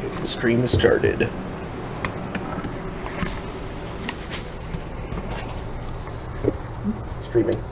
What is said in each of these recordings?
Okay, the stream started. Streaming.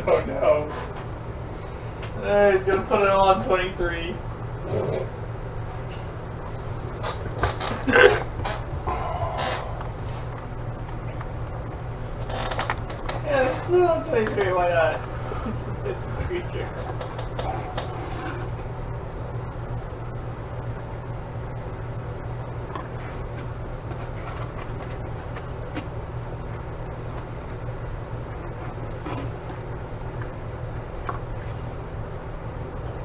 Oh no. He's gonna put it on 23. Yeah, let's put it on 23, why not? It's a creature.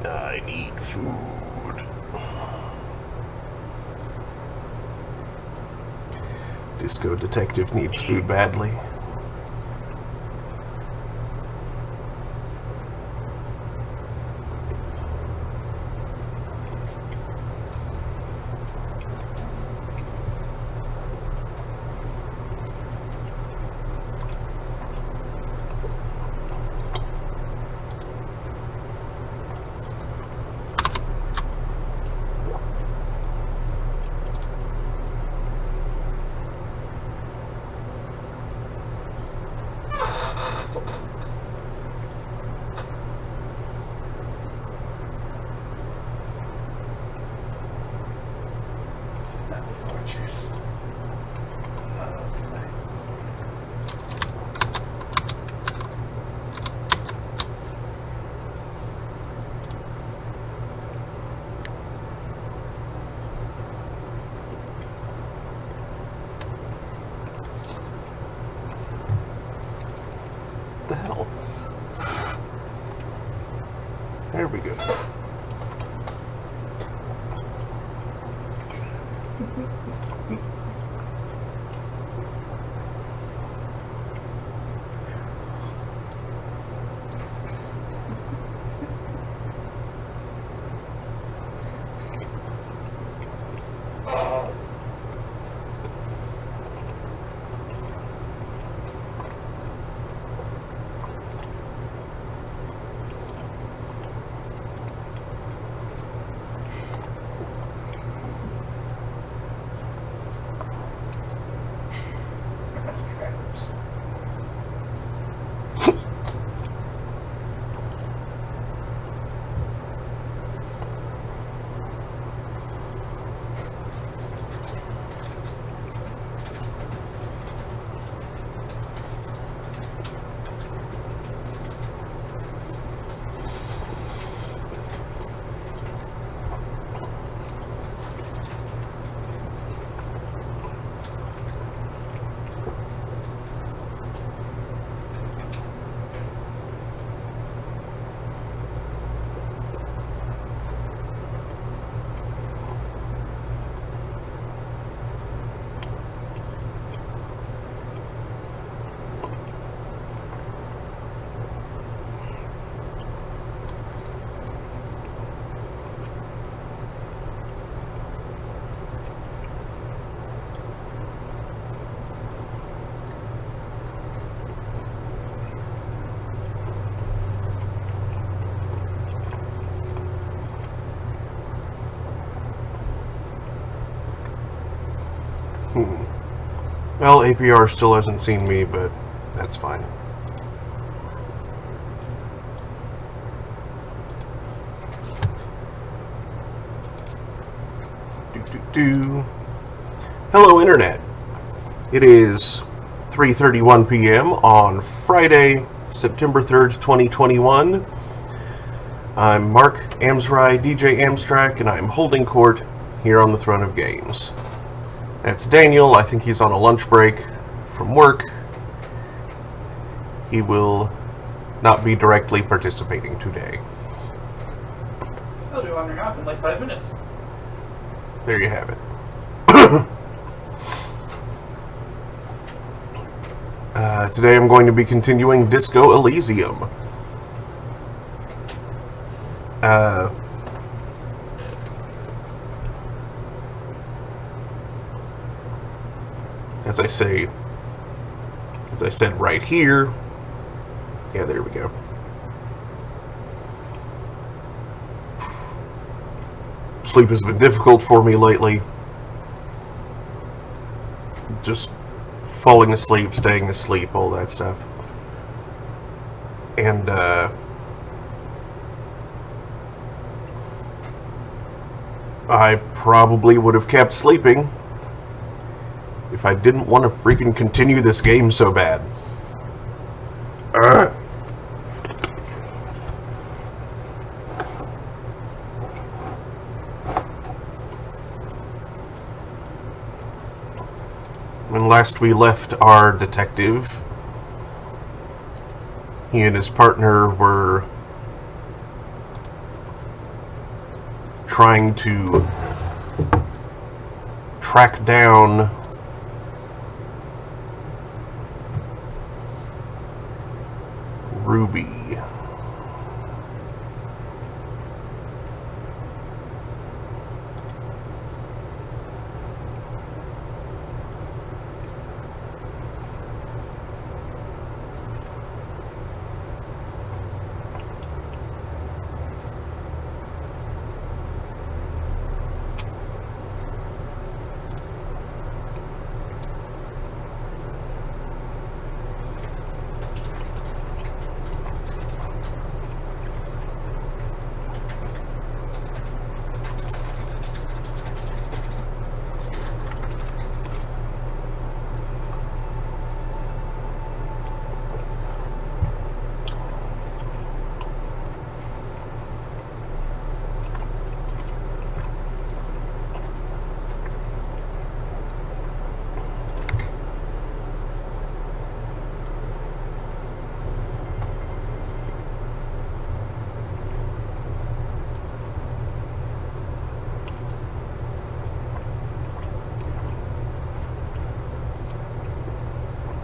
I need food. Disco Detective needs food badly. Fortress. The hell? There we go. Well, APR still hasn't seen me, but that's fine. Hello, Internet. It is 3:31 p.m. on Friday, September 3rd, 2021. I'm Mark Amsry, DJ Amstrak, and I'm holding court here on the Throne of Games. That's Daniel. I think he's on a lunch break from work. He will not be directly participating today. I'll be wandering off in like 5 minutes. There you have it. Today I'm going to be continuing Disco Elysium. As I said right here. Yeah, there we go. Sleep has been difficult for me lately. Just falling asleep, staying asleep, all that stuff. And, I probably would have kept sleeping if I didn't want to freaking continue this game so bad. When last we left our detective, he and his partner were trying to track down Ruby.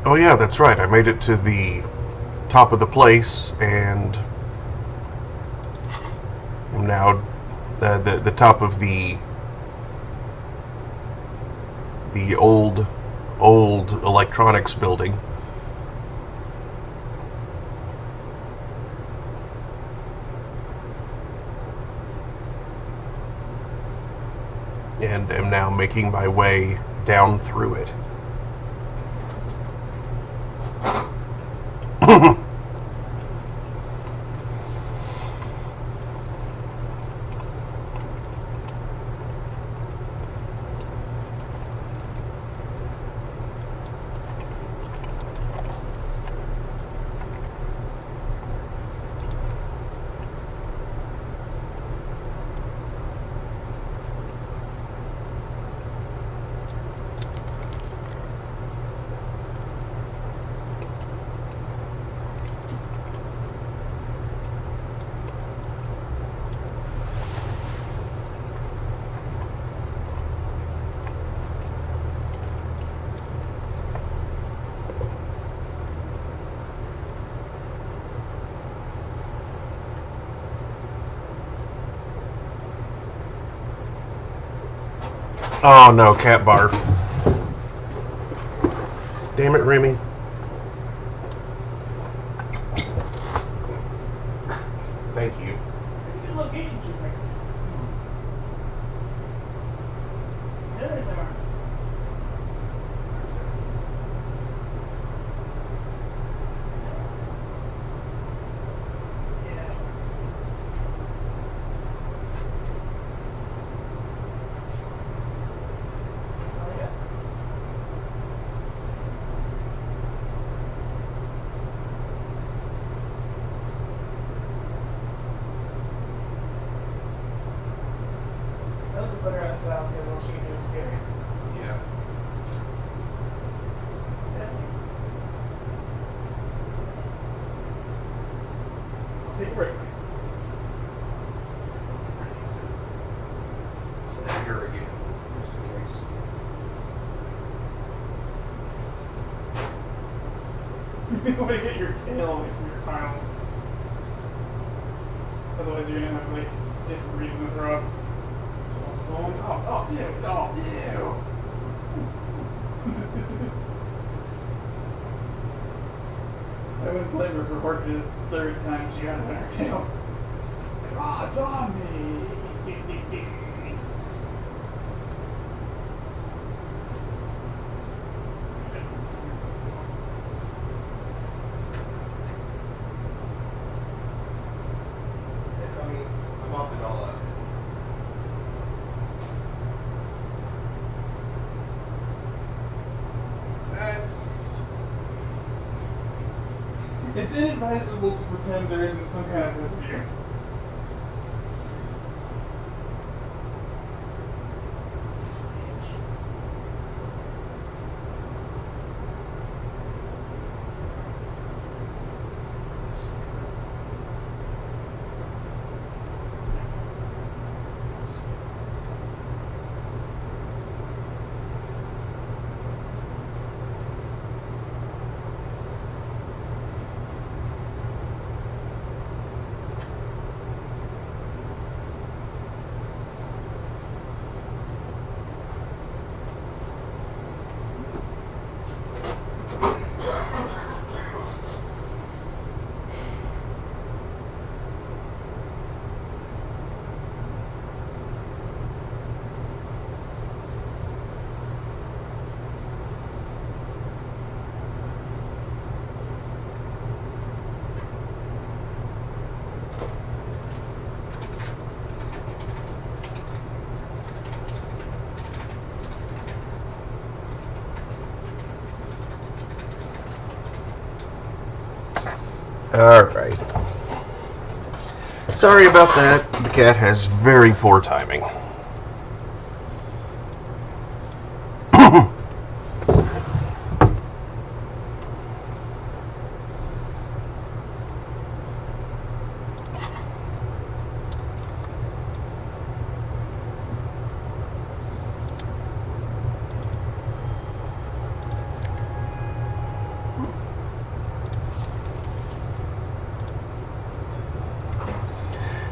Oh yeah, that's right. I made it to the top of the place, and I'm now the top of the old electronics building. And am now making my way down through it. Oh no, cat barf. Damn it, Remy. Thank you. Good location, Junior. There is our. You want to get your tail away from your tiles. Otherwise, you're gonna have like different reason to throw up. Oh, ew. I wouldn't blame her for working it the third time she got it on her tail. Like, oh, it's on me. I'm off it all up. It's inadvisable to pretend there isn't some kind of residue. All right. Sorry about that. The cat has very poor timing.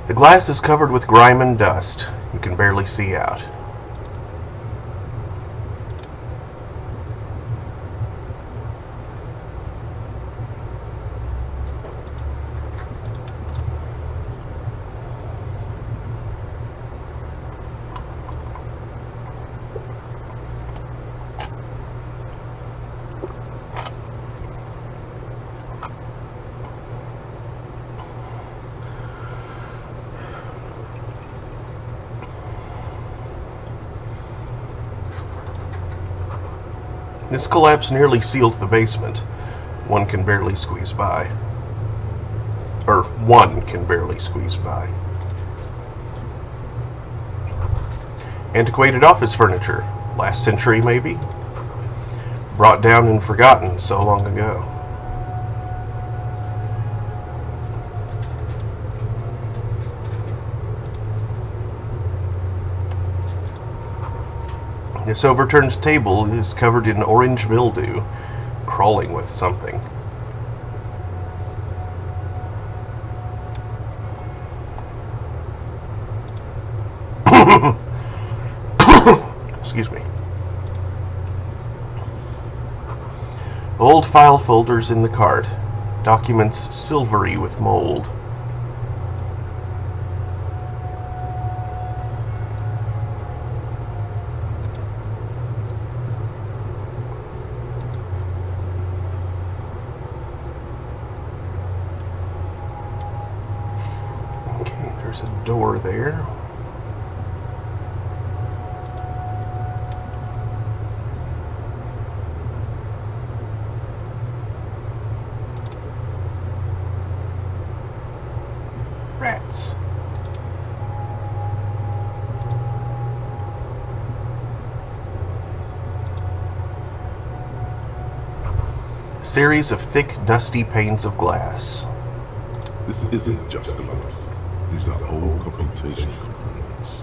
The glass is covered with grime and dust. You can barely see out. This collapse nearly sealed the basement. One can barely squeeze by. One can barely squeeze by. Antiquated office furniture. Last century, maybe? Brought down and forgotten so long ago. This overturned table is covered in orange mildew, crawling with something. Excuse me. Old file folders in the cart, documents silvery with mold. There's a door there. Rats. A series of thick, dusty panes of glass. This isn't just glass. These are old computation components.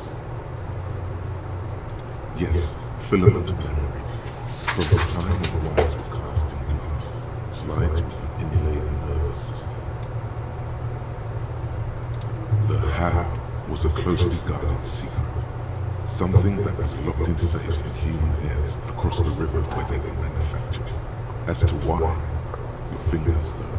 Yes, filament memories from the time when the wires were cast in glass. slides with an inlaid nervous system. The how was a closely guarded secret. Something that was locked in safes in human heads across the river where they were manufactured. As to why, your fingers don't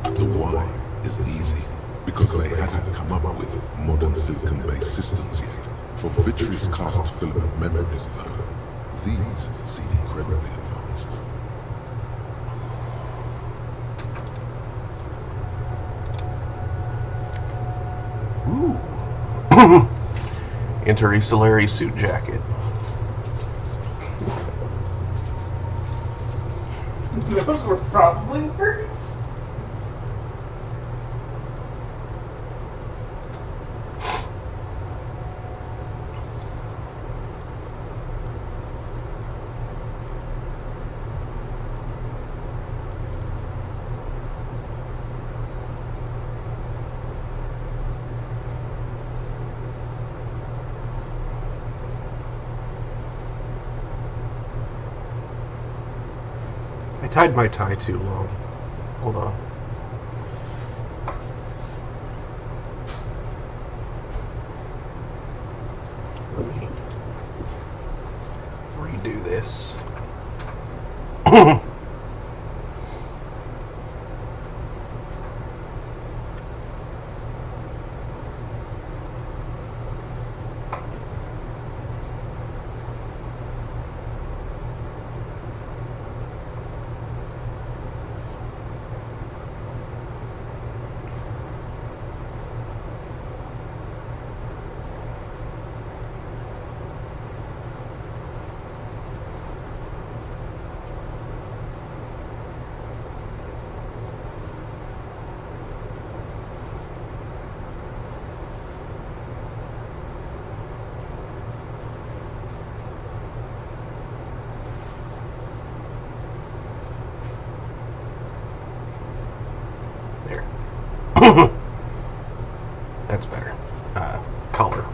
know. The why is easy, because they hadn't come up with modern silicon-based systems yet. For vitreous cast filament memories, though, these seem incredibly advanced. Ooh. Interstellary suit jacket. Those were probably hers. I tied my tie too long. Hold on. Let me redo this. There. That's better. Color.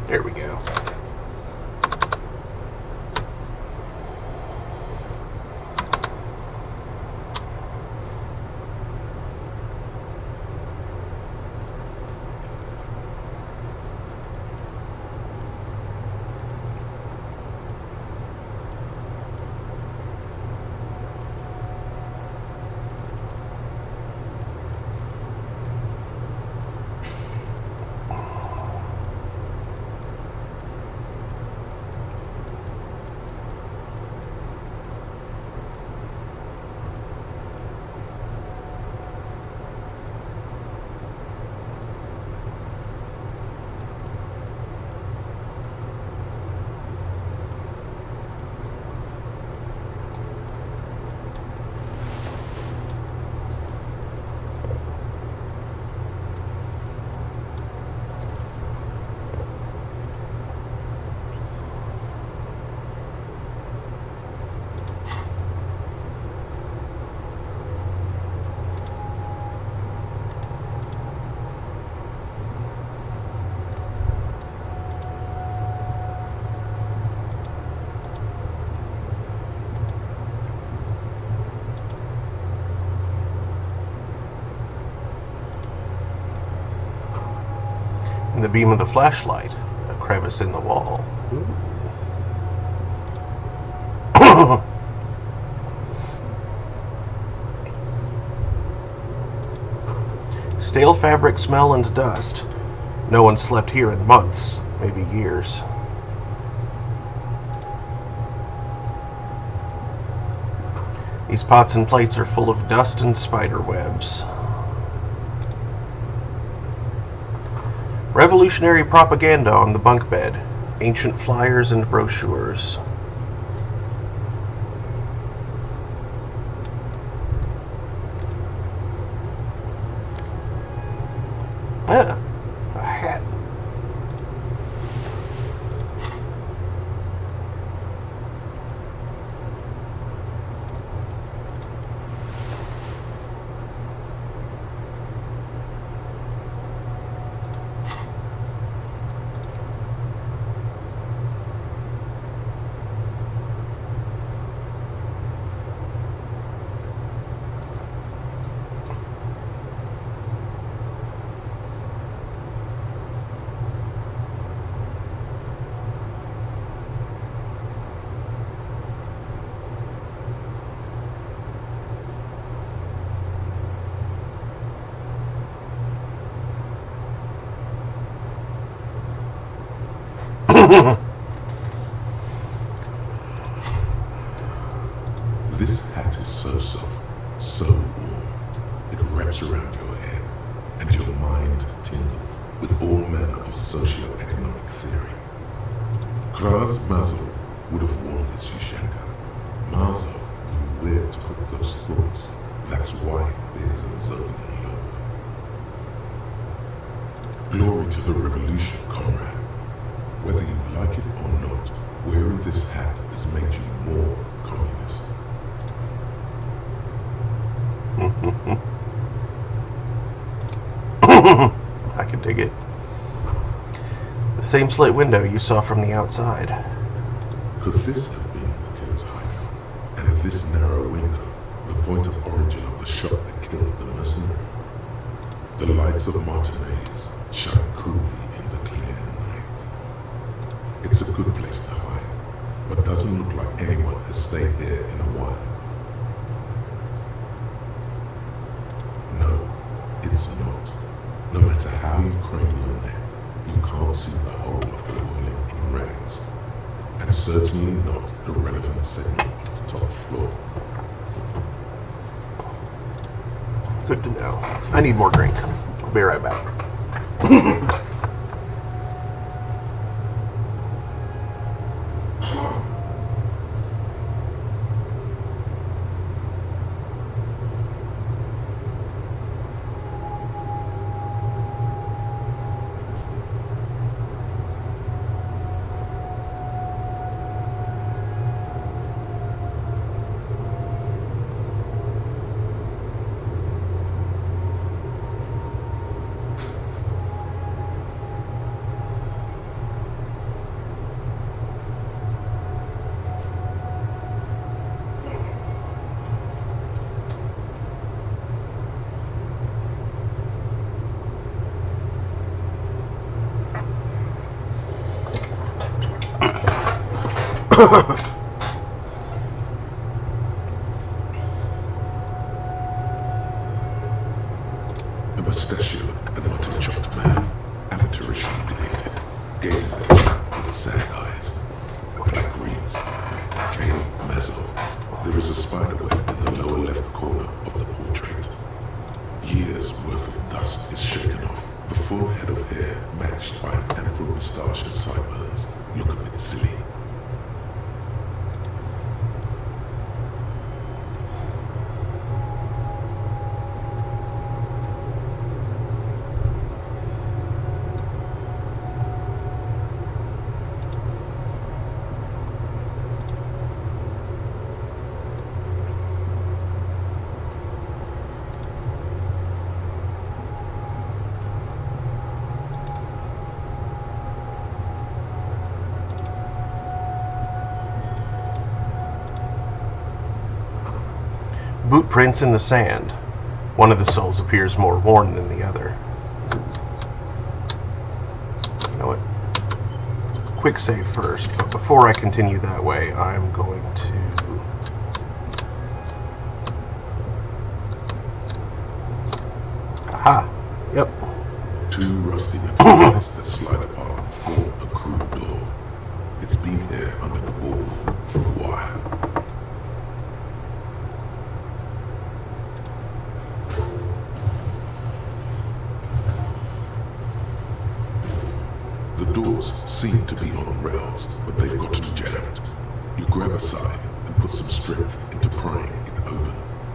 There we go. In the beam of the flashlight, a crevice in the wall. Stale fabric smell and dust. No one slept here in months, maybe years. These pots and plates are full of dust and spider webs. Revolutionary propaganda on the bunk bed. Ancient flyers and brochures. Ah, a hat. This hat is so soft, so warm. It wraps around your head, and your mind tingles with all manner of socio-economic theory. Kraz Mazov would have worn this Yushenka. Mazov knew where to put those thoughts. That's why there's an Zodian logo. Glory to the revolution, comrade. Whether you like it or not, wearing this hat has made you more communist. I can dig it. The same slate window you saw from the outside. Could this have been the killer's hideout? And this narrow window, the point of origin of the shot that killed the mercenary? The lights of Martinez shine coolly in the clear night. It's a good place to hide, but doesn't look like anyone has stayed here in a while. No, it's not. No matter how you crane your neck, you can't see the whole of the whirling in rays, and certainly not the relevant segment of the top floor. Good to know. I need more drink. I'll be right back. A mustachioed and mutton-chopped man, amateurishly depicted, gazes at you with sad eyes. A plaque reads, K. Mazov. There is a spider web in the lower left corner of the portrait. Years' worth of dust is shaken off. The full head of hair, matched by an ample moustache and sideburns, look a bit silly. Boot prints in the sand. One of the soles appears more worn than the other. You know what? Quick save first, but before I continue that way, I'm going to... Aha! Yep. Two rusty metal gates that slide apart form a crude door. It's been there under the boardwalk for a while. The doors seem to be on rails, but they've gotten jammed. You grab a side and put some strength into prying it open.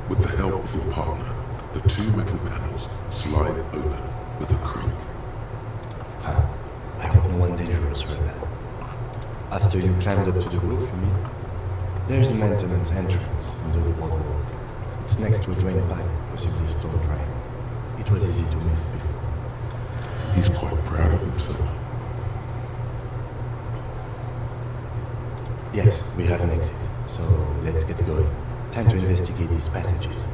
With the help of your partner, the two metal panels slide open with a creak. I hope no one dangerous heard that. After you climbed up to the roof, you mean? There's a maintenance entrance under the boardwalk. It's next to a drain pipe, possibly a storm drain. It was easy to miss before. He's quite proud of himself. Yes, we have an exit, so let's get going. Time to investigate these passages.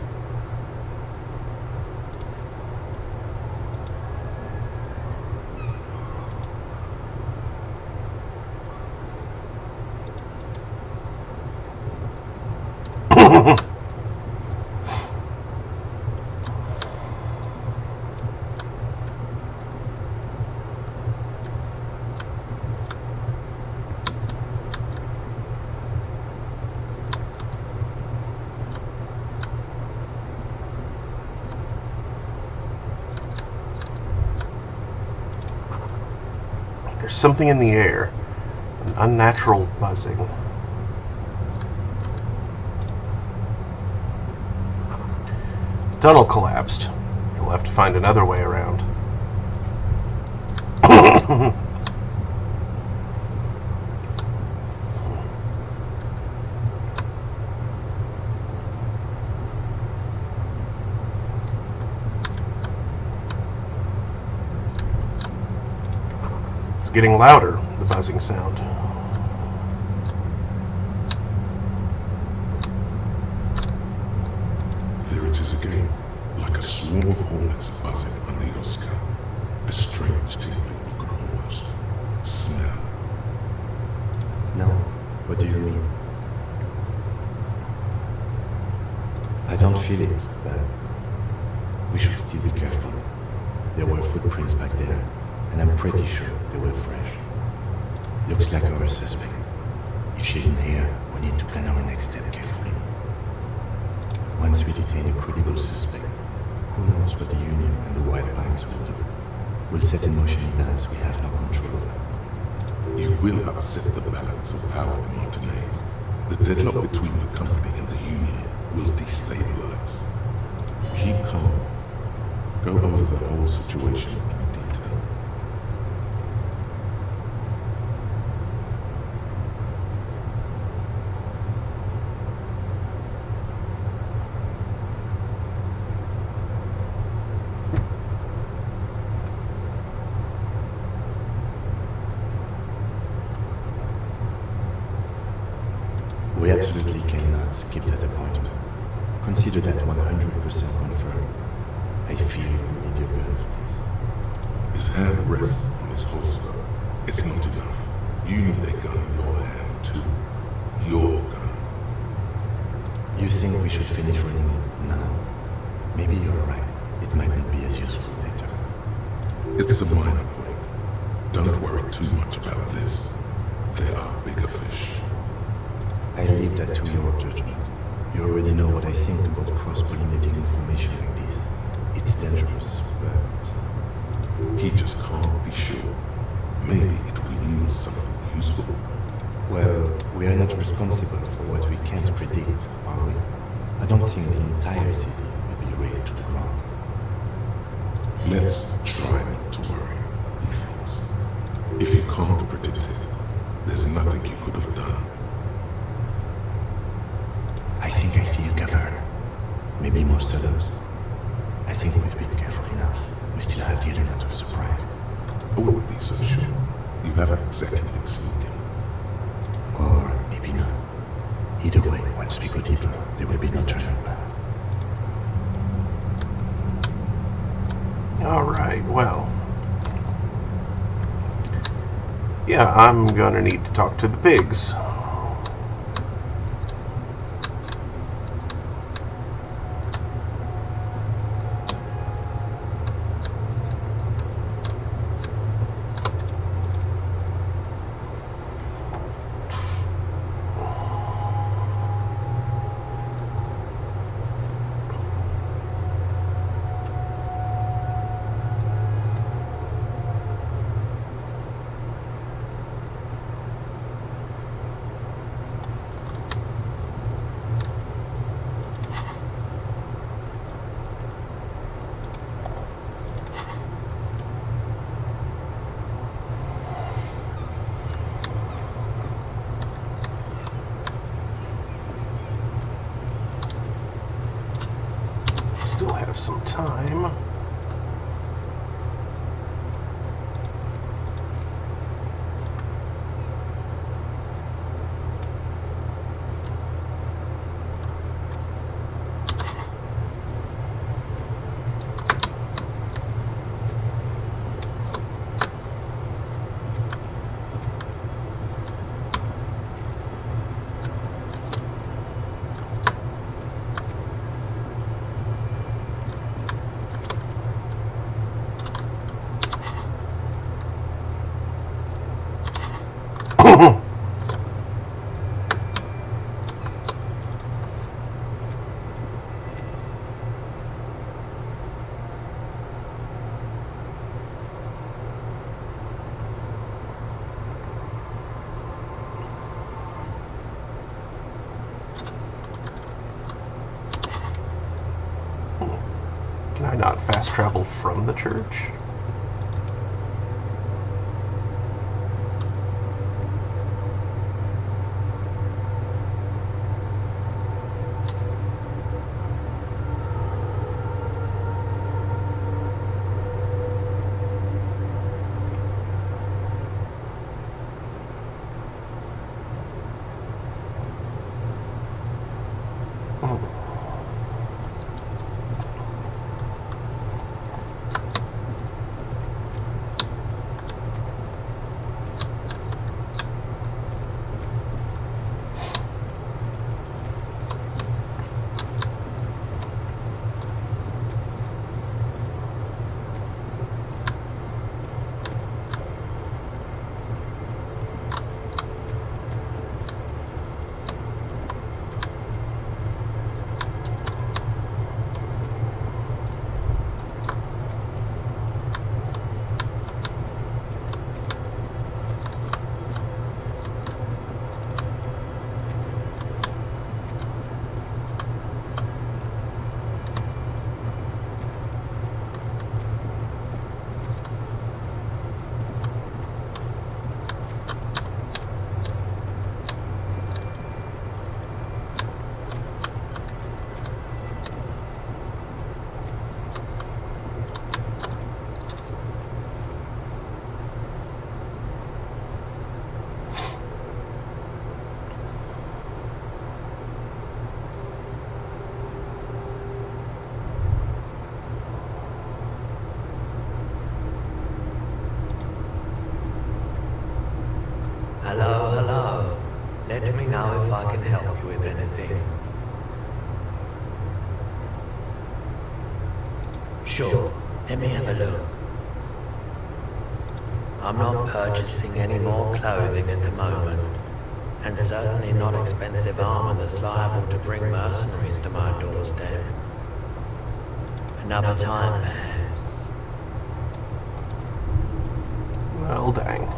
There's something in the air. An unnatural buzzing. The tunnel collapsed. You'll have to find another way around. It's getting louder, the buzzing sound. There it is again, like a swarm of hornets buzzing under your scalp. A strange tingling you could almost smell. No, what do you mean? I don't feel it, but we should still be careful. There were footprints back there, and I'm pretty sure they were fresh. Looks like our suspect. If she isn't here, we need to plan our next step carefully. Once we detain a credible suspect, who knows what the Union and the Wild Pines will do? We'll set in motion events we have no control over. You will upset the balance of power in Montenegro. The deadlock between the company and the Union will destabilize. Keep calm. Go over the whole situation in detail. We absolutely cannot skip that appointment. Consider that 100% confirmed. I feel we need your gun for this. His hand rests on his holster. It's not enough. You need a gun in your hand too. Your gun. You think we should finish running it now? Maybe you're right. It might not be as useful later. It's a minor point. Don't worry too much about this. There are bigger fish. I leave that to your judgment. You already know what I think about cross-pollinating information like this. It's dangerous, but... He just can't be sure. Maybe it will yield something useful. Well, we are not responsible for what we can't predict, are we? I don't think the entire city will be razed to the ground. Let's try not to worry, he thinks. If you can't predict it, there's nothing you could have done. I think I see a cavern. Maybe more cellars. I think we've been careful enough. We still have the element of surprise. I wouldn't be so sure. You haven't exactly been sneaking. Or maybe not. Either way, once we go deeper, there will be no turning back. Alright, well. Yeah, I'm gonna need to talk to the pigs. Still have some time. Can I not fast travel from the church? Hello, hello. Let me know if I can help you with anything. Sure, let me have a look. I'm not purchasing any more clothing at the moment, and certainly not expensive armor that's liable to bring mercenaries to my doorstep. Another time, perhaps. Well, dang.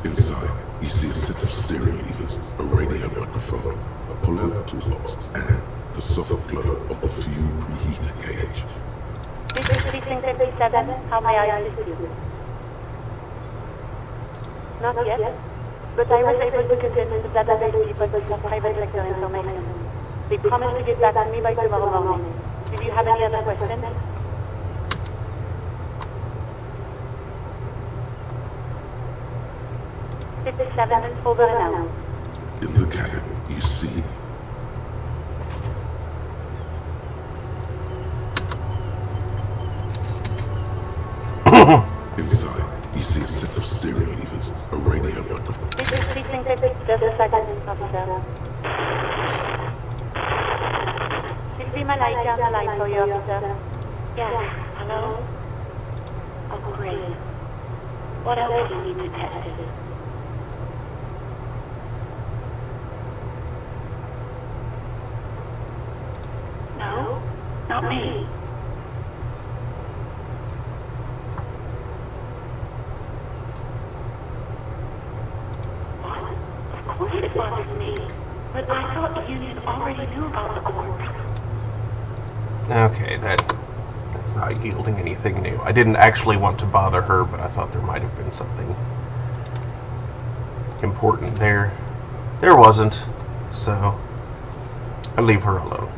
Inside, you see a set of steering levers, a radio microphone, a pull-out toolbox, and the soft glow of the fuel preheater gauge. This is Precinct 57. How may I assist you? Not yet, but I was able to convince the database people with some private sector information. They promised to get back to me by tomorrow morning. Do you have any other questions? 57, over and out. In the cabin, you see inside, you see a set of steering levers, a radio microphone. This is Precinct 50, just a second, officer. Sylvie Malaika on the line for you, officer. Yes, hello? Oh, great. What else do you need, detective? No, not me. What? Of course it bothers me. But I thought the Union already knew about the corpse. Okay, that's not yielding anything new. I didn't actually want to bother her, but I thought there might have been something important there. There wasn't, so I leave her alone.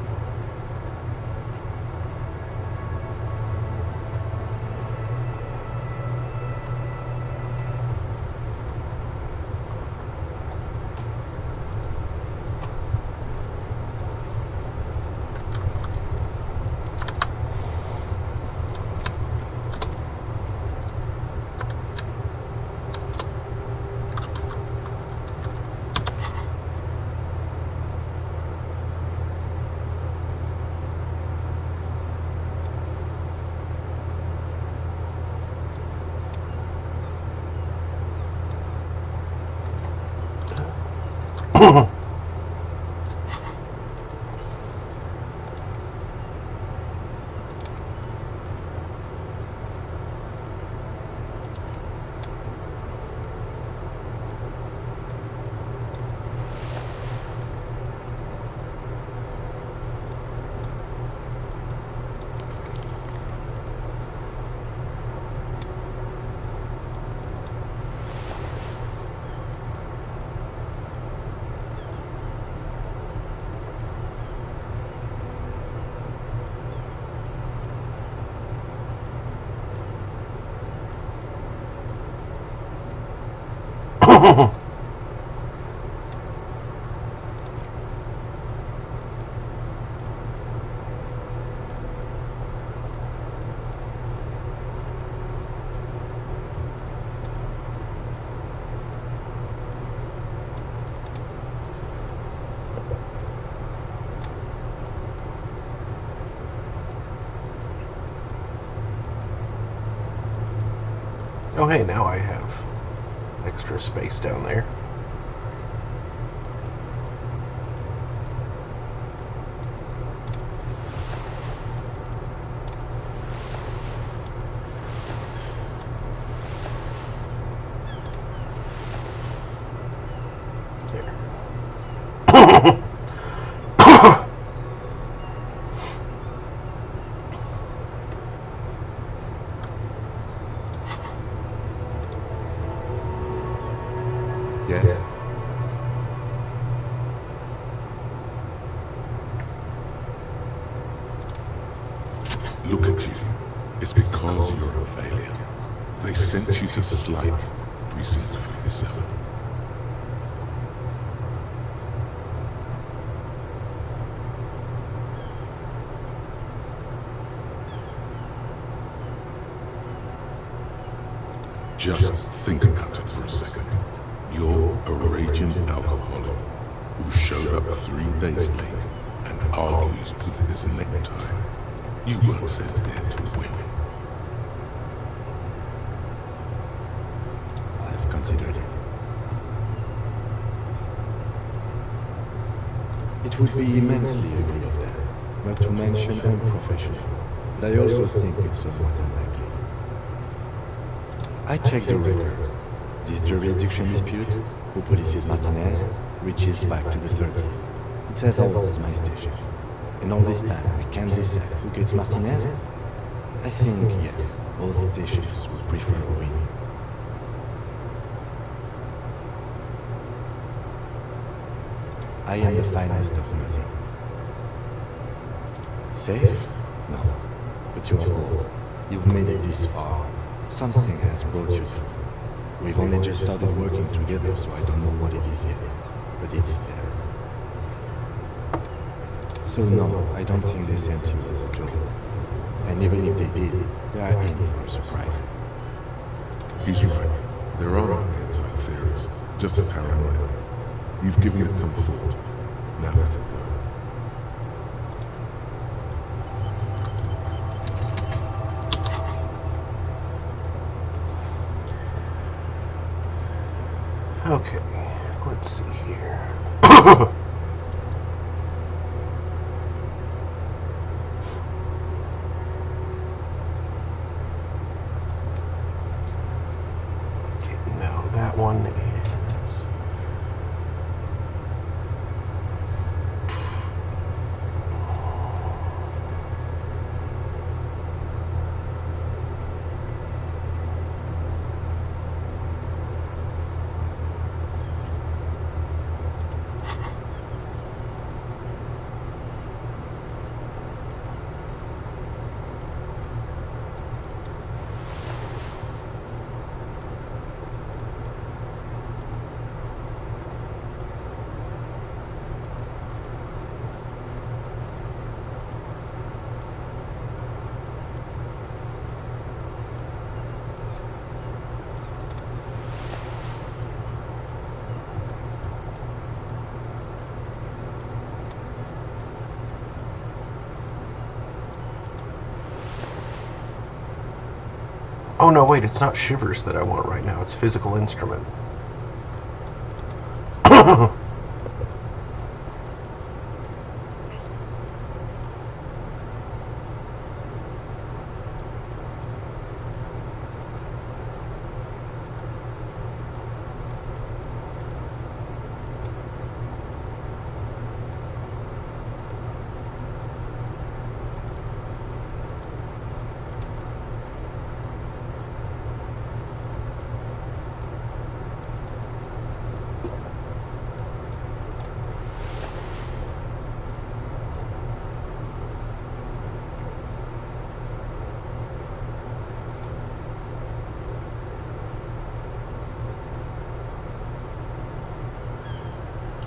Oh, hey, now I have extra space down there. Yes. Look at you. It's because you're a failure. They sent you to Slight, Precinct 57. Just think about it for a second. You're a raging alcoholic who showed up 3 days late and argues with his necktie. You weren't sent there to win. I've considered it. It would be immensely ugly of them, not to mention unprofessional. But I also think it's somewhat unlikely. I checked the records. This jurisdiction dispute, who polices Martinez, reaches back to the 30s. It's as old as my station. And all this time, we can't decide who gets Martinez? I think, yes, both stations would prefer a win. I am the finest of nothing. Safe? No. But you're old. You've made it this far. Something has brought you through. We've only just started working together, so I don't know what it is yet. But it's there. So no, I don't think they sent you as a joke. And even if they did, they are in for a surprise. He's right. There are no anti-theories, just paranoia. You've given it some thought. Now let it go. Okay, let's see here. Okay, now that one is... Oh no, wait, it's not Shivers that I want right now, it's Physical Instrument.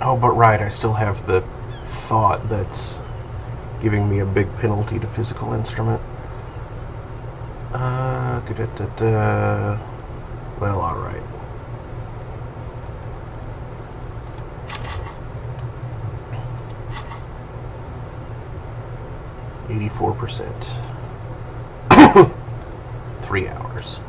Oh, but right, I still have the thought that's giving me a big penalty to physical instrument. Well, alright. %. 3 hours.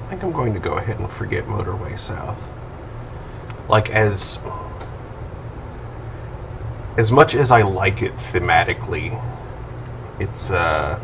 I think I'm going to go ahead and forget Motorway South. Like, as much as I like it thematically, it's eh.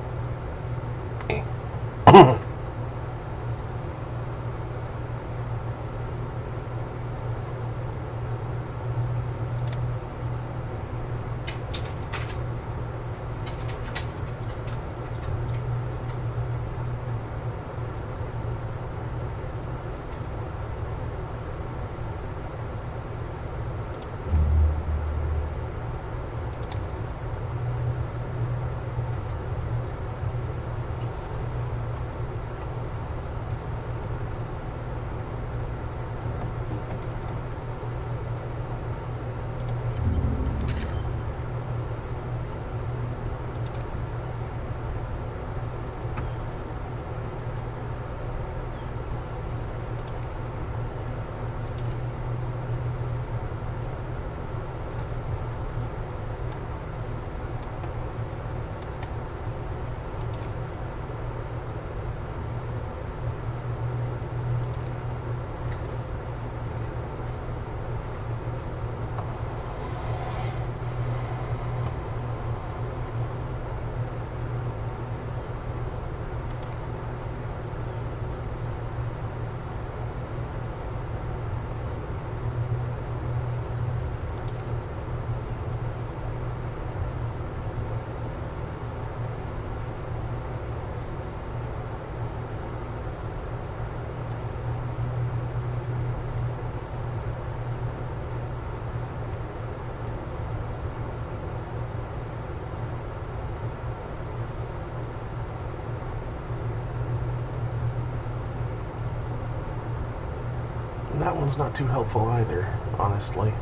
one's not too helpful either, honestly.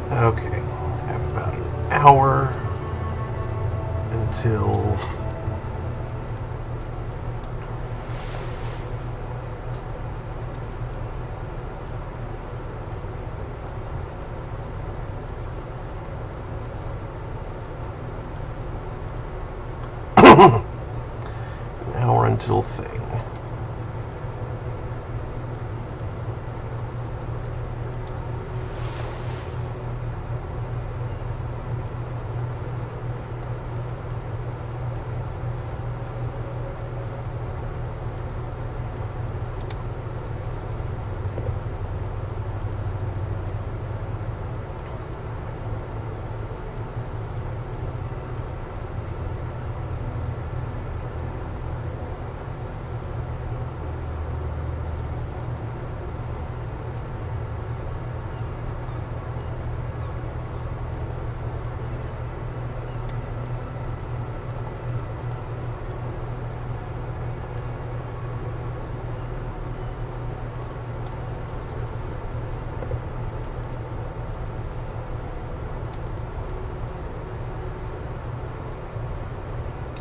Okay, I have about an hour until an hour until thing.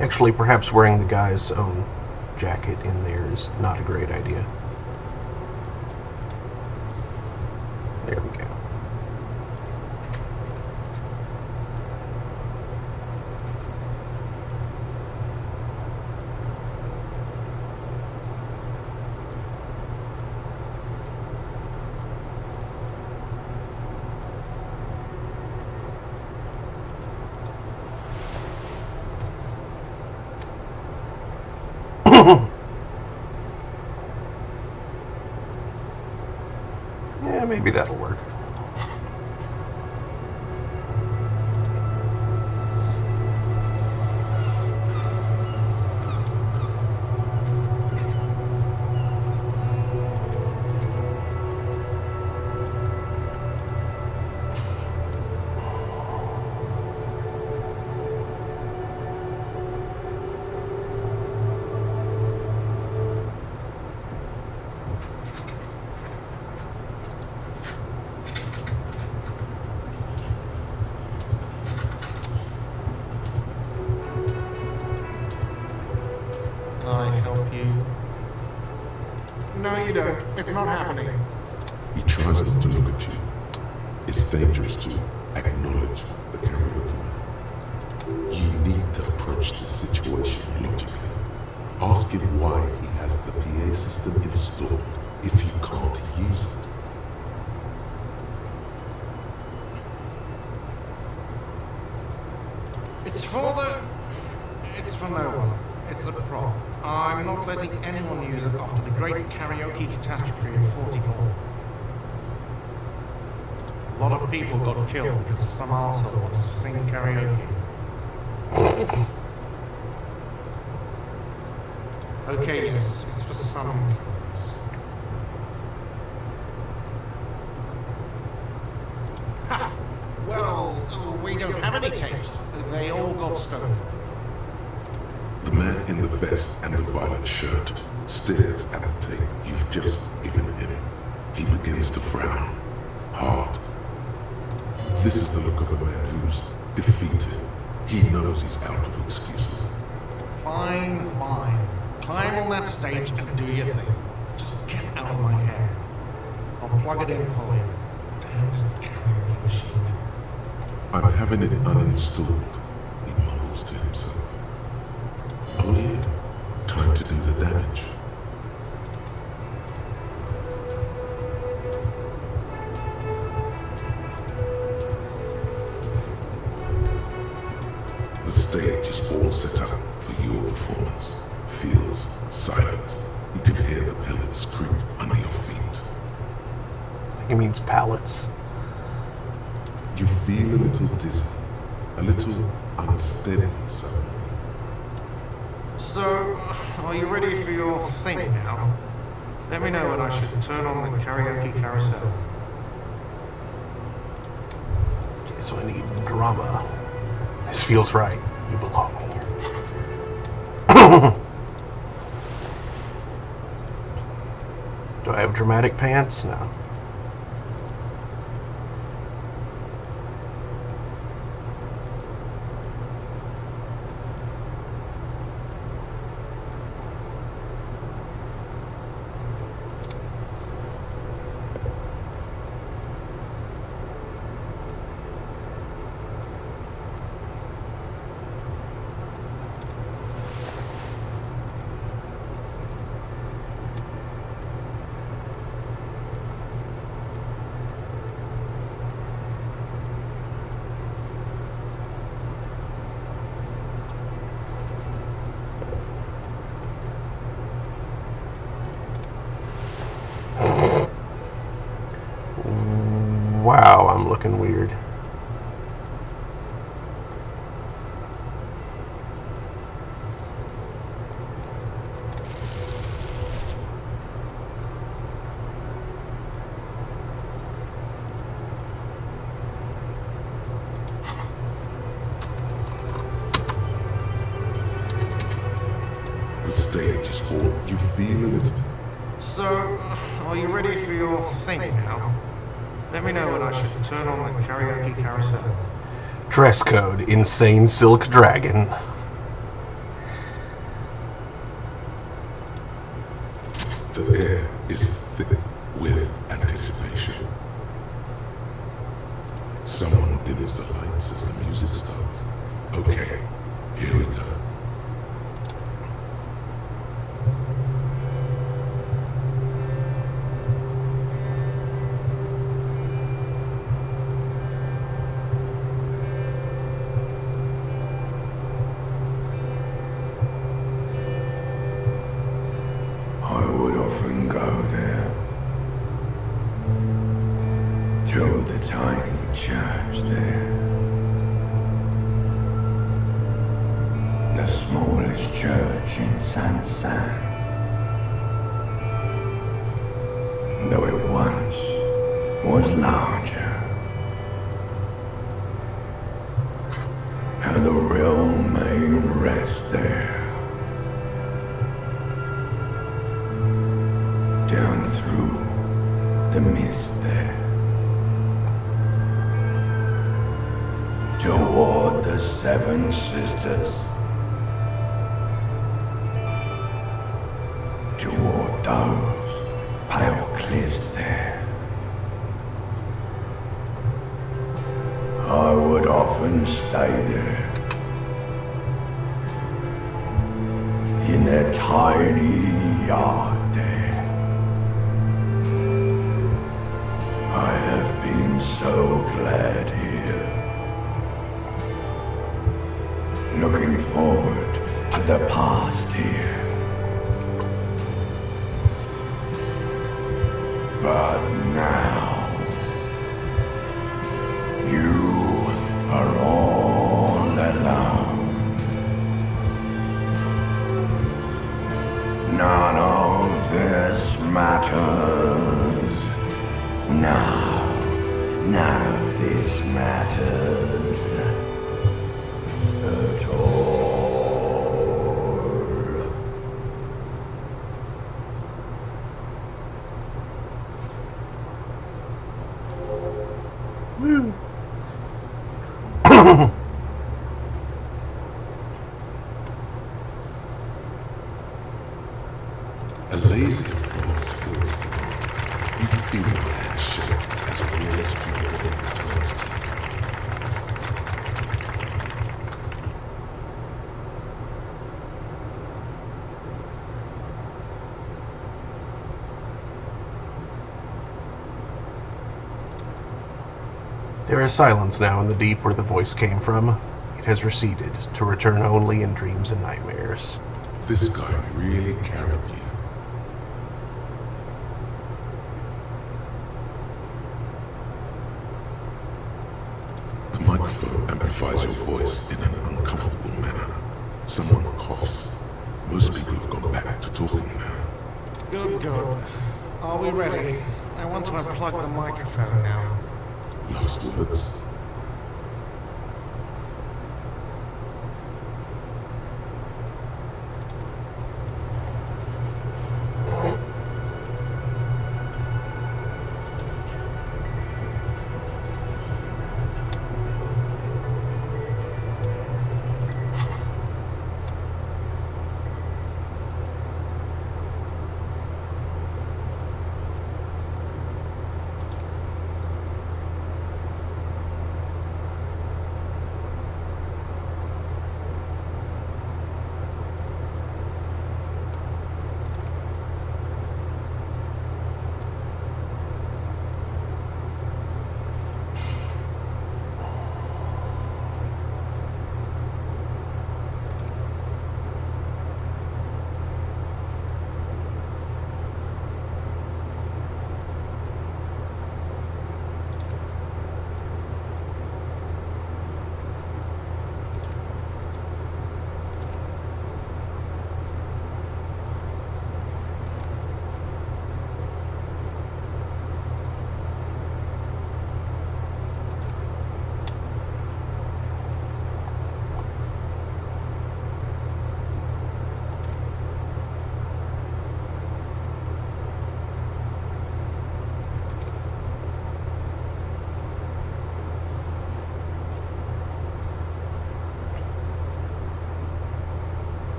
Actually, perhaps wearing the guy's own jacket in there is not a great idea. There we go. Yeah, maybe that'll work. Can I help you? No, you don't. It's not happening. He tries not to look at you. It's dangerous to acknowledge the karaoke man. You need to approach the situation logically. Ask him why he has the PA system installed if you can't use it. It's for no one. It's a prop. I'm not letting anyone use it after the great karaoke catastrophe of 44. A lot of people got killed because some arsehole wanted to sing karaoke. Okay, yes, it's for some kids. Ha! Well, we don't have any tapes. They all got stolen. The man in the vest and the violet shirt stares at the tape you've just given him. He begins to frown, hard. This is the look of a man who's defeated. He knows he's out of excuses. Fine, fine. Climb on that stage and do your thing. Just get out of my hair. I'll plug it in for you. Damn this karaoke machine. I'm having it uninstalled, he mumbles to himself. Oh yeah, time to do the damage. The stage is all set up for your performance. Feels silent. You can hear the pellets creep under your feet. I think it means pallets. You feel a little dizzy, a little unsteady suddenly. So, are you ready for your thing now? Let me know when I should turn on the karaoke carousel. Okay, so I need drama. This feels right. You belong here. Do I have dramatic pants? No. Wow, I'm looking weird. The stage is all you feel a little. So, are you ready for your thing now? Let me know when I should turn on the karaoke carousel. Dress code, insane silk dragon. The air is thick with anticipation. Someone dims the lights as the music starts. Okay, here we go. I would often go there to the tiny church there, the smallest church in Sansan. Though it once was larger, how the realm may rest there. Down through the mist there, toward the Seven Sisters, toward those pale cliffs there. I would often stay there, in that tiny yard there. I have been so glad here, looking forward to the past here. But now, you are all alone. matters. No, none of this matters at all. Woo. Elysium floors fills the room. You feel your hand shake as a Wall Street woman returns to you. There is silence now in the deep where the voice came from. It has receded, to return only in dreams and nightmares. This guy really carried you. The microphone amplifies your voice in an uncomfortable manner. Someone coughs. Most people have gone back to talking now. Good, good. Are we ready? I want to unplug the microphone now. Last words.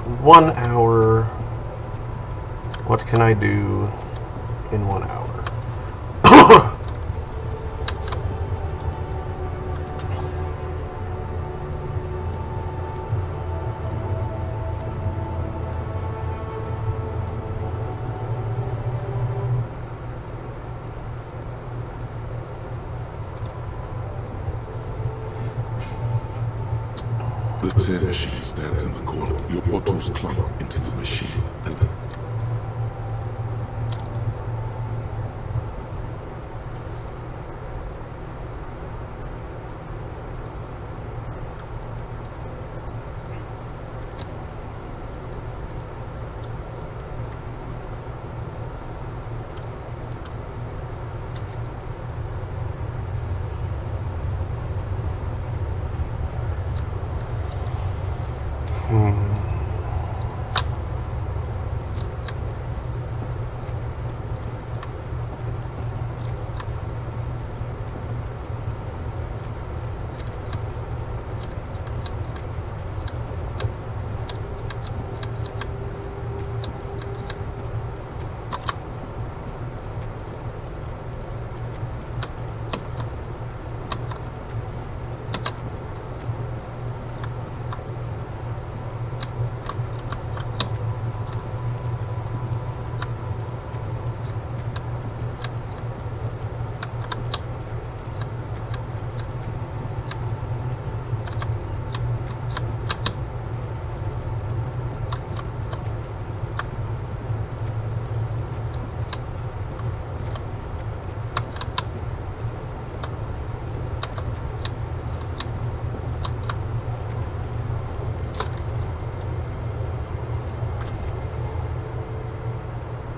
1 hour. What can I do in 1 hour? The tear machine stands in the corner. Your bottles clunk into the machine, and then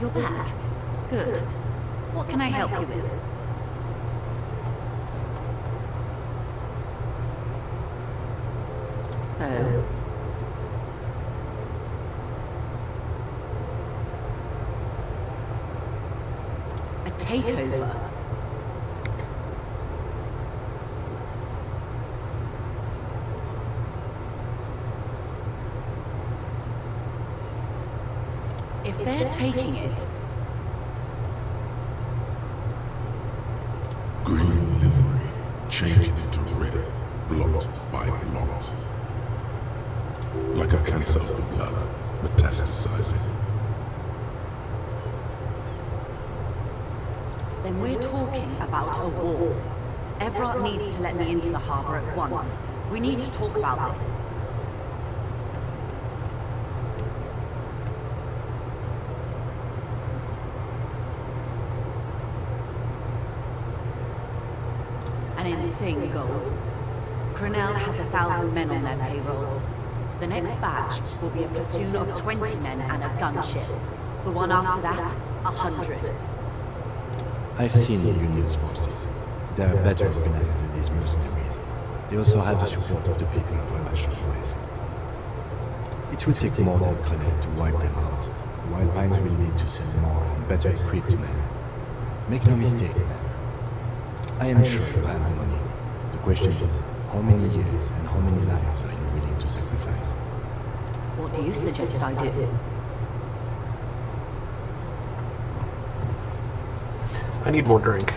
You're back. Good. What can I help you with? Oh. A takeover? If they're taking it, green livery changing into red, blot by blot. Like a cancer of the blood, metastasizing. then we're talking about a war. Everett needs to let me into the harbor at once. We need to talk about this. An insane goal. Cronell has 1,000 men on their payroll. The next batch will be a platoon of 20 men and a gunship. The one after that, 100. I've seen the Union's forces. They are better organized than these mercenaries. They also have the support of the people of Irrational Ways. It will take more than Cronell to wipe them out. Wildpines will need to send more and better equipped men. Make no mistake, man. I am sure you have the money. The question is, how many years and how many lives are you willing to sacrifice? What do you suggest I do? I need more drink.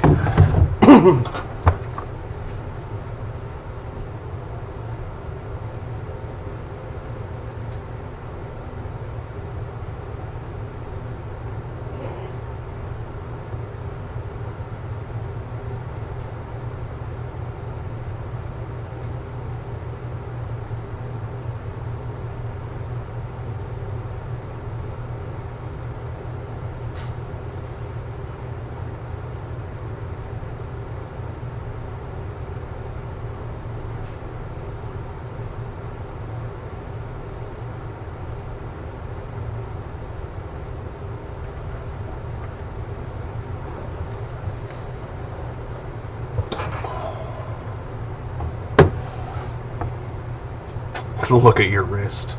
Look at your wrist.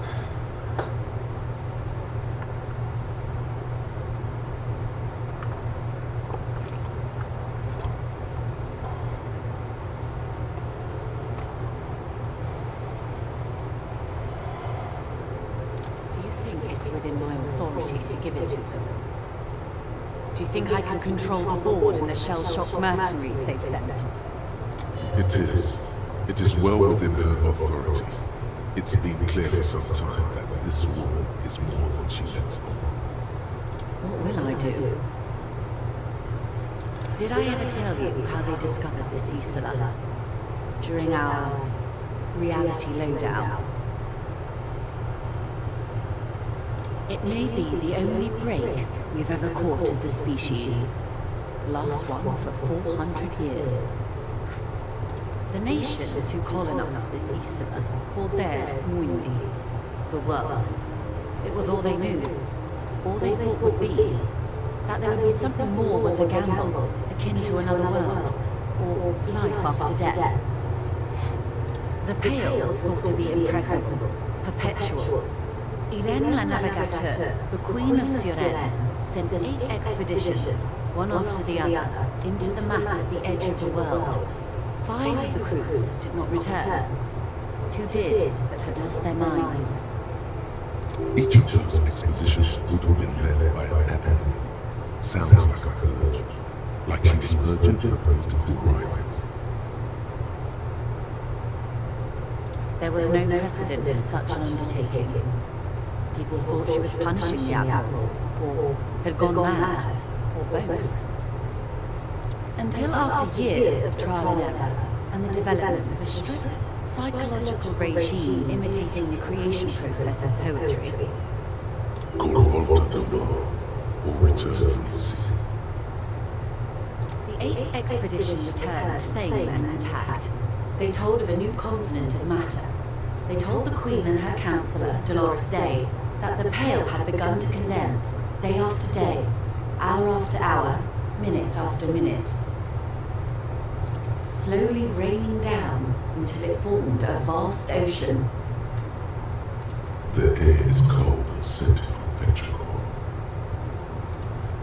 Do you it's within my authority to give it to them. Do you think I can control the board and the shell-shocked mercenaries they've sent? It is. It is well within her authority. It's been clear for some time that this woman is more than she lets on. What will I do? Did I ever tell you how they discovered this Isola? During our reality lowdown? It may be the only break we've ever caught as a species. The last one for 400 years. The nations who colonized this Isola called theirs Muindi, the world. It was all they knew, all they thought would be. That there would be something more was a gamble, akin to another world, or life after death. The Pale was thought to be impregnable, perpetual. Irene la Navigateur, the Queen of Suren, sent 8 expeditions, one after the other, into the mass at the edge of the world. 5 of the crews did not return. 2 did, but had lost their minds. Each of those expeditions would have been led by an admiral. Sounds like a purge. Like she was purging her political rivals. There was no precedent for such an undertaking. People thought she was punishing the admirals, or had gone mad, or both. Until after years of trial and error, and the development of a strict psychological regime imitating the creation process of poetry. Call Volta de Nord, or return from the sea. The 8th expedition returned sane and intact. They told of a new continent of matter. They told the Queen and her counsellor, Dolores Day, that the Pale had begun to condense, day after day, hour after hour, minute after minute, slowly raining down until it formed a vast ocean. The air is cold and scented with petrichor.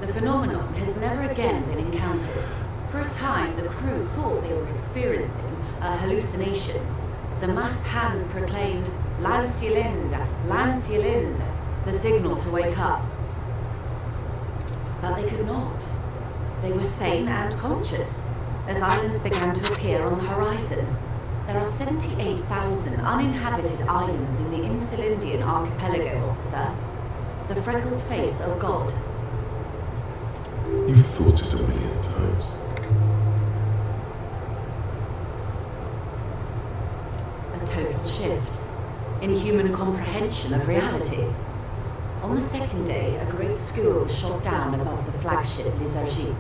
The phenomenon has never again been encountered. For a time, the crew thought they were experiencing a hallucination. The mass hand proclaimed, "Lancielinde, Lancielinde," the signal to wake up. But they could not. They were sane and conscious, as islands began to appear on the horizon. There are 78,000 uninhabited islands in the Insulindian archipelago, officer. The freckled face of God. You've thought it 1,000,000 times. A total shift in human comprehension of reality. On the second day, a great school shot down above the flagship Elysium.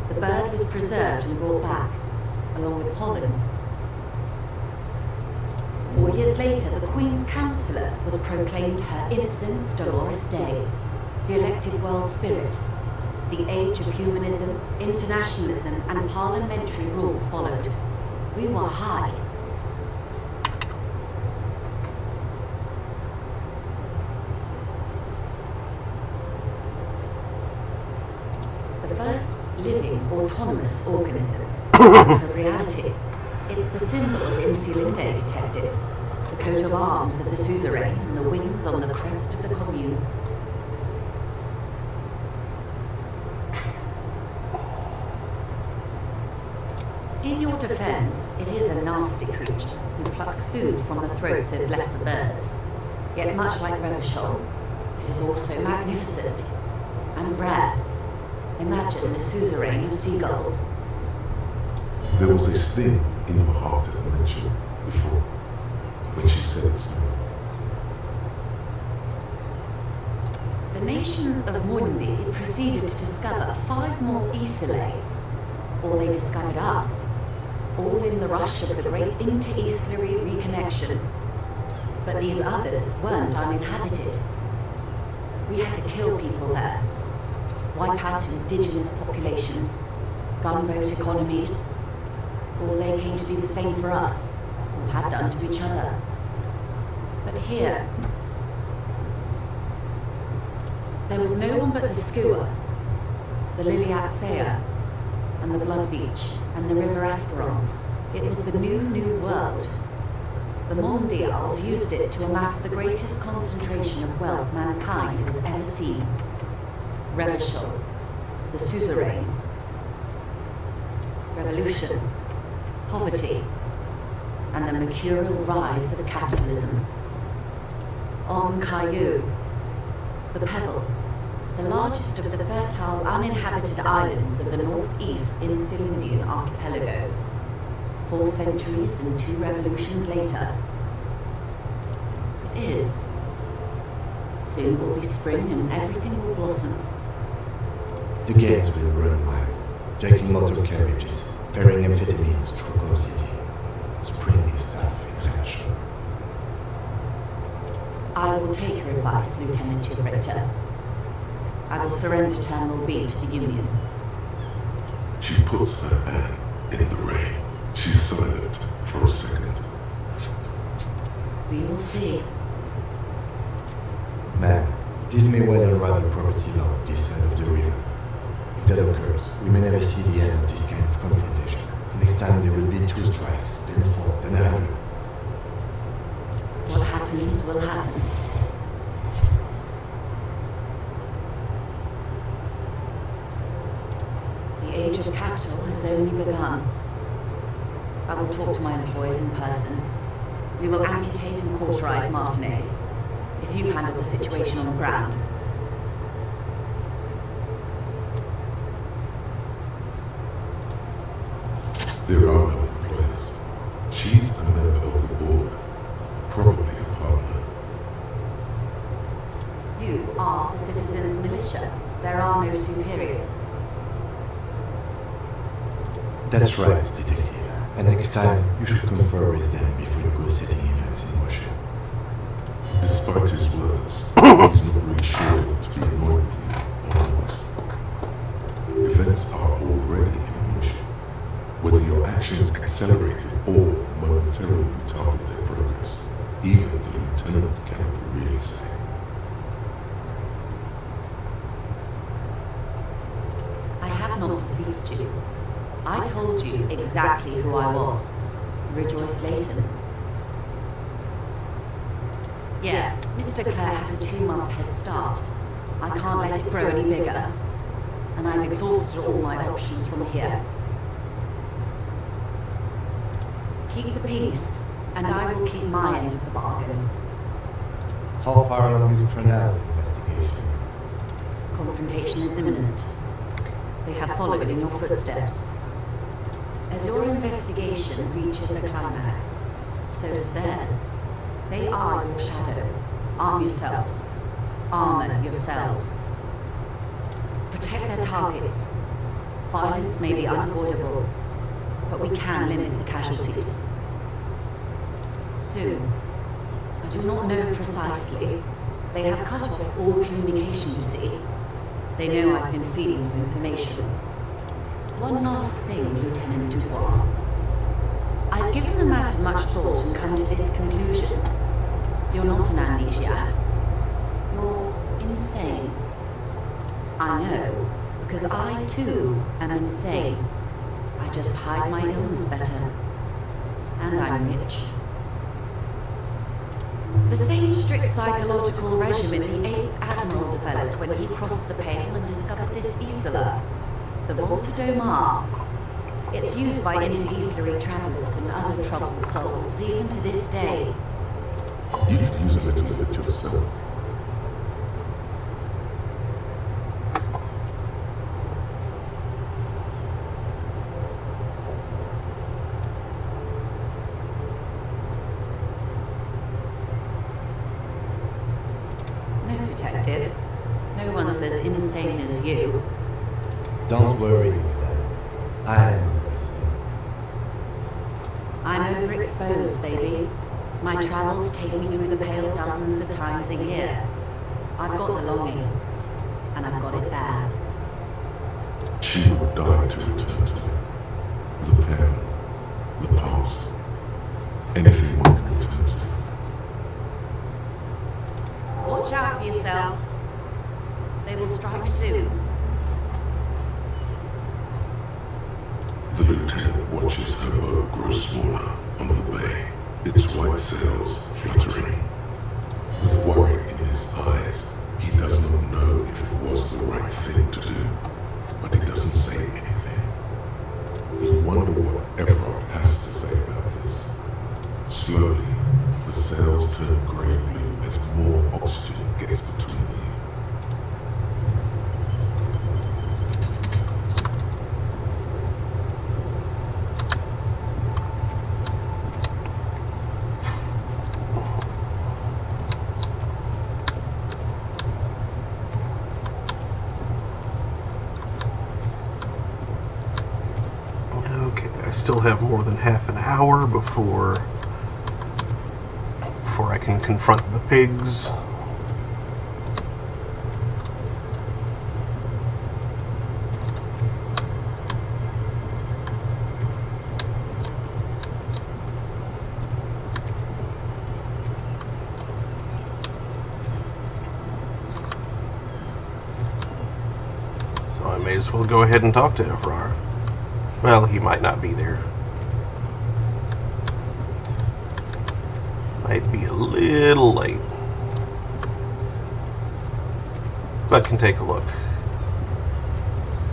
The bird was preserved and brought back, along with pollen. 4 years later, the Queen's counsellor was proclaimed Her Innocence Dolores Day, the elected world spirit. The age of humanism, internationalism, and parliamentary rule followed. We were high. The first living, autonomous organism of reality. It's the symbol of Insulinde, detective. The coat of arms of the suzerain and the wings on the crest of the commune. In your defense, it is a nasty creature who plucks food from the throats of lesser birds. Yet much like Revachol, it is also magnificent and rare. Imagine the suzerain of seagulls. There was a sting in your heart at the mention before, when she said so. The nations of Muindi proceeded to discover 5 more Isolae, or they discovered us, all in the rush of the great inter-Islary reconnection. But these others weren't uninhabited. We had to kill people there, wipe out indigenous populations, gunboat economies, or they came to do the same for us, or had done to each other. But here, there was no one but the Skua, the Liliat Sea, and the Blood Beach, and the River Esperance. It was the new world. The Mondials used it to amass the greatest concentration of wealth mankind has ever seen. Revolution, the suzerain. Revolution, poverty, and the mercurial rise of capitalism. On Caillou, the Pebble, the largest of the fertile uninhabited islands of the northeast Insulindian archipelago. 4 centuries and 2 revolutions later. It is. Soon will be spring and everything will blossom. The gangs will run wild, jacking motor carriages, ferrying amphetamines through Gold City. Spring is tough in Revolution. I will take your advice, Lieutenant Chivrater. I will surrender Terminal B to the Union. She puts her hand in the rain. She's silent for a second. We will see. Ma'am, this may well unravel property law this side of the river. If that occurs, we may never see the end of this kind of confrontation. Next time there will be 2 strikes, then 4, then 100. What happens will happen. The age of capital has only begun. I will talk to my employees in person. We will amputate and cauterize Martinez. If you handle the situation on the ground. There are no employers. She's a member of the board, probably a partner. You are the citizens' militia. There are no superiors. That's right, Detective. And next time, you should confer with them before you go setting events in motion. Despite his words, he's not really sure to be anointed or not. Events are already in motion. Whether your actions accelerated or momentarily retarded their progress, even the lieutenant cannot really say. I have not deceived you. I told you exactly who I was. Rejoice Layton. Yes, Mr. Clare has a 2-month head start. I can't let it grow any bigger. And I've exhausted all my options from here. Keep the peace, and I will keep my end of the bargain. How far along is Cronell's investigation? Confrontation is imminent. They have followed in your footsteps. As your investigation reaches a climax, so does theirs. They are your shadow. Arm yourselves. Armor yourselves. Protect their targets. Violence may be unavoidable, but we can limit the casualties. Soon. I do not know precisely. They have cut off all communication, you see. They know I've been feeding you information. One last thing, Lieutenant Dubois. I've given the matter much thought and come to this conclusion. You're not an amnesiac. You're insane. I know, because I too am insane. I just hide my illness better. And I'm rich. The same strict psychological regimen the 8th Admiral developed when he crossed the Pale and discovered this Isola, the Volta do Mar. It's used by inter-Easterly travelers and other troubled souls, even to this day. You could use a little of it yourself. No, Detective. No one as insane as you. Don't worry. I am insane. I'm overexposed, baby. My travels take me through the Pale dozens of times a year. I've got the longing, and I've got it bad. She would die to return to it. The Pale, the past, anything one can return to. Watch out for yourselves. They will strike soon. The lieutenant watches her boat grow smaller on the bay. its white sails fluttering. With worry in his eyes, he does not know if it was the right thing to do, but he doesn't say anything. You wonder what Everard has to say about this. Slowly, the sails turn grey-blue as more oxygen gets between you. Okay, I still have more than half an hour before I can confront the pigs. So I may as well go ahead and talk to Evrar. Well, he might not be there. Might be a little late. But can take a look.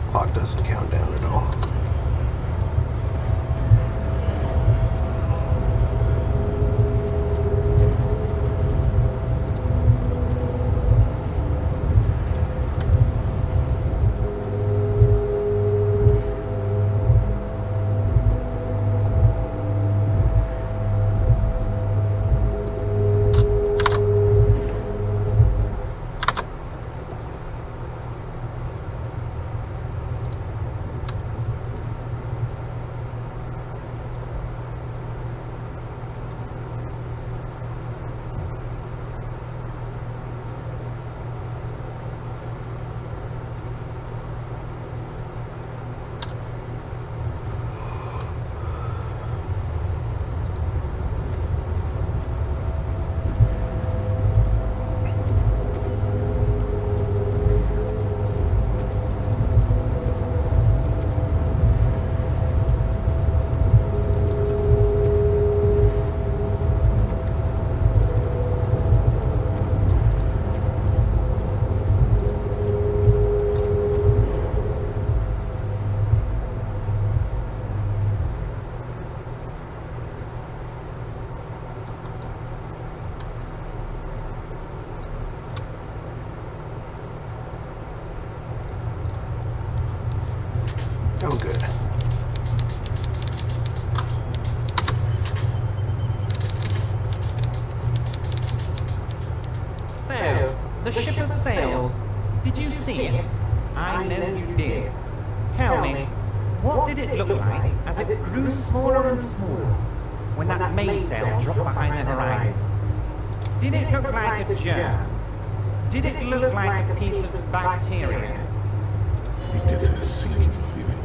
Clock doesn't count down at all. Oh, good. So, the ship has sailed. Did you see it? I know you did. Tell me, what did it look like as it grew smaller and smaller when that mainsail dropped behind the horizon? Did it look like a germ? Did it look like a piece of bacteria? You get a sinking feeling.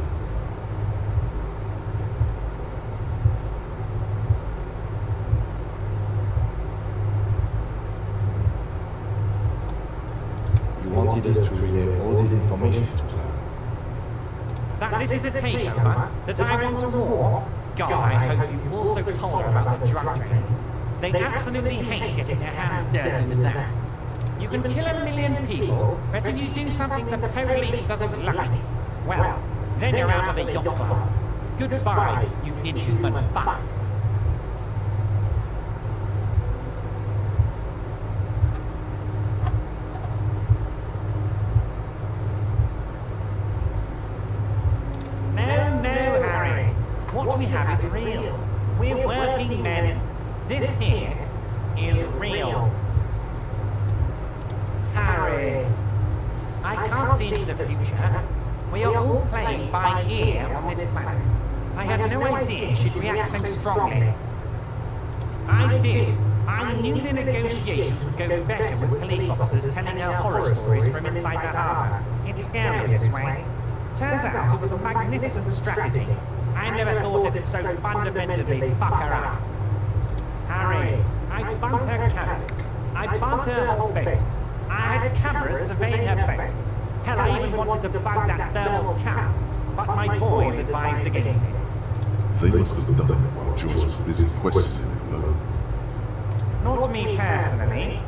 You wanted us to relay all this information to her. That this is a takeover? That I want a war? God, I hope you also told her about the drug trade. They absolutely hate getting their hands dirty with that. You can kill 1 million people, but if you do something the police doesn't like, well, then you're out of the yacht club. Goodbye, you inhuman fuck. No, Harry. What we have is real. We're working men. This here is real. Harry, I can't see into the future. We are all playing by ear on this planet. I had no idea she'd react so strongly. I did. I knew the negotiations would go better with police officers telling her horror stories from inside the harbour. It's scary this way. Turns out it was a magnificent strategy. I never thought it'd so fundamentally fuck her up. Harry, I bumped her cabin. I bumped her whole boat. I had cameras surveying her boat. Hell, I even wanted to bug that thermal cap, but my boys advised against it. They must have done it while Joyce was busy questioning moment. Not me personally.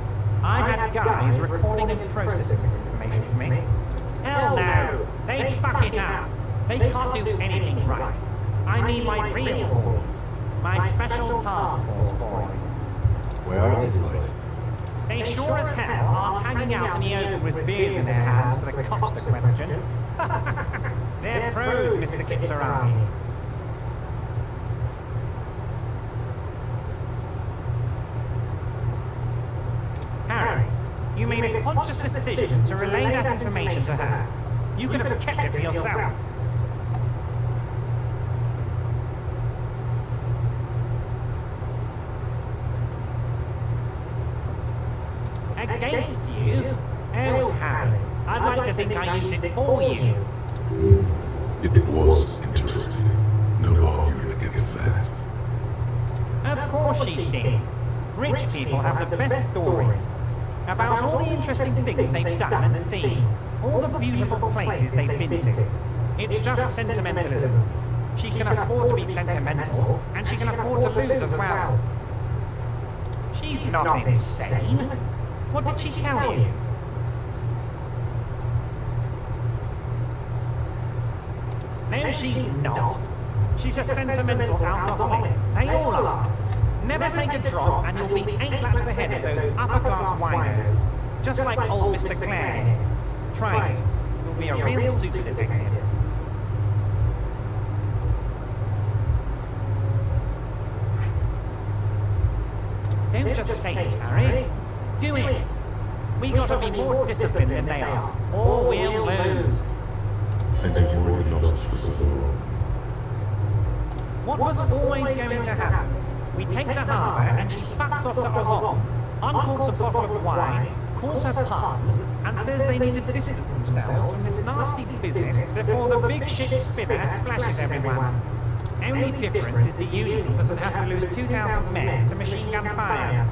I had guys recording and processing this information for me. Hell no! They'd fuck it up. They can't do anything right. I need my real boys. My special task force boys. Where are these boys? They sure as hell aren't hanging out in the open with beers in their hands for the cops to question. They're pros, Mr. Kitsuragi. Harry, you made a conscious decision to relay that information to her. You could have kept it for yourself. Against you? Oh, Harry, I'd like to think I used it for you. It was interesting. No arguing against that. Of course she did. Rich people have the best stories about all the interesting things they've done and seen, all the beautiful places they've been to. It's just sentimentalism. She can afford to be sentimental, and she can afford to lose as well. She's not insane. What did she tell you? No, she's not. She's a sentimental alcoholic. They all are. Never take a drop and you'll be 8 laps ahead of those upper-class winos. Just like old Mr. Clare. Try it. You'll be a real super detective. Don't just say it, Harry. Do it. We gotta be more disciplined than they are, or we'll lose. And you've already lost for so long. What was always going to happen? We take the harbour and she fucks off to Elysium, uncorks a bottle of wine, calls her puns, and says they need to distance themselves from this nasty business before the big shit spinner splashes everyone. Only difference is the Union doesn't have to lose 2,000 men to machine gun fire.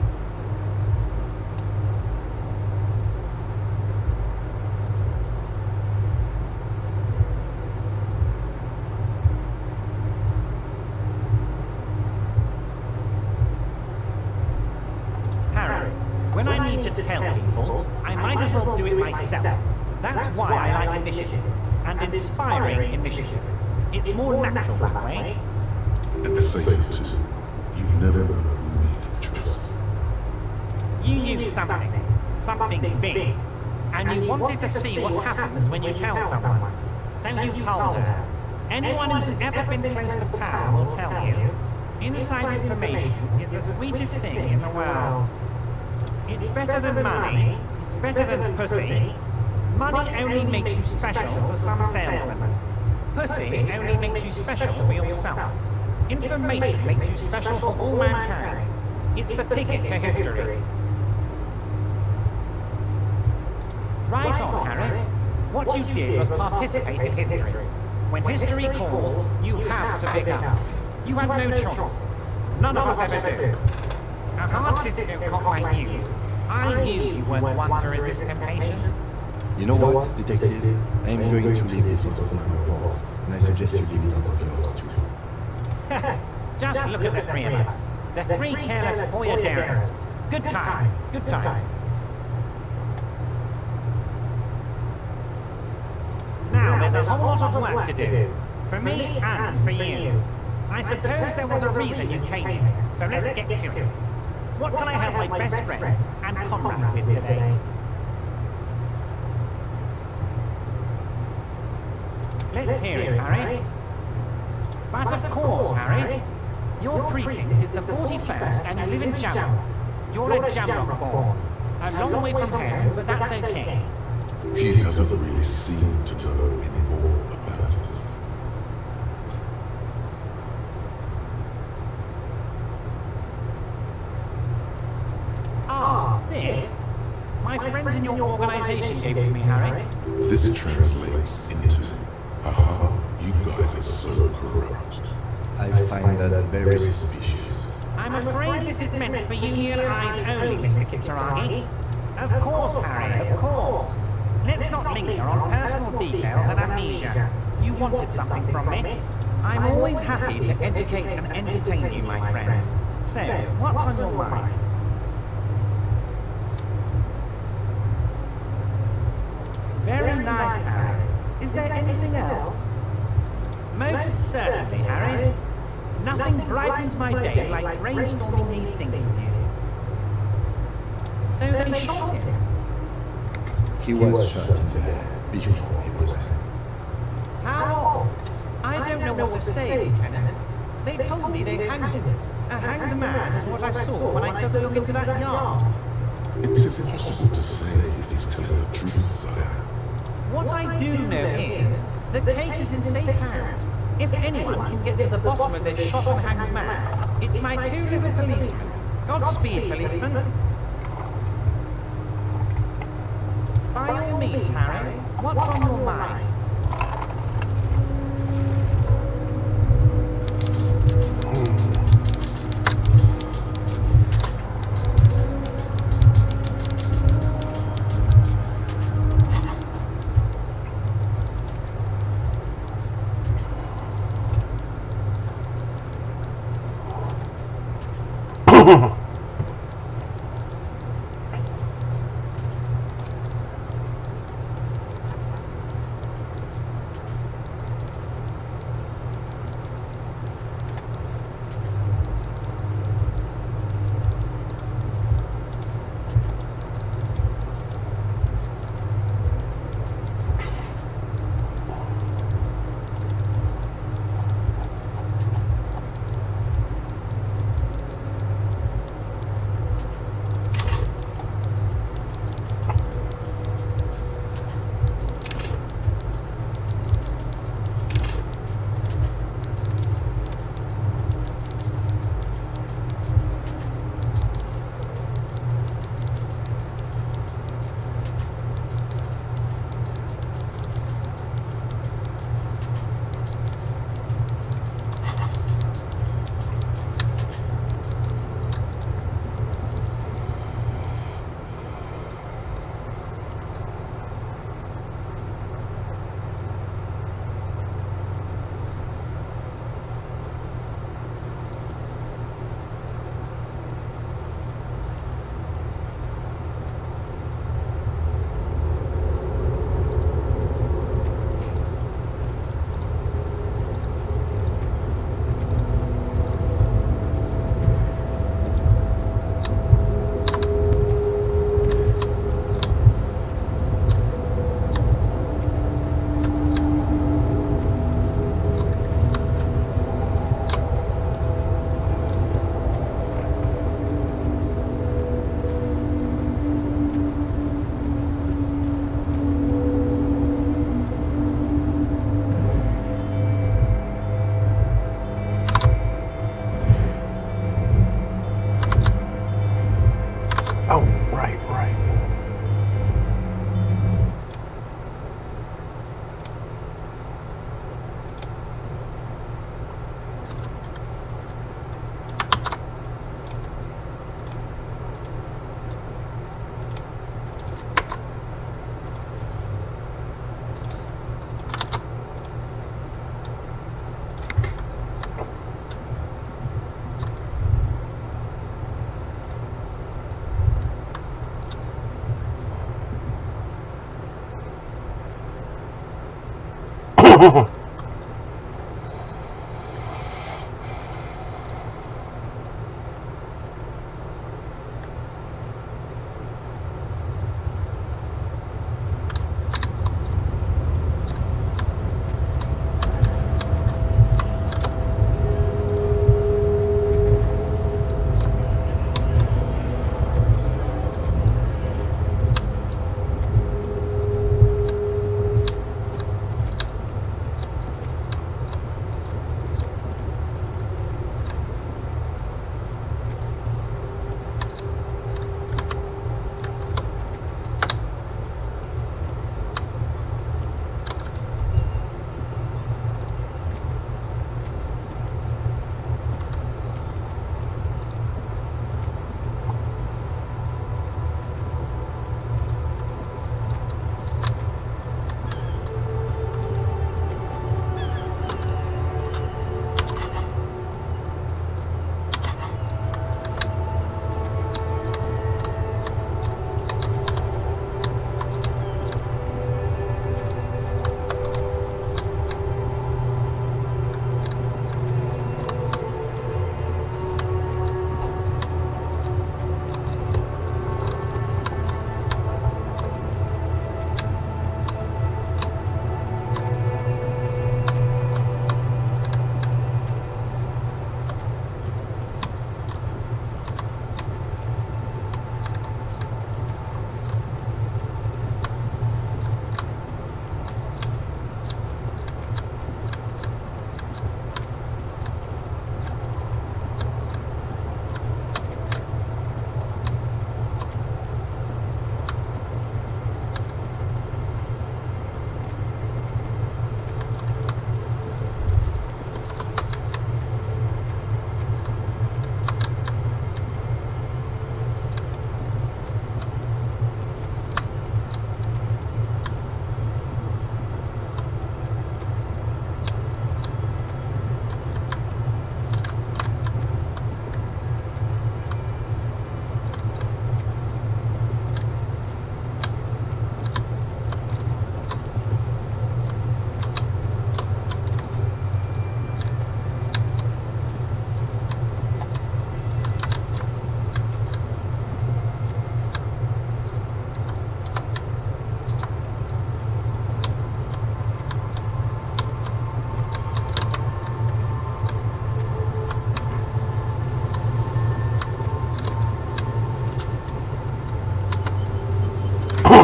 When I need to tell people, I might as well do it myself. That's why I like initiative, and inspiring initiative. It's more natural that way. And safer too. You never know who you can trust. You knew something big, and you wanted to see what happens when you tell someone. So you told her. Anyone who's ever been close to power will tell you, inside information is the sweetest thing in the world. It's better than money, it's better than pussy. Money only makes you special for some salesmen. Pussy only makes you special for yourself. Information makes you special for all mankind. It's the ticket to history. Right on, Harry. What you did was participate in history. When history calls, you have to pick up. You had no choice. None of us ever do. A hard disco cop like you, I knew you weren't one to resist temptation. You know what, detective? I am going to leave this out of my report, and I suggest you leave it out of yours too. Just look at the three of us. The three careless Hoya Downers. Good times, good times. Now, there's a whole lot of work to do. For me and for you. I suppose there was a reason you came here, so let's get to it. What can I help my best friend and comrade with today? Let's hear it, Harry. But of course, Harry. Your precinct is the 41st and you live in Jamrock. You're a Jamrock born. A long way from home, but that's okay. He doesn't really seem to know any more about it. Ah, this? My friends in your organization gave it to me, Harry. This translates into, haha, you guys are so corrupt. I find that very suspicious. I'm afraid this is meant for Union eyes only, Mr. Kitsuragi. Of course, Harry, of course. Let's not linger on personal details and amnesia. You wanted something from me. I'm always happy to educate and entertain you, my friend. So, what's on your mind? Very nice, Harry. Is there anything else? Most certainly, Harry. Nothing brightens my day like brainstorming these things with you. So they shot him. He was shot in the head before he was hanged. How? I don't know what to say, Lieutenant. They told me they hanged him. A hanged man is what I saw when I took a look into that yard. It's impossible to say if he's telling the truth, sire. What I do know is, the case is in safe hands. If anyone can get to the bottom of this shot and hanged man, it's my two little policemen. Godspeed, policeman. By all means, Harry, what's on your mind? Oh, right, right.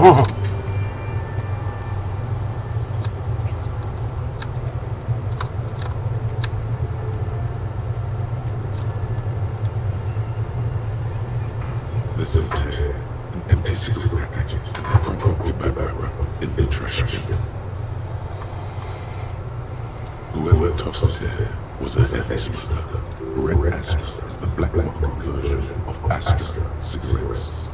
There's some tea, an empty cigarette package, and a crumpled Barbara in the trash bin. Whoever tossed it here was a heavy smoker. Red Astra is the black market version of Astra cigarettes.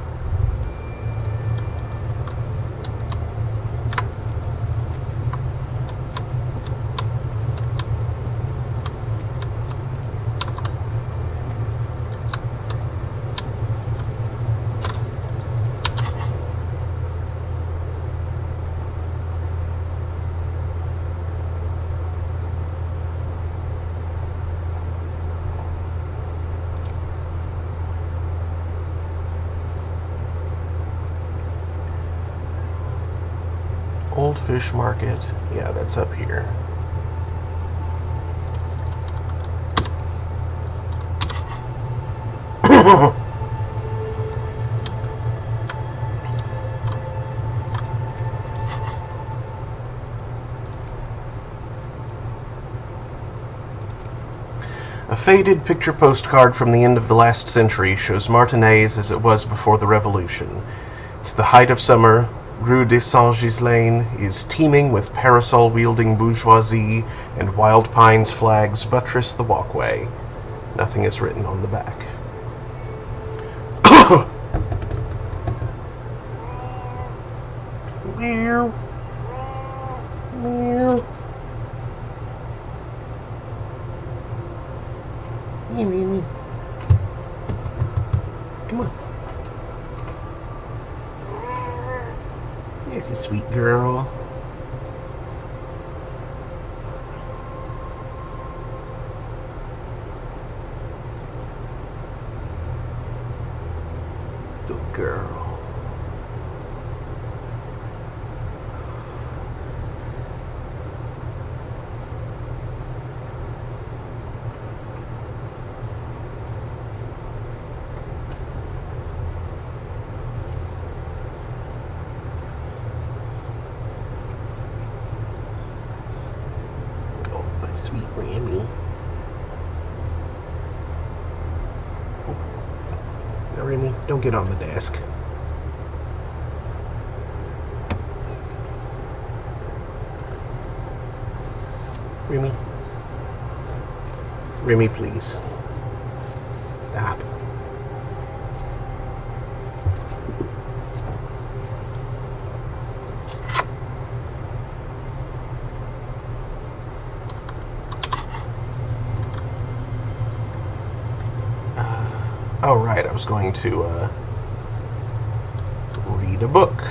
Old Fish Market. Yeah, that's up here. A faded picture postcard from the end of the last century shows Martinez as it was before the Revolution. It's the height of summer. Rue de Saint-Ghislain is teeming with parasol-wielding bourgeoisie, and Wild Pines flags buttress the walkway. Nothing is written on the back. Meow. Meow. Hey, Mimi. Come on. There's a sweet girl. Good girl. Sweet Remy. Now, Remy, don't get on the desk. Remy. Remy, please. Stop. Oh, right, I was going to read a book.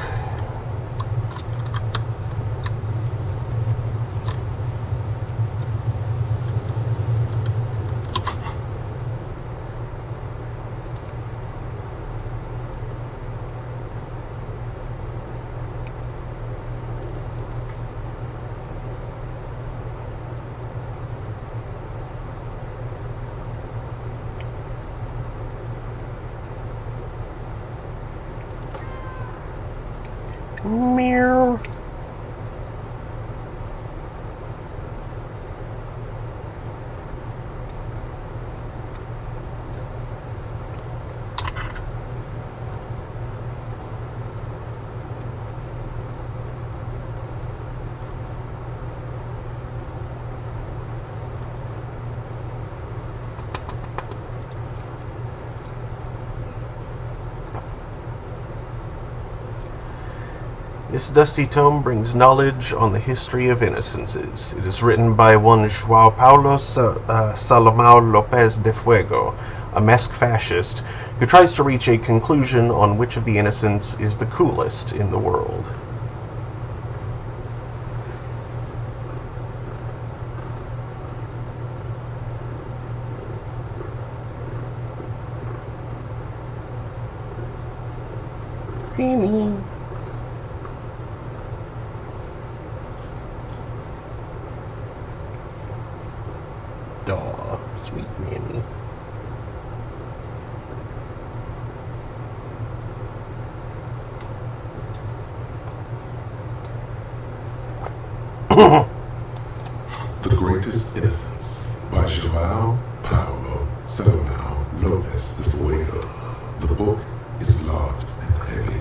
Meow. This dusty tome brings knowledge on the history of innocences. It is written by one João Paulo Salomão Lopes de Fuego, a Mesque fascist, who tries to reach a conclusion on which of the innocents is the coolest in the world. Creamy. Aw, sweet Mammy. The Greatest Innocence by Joao Paulo Salomão Lopes de Fuego. The book is large and heavy.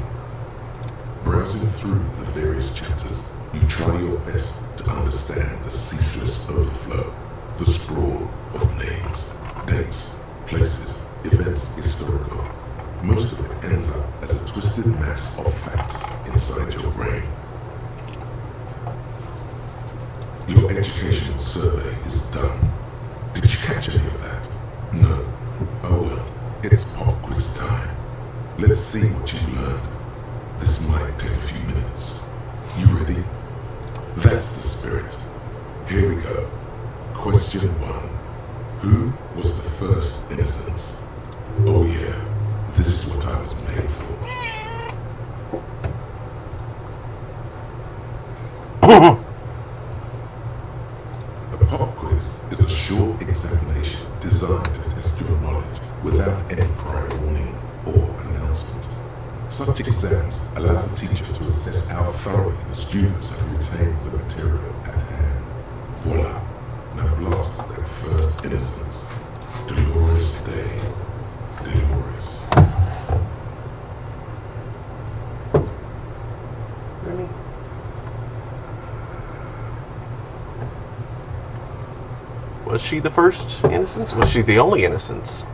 Browsing through the various chapters, you try your best to understand the ceaseless overflow, the sprawl of names, dates, places, events historical. Most of it ends up as a twisted mass of facts inside your brain. Your educational survey is done. Did you catch any of that? No. Oh well, it's pop quiz time. Let's see what you've learned. This might take a few minutes. You ready? That's the spirit. Here we go. Question 1. Who was the first innocence? Oh yeah, this is what I was made for. A pop quiz is a short examination designed to test your knowledge without any prior warning or announcement. Such exams allow the teacher to assess how thoroughly the students have retained the material at hand. Voila! Now blast that first innocence. Dolores Day. Dolores. Remy? Was she the first innocence? Was she the only innocence?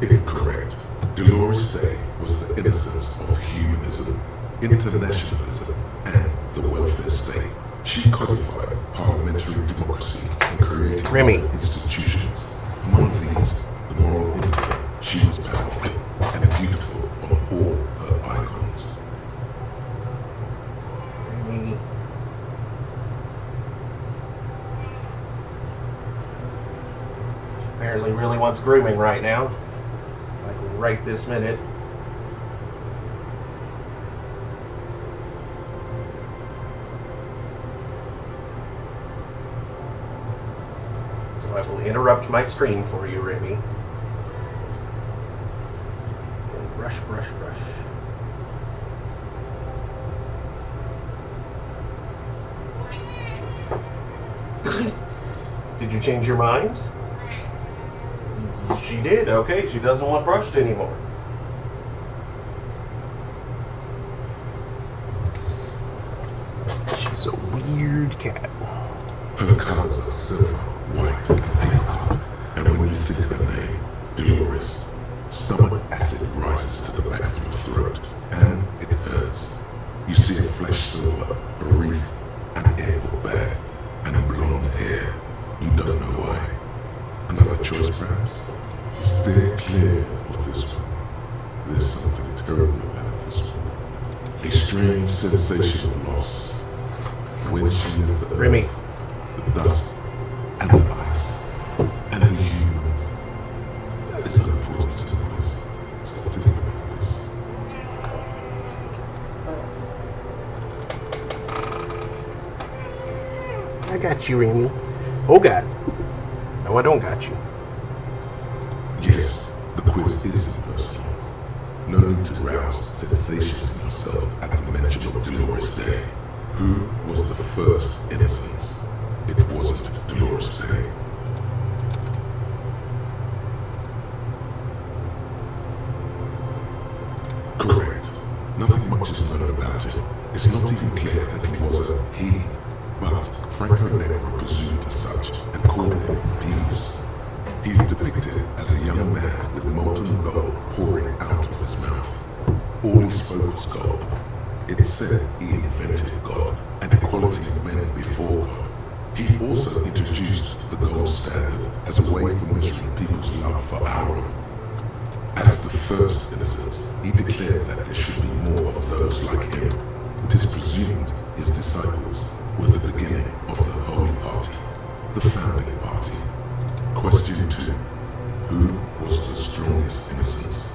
Incorrect. Dolores Day was the innocence of humanism, internationalism, and the welfare state. She codified parliamentary democracy and created Remy. institutions. Among these, the moral indicator. She was powerful and beautiful on all her icons. Remy. Apparently really wants grooming right now. Like right this minute. So I will interrupt my stream for you, Remy. And brush, brush, brush. Did you change your mind? She did, okay. She doesn't want brushed anymore. She's a weird cat. Her colors are silver, white, and apricot. And when you think her name, Dolores, stomach acid rises to the back of your throat, and it hurts. You see a flesh silver, a wreath, an airport bag, and a blonde hair. You don't know why. Another choice, perhaps? Steer clear of this one. There's something terrible about this one. A strange sensation of loss. When she left the earth, Remy. the dust, and the ice, and the humans. That is unimportant to this. Stop thinking about this. I got you, Remy. Oh, God. No, I don't got you. Yes, the quiz is impersonal. No need to rouse sensations in yourself at the mention of Dolores Day. Who was the first innocence? It wasn't Dolores Day. Correct. Nothing much is known about him. It's not even clear that he was a he, but Franco Negro presumed as such and called him Pius. He's depicted as a young man with molten gold pouring out of his mouth. All he spoke was God. It said he invented God and equality of men before God. He also introduced the gold standard as a way for measuring people's love for our own. As the first innocence, he declared that there should be more of those like him. It is presumed his disciples were the beginning of the Holy Party, the founding party. Question 2. Who was the strongest innocence?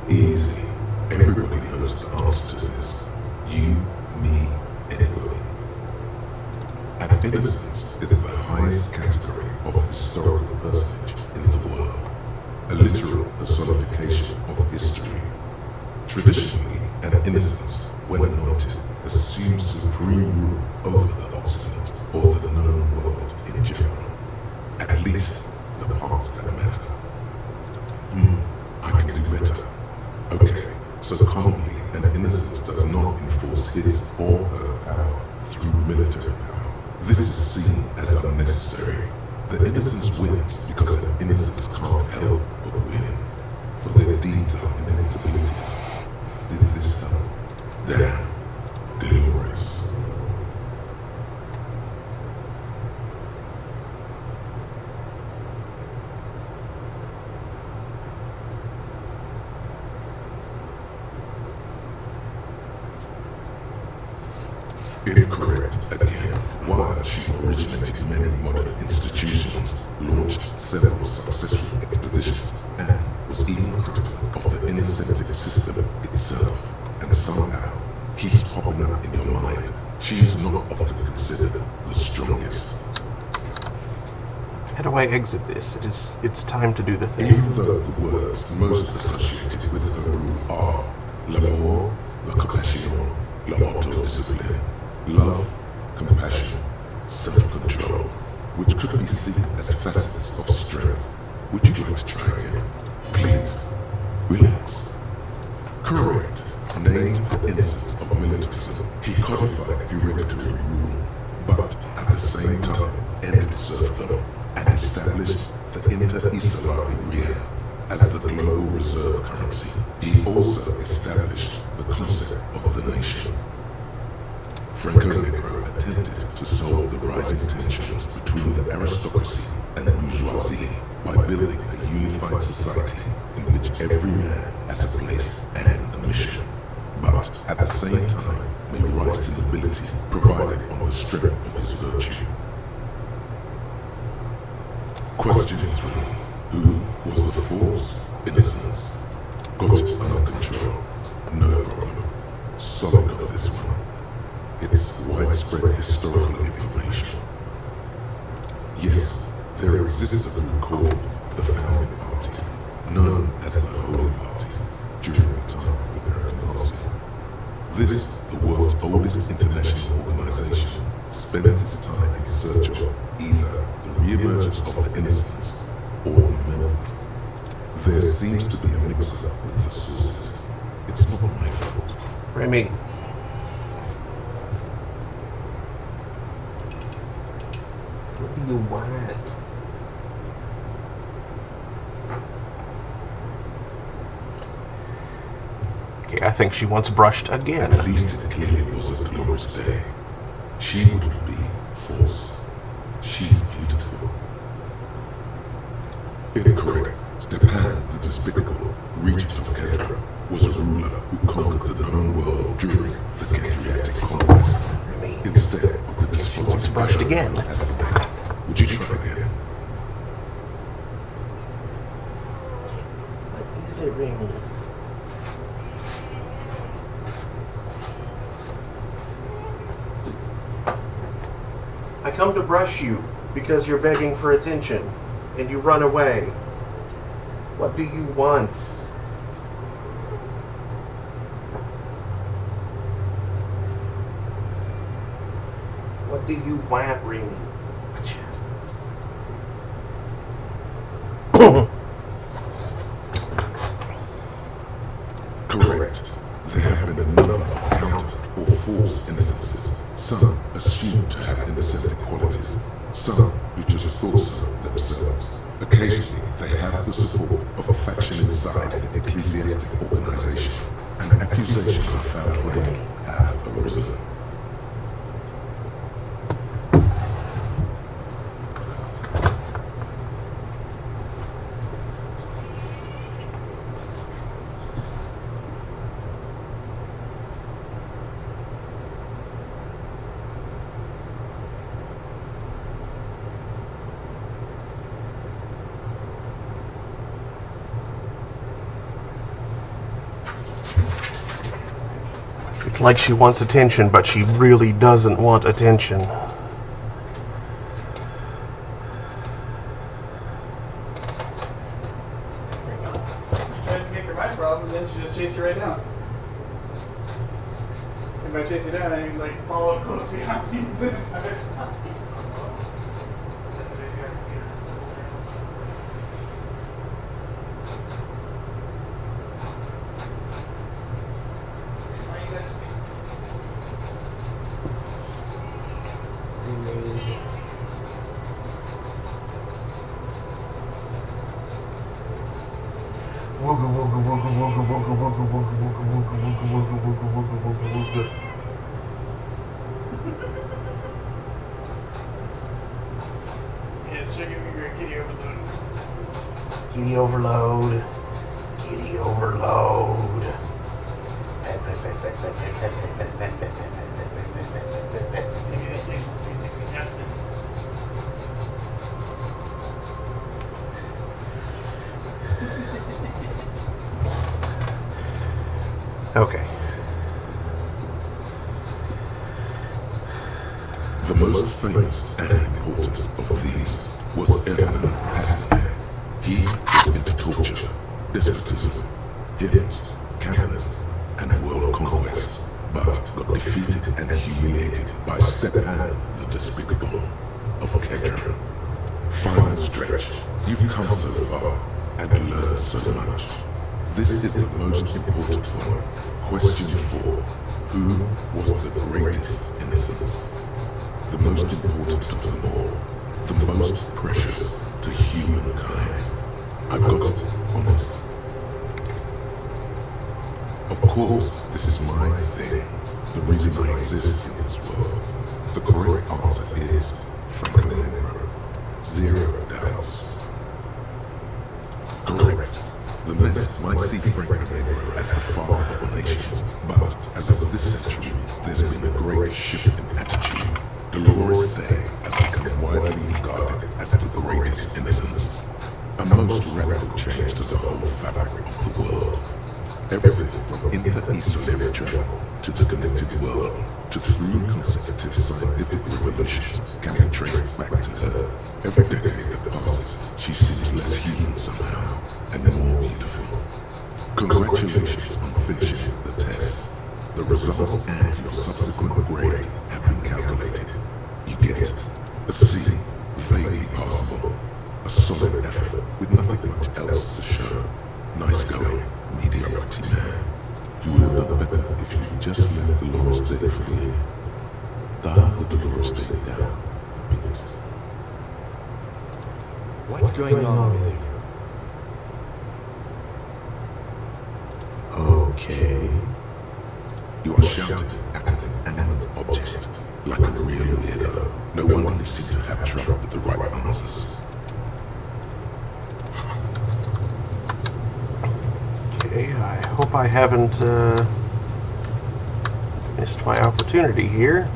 Easy. Everybody knows the answer to this. You, me, anybody. An innocence is the highest category of historical personage in the a literal personification of history. Traditionally, an innocence, when anointed, assumes supreme rule over the Occident or the known world in general. At least, the parts that matter. I can do better. Okay, so commonly, an innocence does not enforce his or her power through military power. This is seen as unnecessary. The innocence wins because an innocence can't help but win. For their deeds are inevitabilities. Did this help? Damn. Dolores. Incorrect again. While she originated many modern institutions, launched several successful expeditions, and was even critical of the incentive system itself, and somehow keeps popping up in your mind, she is not often considered the strongest. How do I exit this? It's time to do the thing. Even though the words most associated with her rule are l'amour, la compassion, la autodiscipline, love, compassion, self-control, which could be seen as facets of strength. Would you like to try again? Please, relax. Correct. Named the innocence of militarism, he codified hereditary rule, but at the same time ended serfdom and established the inter-Isla area as the global reserve currency. He also established the concept of the nation. Franco Negro attempted to solve the rising tensions between the aristocracy and bourgeoisie by building a unified society in which every man has a place and a mission, but at the same time may rise to nobility provided on the strength of his virtue. Question 3. Who was the force? Innocence. Got it under control. No problem. Solid on this one. It's widespread historical information. Yes, there exists a group called the Founding Party, known as the Holy Party, during the time of the American Elysium. This, the world's oldest international organization, spends its time in search of either the re-emergence of the innocents or new members. There seems to be a mix-up with the sources. It's not my fault. Remy. What do you want? Okay, I think she wants brushed again. At least it clearly was a glorious day. She wouldn't be false. She's beautiful. Incorrect. Stepan the Despicable, regent of Kedra, was a ruler who conquered the known world during the Kedriatic conquest. Instead of the despotic brushed again. Would you try again? What is it, Remy? I come to brush you because you're begging for attention, and you run away. What do you want? What do you want, Remy? Correct. There have been a number of counter or false innocences. Some assumed to have innocent qualities. Some who just thought so themselves. Occasionally, they have the support of a faction inside an ecclesiastic organization, and accusations of foul play have arisen. It's like she wants attention, but she really doesn't want attention. problem, then she just chase you right down. If I chase you down, I can like follow close behind you the entire time. Wooga wooga wooga wooga wooga wooga wooga wooga wooga wooga wooga wooga wooga wooga. Yeah, it's checking me your kitty overload. Kitty overload. Kitty overload. Maybe that takes 360 cat spin. Okay. The most famous and important of these was Eleanor Hasselbeck. He was into torture, despotism, hymns, cannons, and world conquest, but got defeated and humiliated by Stepan the Despicable of Kedron. Final stretch. You've come so far and learned so much. This is the most important one. Question 4. Who was the greatest innocence? The most important of them all. The most precious to humankind. I've got it, honest. Of course, this is my thing. The reason I exist in this world. The correct answer is Franco Negro. 0 doubts. Correct. The Mess might see Franco Negro as the father of the nations, but as of this century, there's been a great shift in attitude. Dolores Day has become widely regarded as the greatest innocence. A most radical change to the whole fabric of the world. Everything from inter-esoteric travel to the connected world to 3 consecutive scientific revolutions can be traced back to her. Every decade that passes, she seems less human somehow and more beautiful. Congratulations on finishing the test. The results and your subsequent grade have been calculated. You get a C, vaguely passable, a solid effort with nothing much else to show. Nice going, mediocrity man. You would have done better if you just left Dolores Day for me. Dial the Dolores Day down a bit. What's going on with you? Okay. You are shouting at an inanimate object, like a real weirdo. No wonder you seem to have trouble with the right answers. Okay, I hope I haven't missed my opportunity here.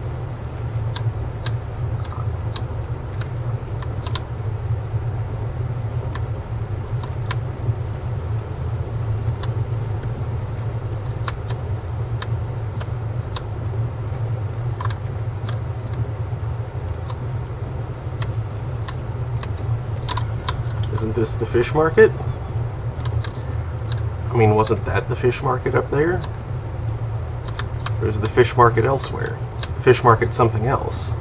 Isn't this the fish market? I mean, wasn't that the fish market up there? Or is the fish market elsewhere? Is the fish market something else?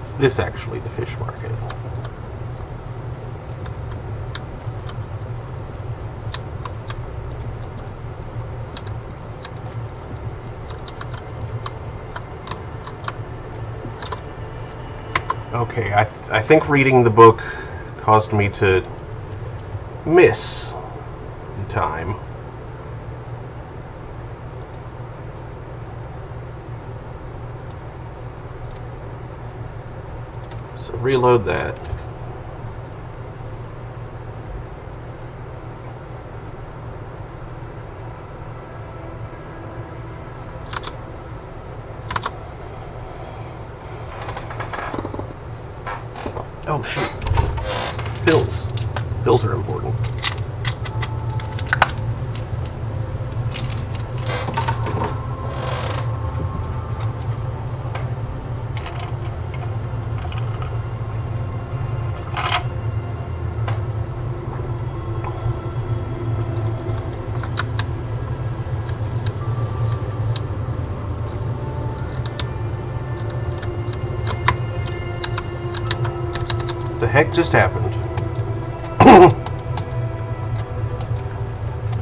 Is this actually the fish market? Okay, I think reading the book caused me to miss the time. So reload that. shoot. Pills. Pills are important. The heck just happened?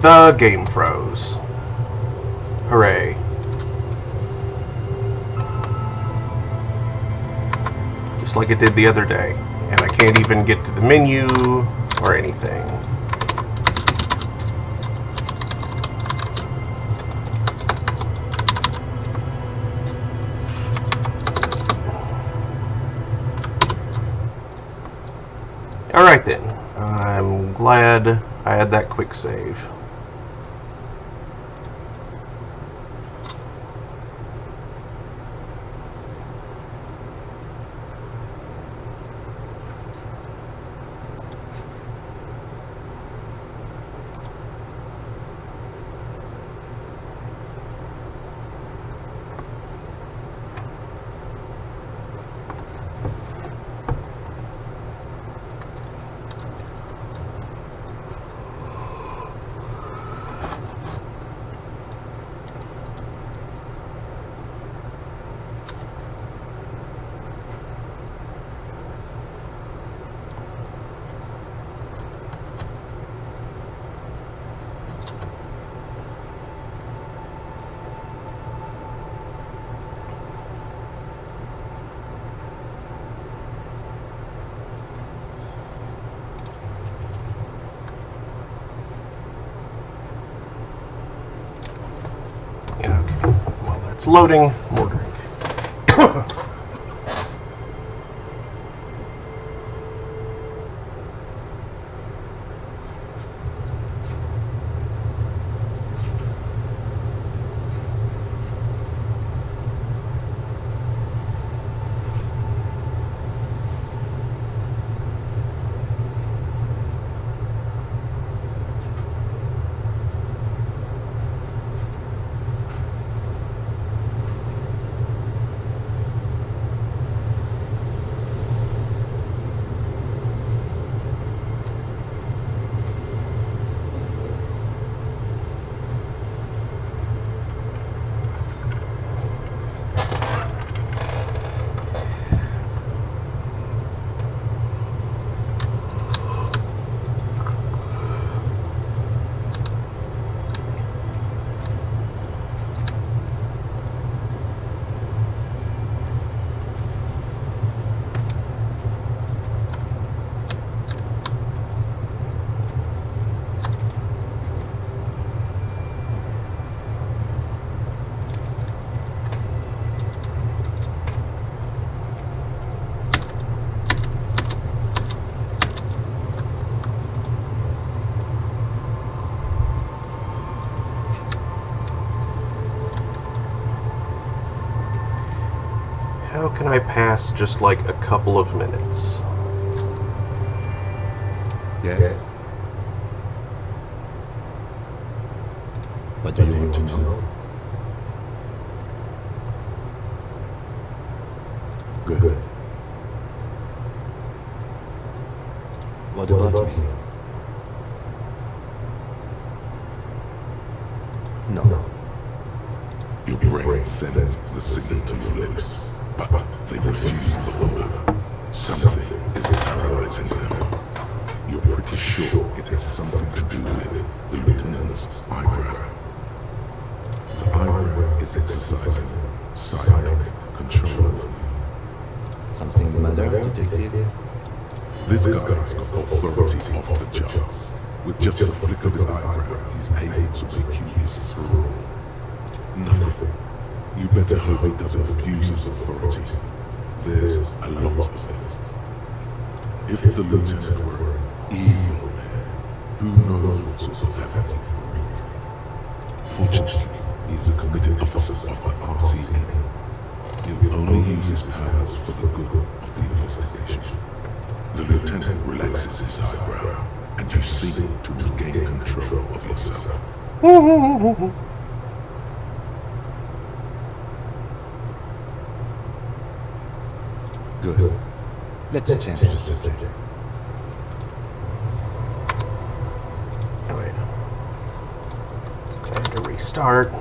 The game froze. Hooray. Just like it did the other day. And I can't even get to the menu or anything. Alright then, I'm glad I had that quick save. It's loading. More drink. How can I pass just like a couple of minutes? Yes. What do you want to know? Good. What about me? No. Your brain sends the signal to your lips, but they refuse the order. Something is paralyzing them. You're pretty sure it has something to do with the lieutenant's eyebrow. The eyebrow is exercising psionic control over you. Something the matter, detective? This guy's got authority off the charts. With just a flick of his eyebrow, he's able to make you his thrall. Nothing. You better hope he doesn't abuse his authority. There's a lot of it. If the lieutenant were an evil man, who knows what sort of havoc he could wreak. Fortunately, he's a committed officer of the RCA. He'll only use his powers for the good of the investigation. The lieutenant relaxes his eyebrow, and you seem to regain control of yourself. Good. Let's change the subject. Oh, wait. Since I had to restart.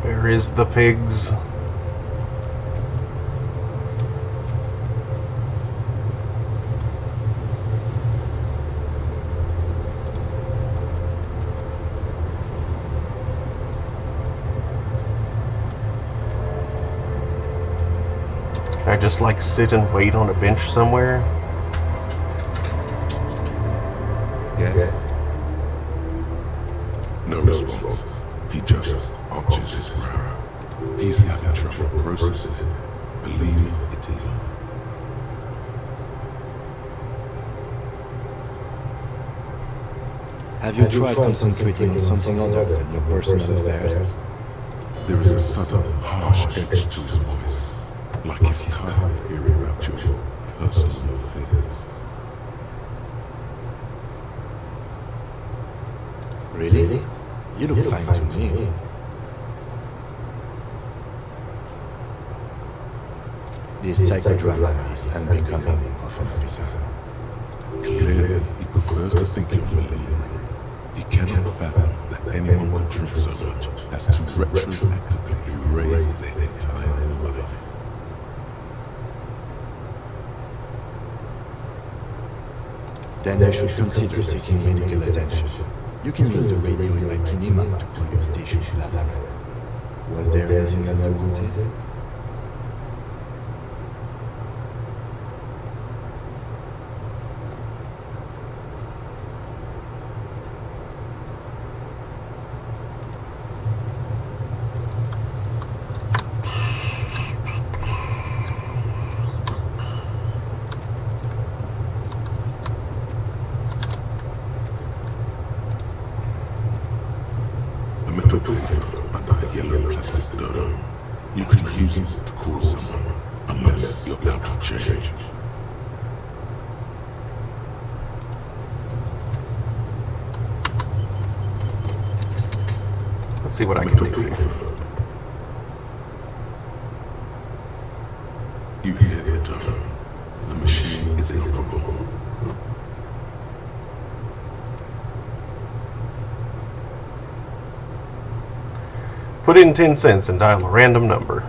Where is the pigs? Can I just like sit and wait on a bench somewhere? Yes? No response. He just arches his brow. He's having trouble processing it, believing it is. Have you tried concentrating on something other than your personal affairs? There is a sudden, harsh edge to his voice, like he's tired of hearing about your personal affairs. Really? You look fine to me. This psychodrama is unbecoming of an officer. Clearly, he prefers to think you're malingering. He cannot fathom that anyone could drink so much as to retroactively erase their entire life. Then you should consider seeking medical attention. You can use the radio in my kinema to call your station's Lazarus. Was there anything else you wanted? Metal payphone under a yellow plastic dome. You can use it to call someone, unless you're out of change. Let's see what I can do. Payphone. You hear the tone. The machine is inoperable. Put in 10 cents and dial a random number.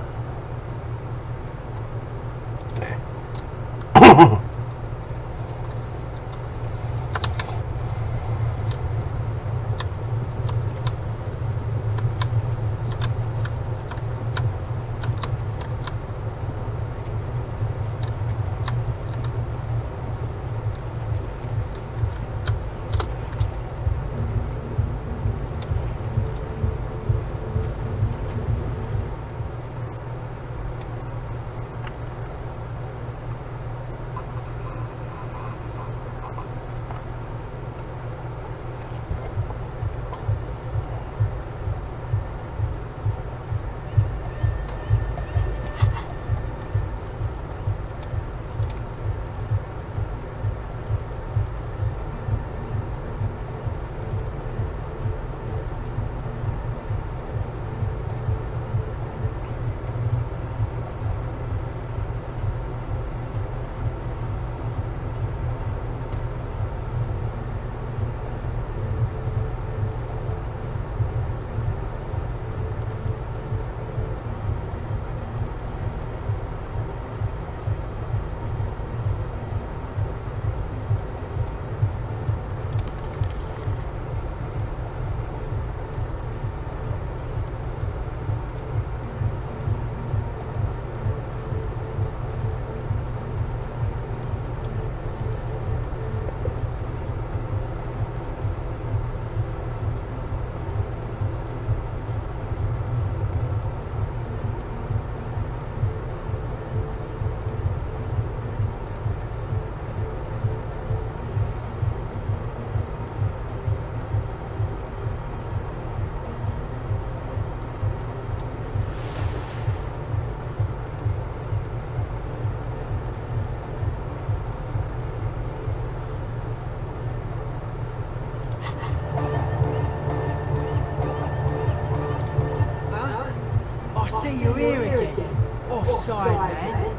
I see you're here again. Offside, man.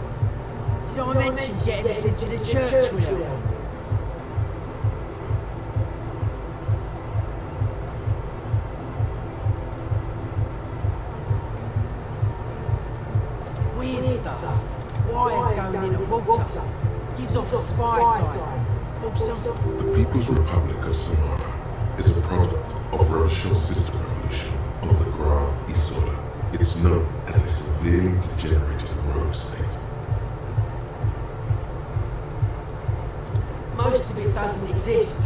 Did I mention getting us into the church wheel? Weird stuff. Wires going in the water. Gives off a spy sign. Also, The People's Republic of Samara is a product of Revachel's sister revolution of the Gra Isola. It's known as a severely degenerated rogue state. most of it doesn't exist.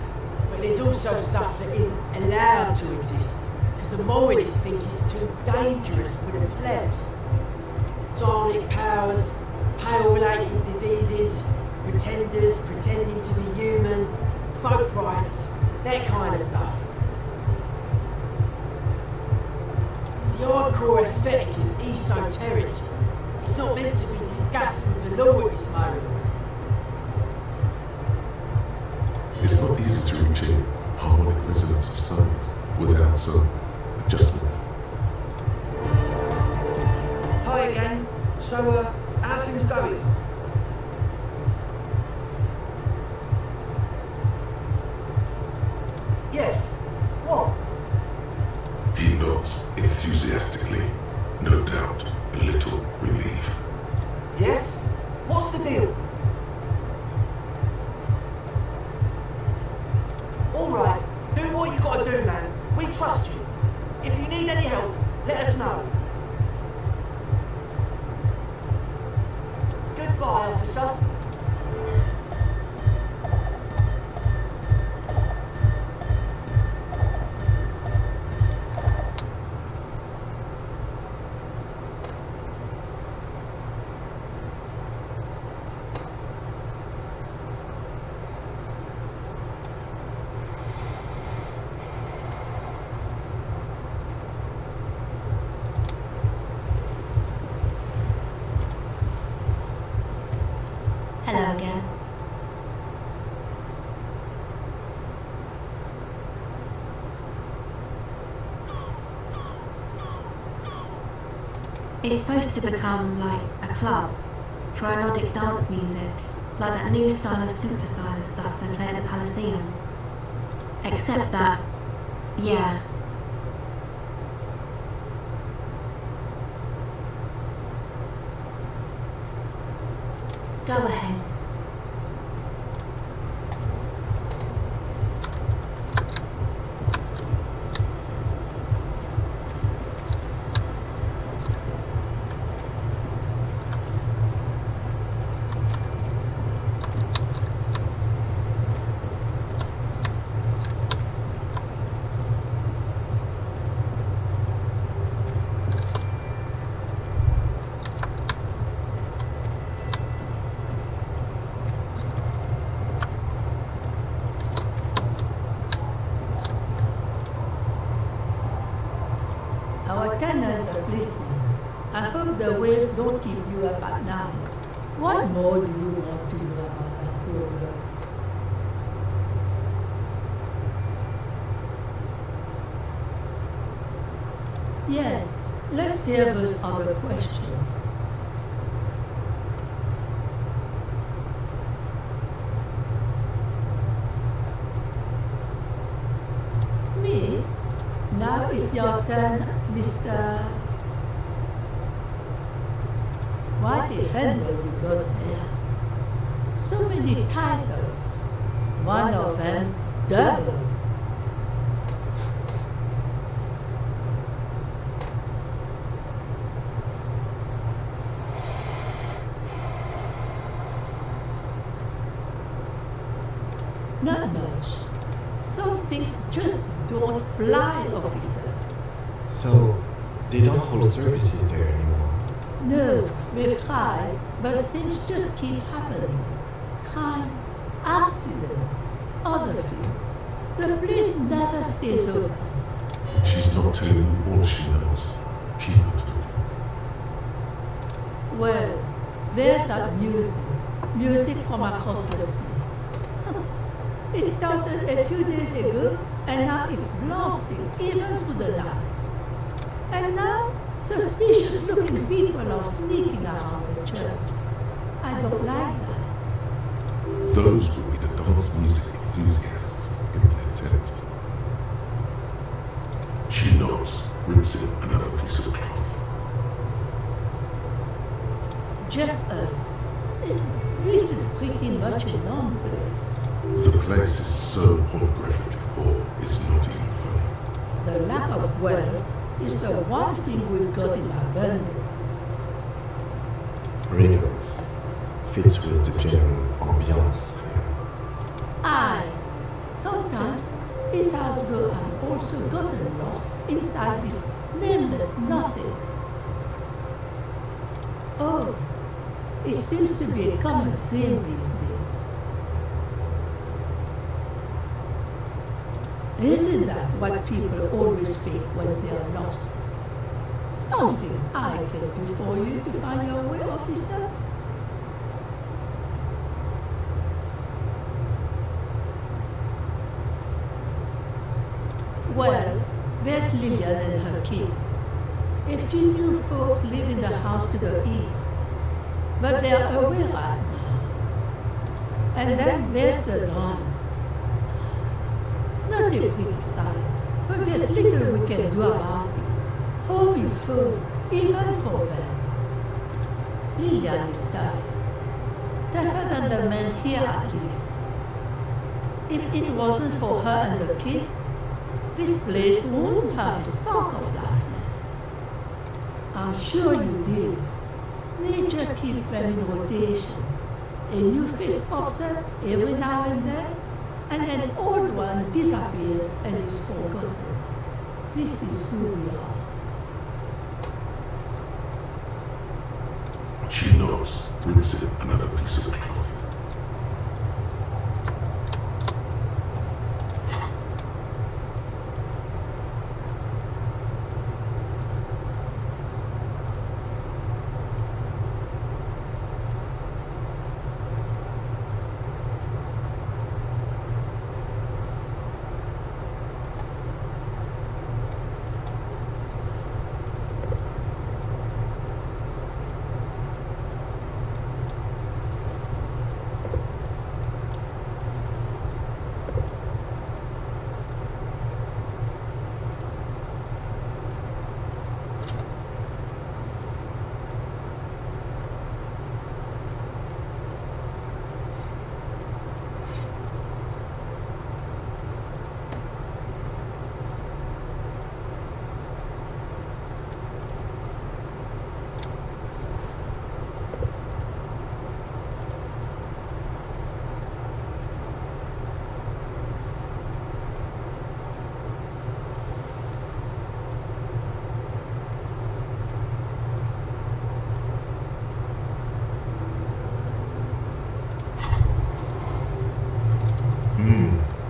But there's also stuff that isn't allowed to exist. Because the moralists think it's too dangerous for the plebs. Psionic powers, pale-related diseases, pretenders pretending to be human, folk rights, that kind of stuff. The hardcore aesthetic is esoteric. It's not meant to be discussed with the law at this moment. It's not easy to reach a harmonic resonance of science without some adjustment. Hi again. So, how are things going? Yes. What? He nods enthusiastically, no doubt a little relieved. Yes? What's the deal? Alright, do what you gotta do, man. We trust you. If you need any help, let us know. Goodbye, officer. Hello again. It's supposed to become like a club for melodic dance music, like that new style of synthesizer stuff they play at the Elysium. Except that, yeah. Go ahead. Our tenant, the policeman. I hope the waves don't keep you up at night. What more do you want to know about that poor girl? Yes, let's hear those other questions. Me? Now it's your turn, Mr. What the hell have you got there? So many titles. One of them double. Not much. Some things just don't fly, officer. So, they don't hold services there anymore? No, we've tried, but things just keep happening. Crime, accidents, other things. The place never stays open. She's not telling you all she knows. Keep her to it. Well, there's that music from across the sea. It started a few days ago, and now it's blasting even through the night. And now, Suspicious looking people are sneaking around the church. I don't like that. Those would be the dance music enthusiasts in their tent. She nods, rinsing another piece of cloth. Just us. This is pretty much a known place. The place is so pornographically poor, it's not even funny. The lack of wealth is the one thing we've got in abundance. Rigorous. Fits with the general ambiance here. Aye. Sometimes it's as though I've also gotten lost inside this nameless nothing. Oh, it seems to be a common theme these days. Isn't that what people always think when they are lost? Something I can do for you to find your way, officer? Well, there's Lillian and her kids. A few new folks live in the house to the east, but they're away right now. And then there's the drums. Not a pretty sight, but there's little we can do about it. Home is home, even for them. Lillian is tough. Tougher than the men here at least. If it wasn't for her and the kids, this place wouldn't have a spark of life left. I'm sure you did. Nature keeps them in rotation. A new face pops up every now and then, and an old one disappears and is forgotten. This is who we are. She nods, rinsing another piece of cloth.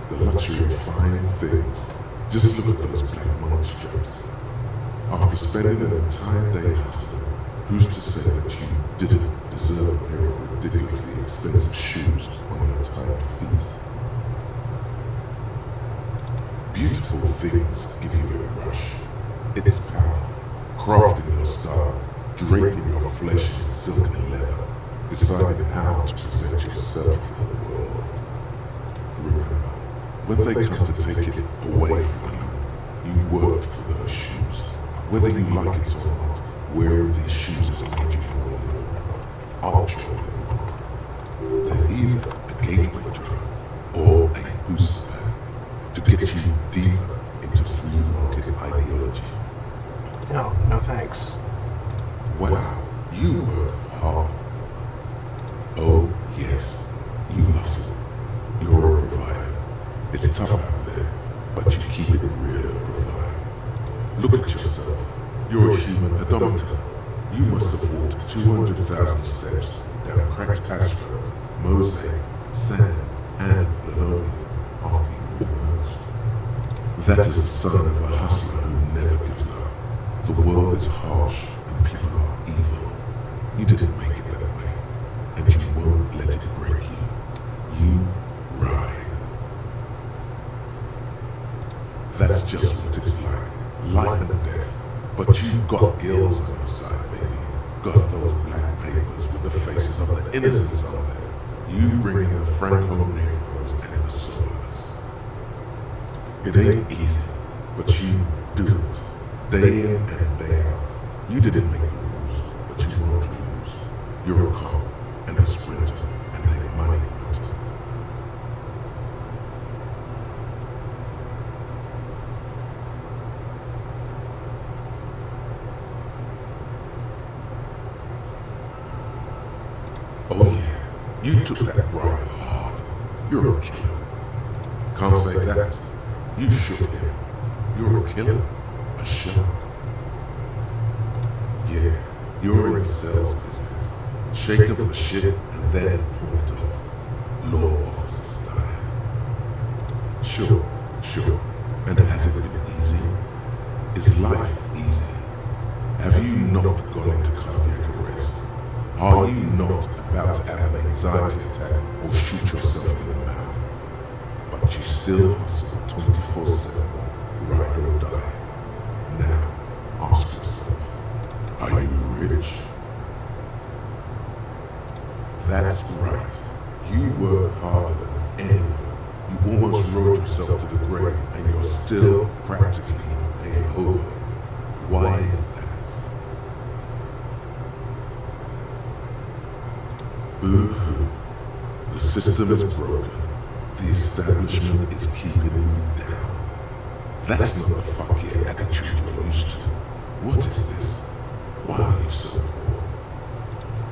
The luxury of fine things. Just look at those black monk straps. After spending an entire day hustling, who's to say that you didn't deserve a pair of ridiculously expensive shoes on your tired feet? Beautiful things give you a rush. It's power, crafting your style, draping your flesh in silken leather, deciding how to present yourself to the world. Remember, when they come to take it away from you, you worked for those shoes. Whether you like it or not, wearing these shoes has made you more loyal. I'll trade them. They're either a gateway drug or a booster pack to get you deeper into free market ideology. No thanks. Wow, you work hard. Oh, yes, you hustle. You're a provider. It's tough out there, but you keep it real and provide. Look at yourself. You're a human pedometer. You must have walked 200,000 steps down cracked asphalt, mosaic, sand, and linoleum after you re-emerged. That is the sign of a hustler who never gives up. The world is harsh and people are evil. You didn't make it that way, and you won't let it break you. You ride. That's just what it's like, life and death. But you got gills innocents are there? You bring in the Franco-Negroes and the Solas. It ain't easy, but you do it. Day in and day out. You didn't make the rules, but you won't lose. You're a cop and a sprinter and a money hunter. Oh yeah, you took that bribe hard. You're a killer. Can't say that. You shook him. You're a killer. A shark. Yeah, you're in the sales business. Shaken for shit and then pulled off. Law officer style. Sure. And has it been easy? Is life easy? Have you not gone into cardiac arrest? Are you not about to have an anxiety attack or shoot yourself in the mouth? But you still hustle 24/7, ride or die. Now, ask yourself, are you rich? That's right. You work harder than anyone. You almost rode yourself to the grave and you're still practically a hobo. Why is that? Boo-hoo. The system is broken. The establishment is keeping me down. That's not the fuck yeah attitude you're used to. What is this? Why are you so poor?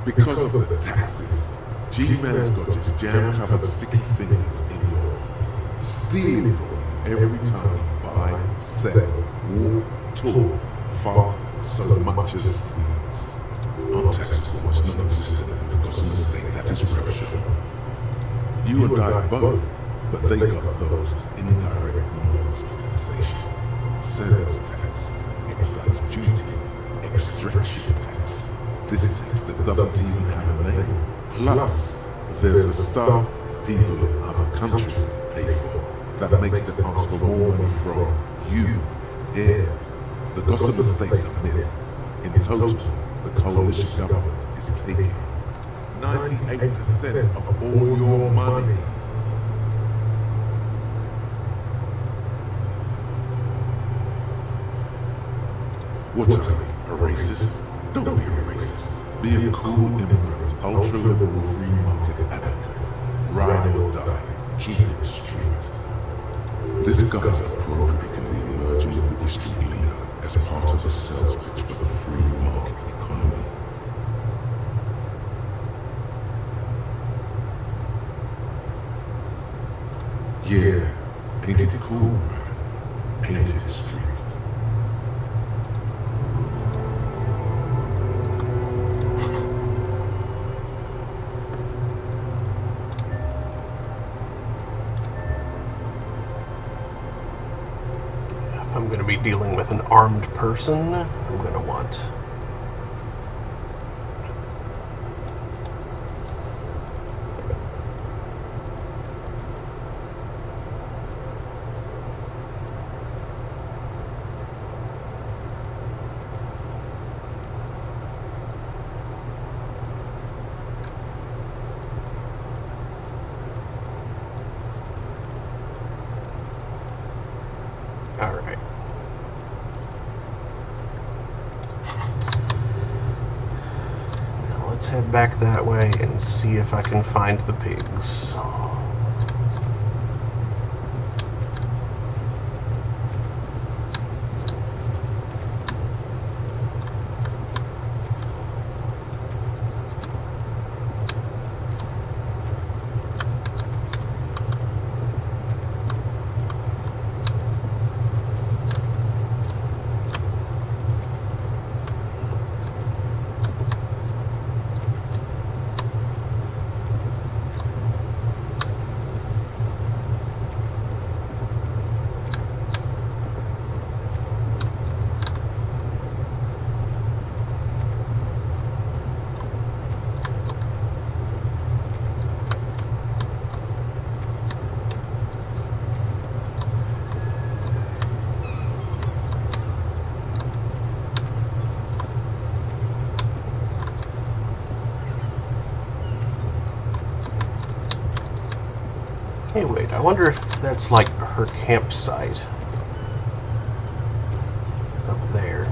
Because of the taxes. G-Man's got his jam-covered sticky fingers in your pocket, stealing from you every time you buy, sell, walk, talk, fart, so much as sneeze. Our taxes almost non-existent in the Gotham estate, that is revolution. You and I both, but they got those indirect modes of taxation. Sales tax, excise duty, extraction tax, this tax that doesn't even have a name. Plus, there's the stuff people in other countries pay for that makes them ask for more money from you here. The Gotham estate's a myth. In total, the coalition government is taking 98% of all your money. What are you, a racist? Don't be a racist. Be a cool immigrant, ultra-liberal free market advocate. Ride or die. Keep it street. This guy's appropriating the emerging Wiki Street leader as part of a sales pitch for the free market economy. Yeah, ain't it cool, Ryman? Ain't it street? If I'm going to be dealing with an armed person, I'm going to want Alright. Now let's head back that way and see if I can find the pigs. Hey, wait, I wonder if that's like her campsite. Up there.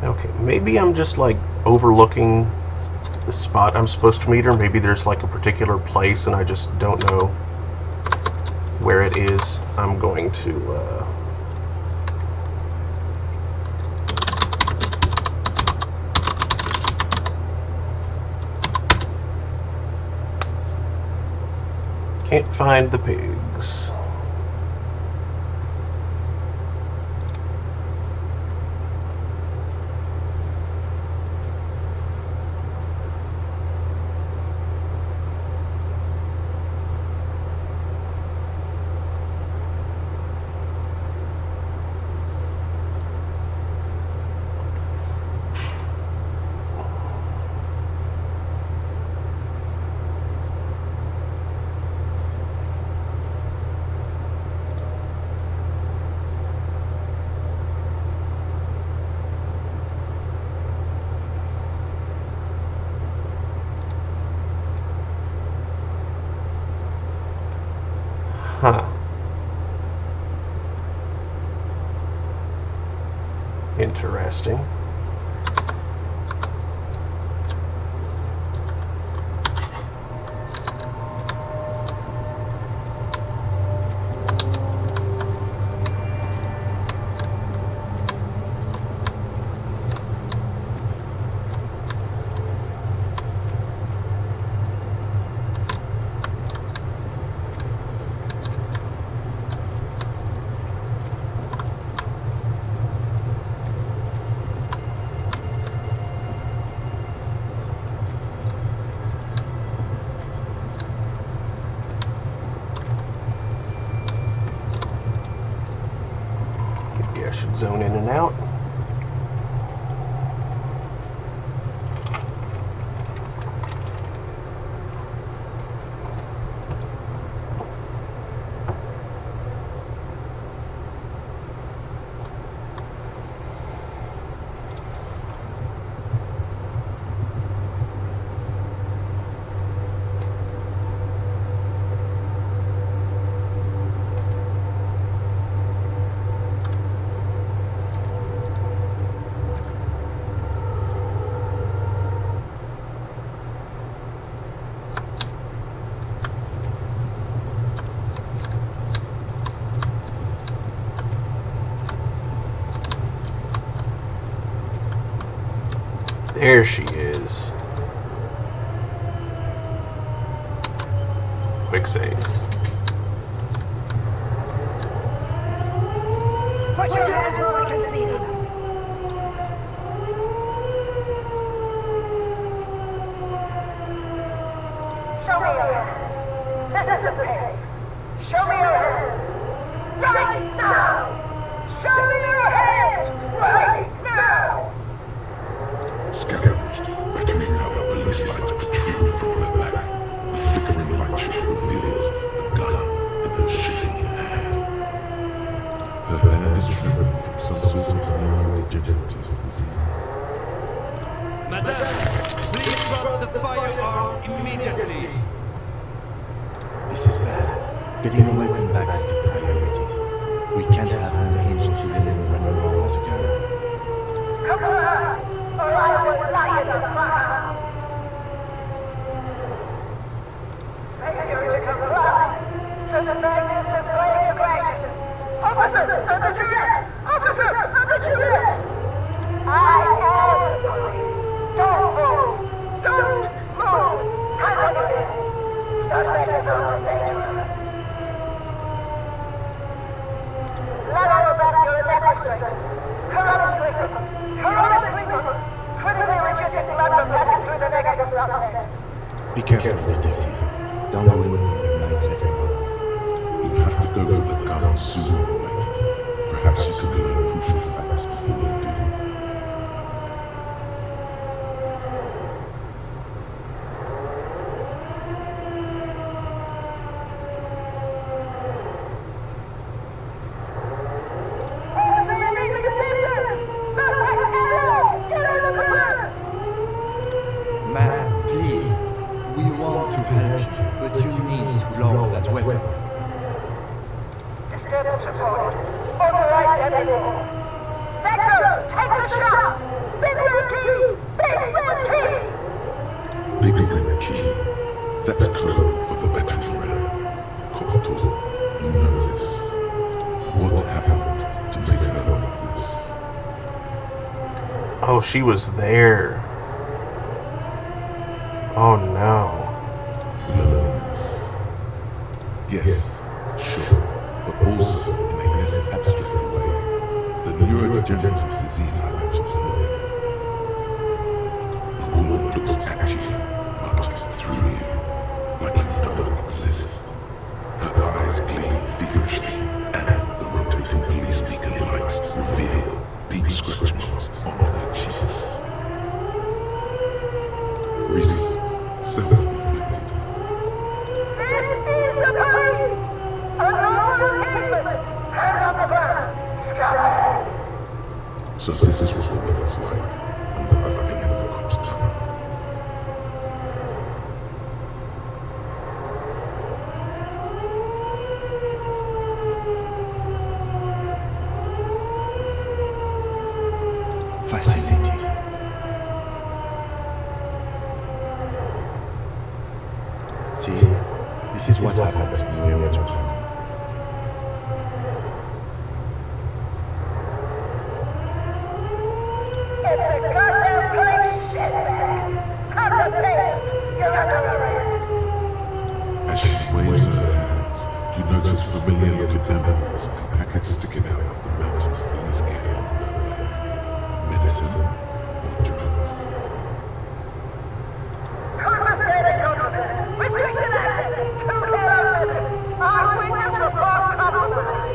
Okay, maybe I'm just like overlooking the spot I'm supposed to meet her. Maybe there's like a particular place and I just don't know where it is. I'm going to can't find the pigs. Huh. Interesting. Maybe I should zone in and out. There she is. Quick save. Put your hands where I can see them. Show me your hands. This is the pace. Show me your hands. Right now. Show me your hands. Right now. Scavenged, battery-powered police lights protrude from her back. The flickering light show reveals a gun in her shaking hand. Her hand is trembling from some sort of neurodegenerative disease. Madame, please drop the firearm immediately. This is bad. Getting a weapon back is the priority. We can't have an unhinged civilian run around as a girl. Come on, or I will light it on fire. Failure to comply. Suspect is displaying aggression. Officer, under duress! Officer! is often dangerous. Lateral evacuate. Carotid sleeper. Critically reducing blood from passing through the neck of the suspect. Be careful, detective. Don't do anything that might set him up. You'll have to go for the gun sooner or later. Perhaps you could learn crucial facts before you do. Ma'am, please. We want to help you, but you need to lower that weapon. Disturbance reported. Authorized evidence. Sector, take the shot! Big red key! Big red key! Big red key. That's code for the battery ram. Cocteau, you know this. What happened to make her like this? Oh, she was there. Oh no. Loneliness. Yes, sure, but also in a less abstract way. The neurodegenerative disease I mentioned earlier. The woman looks at you, but through you, like you don't exist. Her eyes gleam feverishly, and the rotating police beacon lights reveal deep scratch marks on her cheeks. Recent, self-inflicted. This is the police! A normal engagement! Hand on the ground! Scumbag! So this is what the weather's like on the other end of the cop's gun. Fascinating. See, this is what happens when we're not alone. It's a goddamn plain shitbag! Come to pay! You're under arrest! As she waves her hands, you notice familiar looking animals and packets sticking out of the mountain police get on her back. Medicine or drugs? Confiscated contraband! Restricted access! 2 kilos missing! Eyewitness report compromised!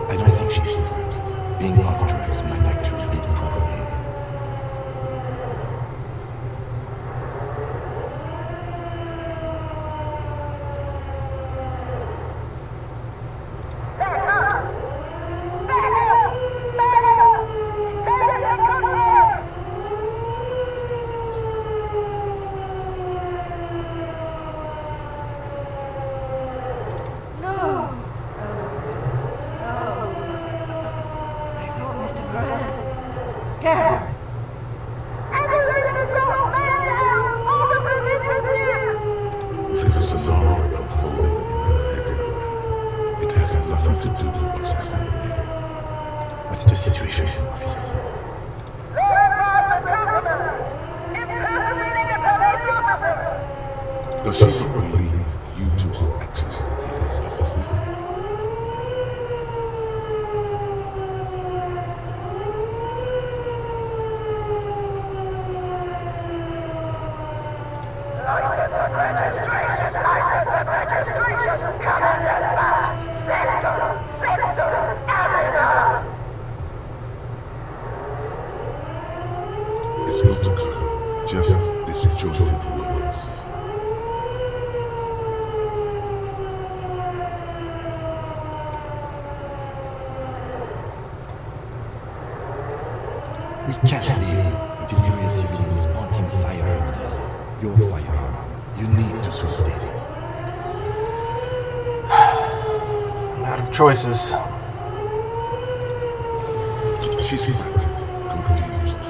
I don't think she's correct. Being off drugs might actually be the problem here. Back up! Back up! Back up! Status unconfirmed! No! Oh. I thought Mr. Grant. Gareth! Aggravated assault! Man down! Officers in pursuit! There's a scenario unfolding in her head right now. It has nothing to do with what's happening here. What's the situation, officer? Law enforcement compromised! Impersonating a police officer! Does she not believe you two are actually police officers? License and registration! License and registration! Commander's badge! Sector! Avenue! It's not a code, just disjointed words. We can't leave until Elysium is pointing firearm at us. Your firearm. You need to solve this. I'm out of choices. She's frantic, confused,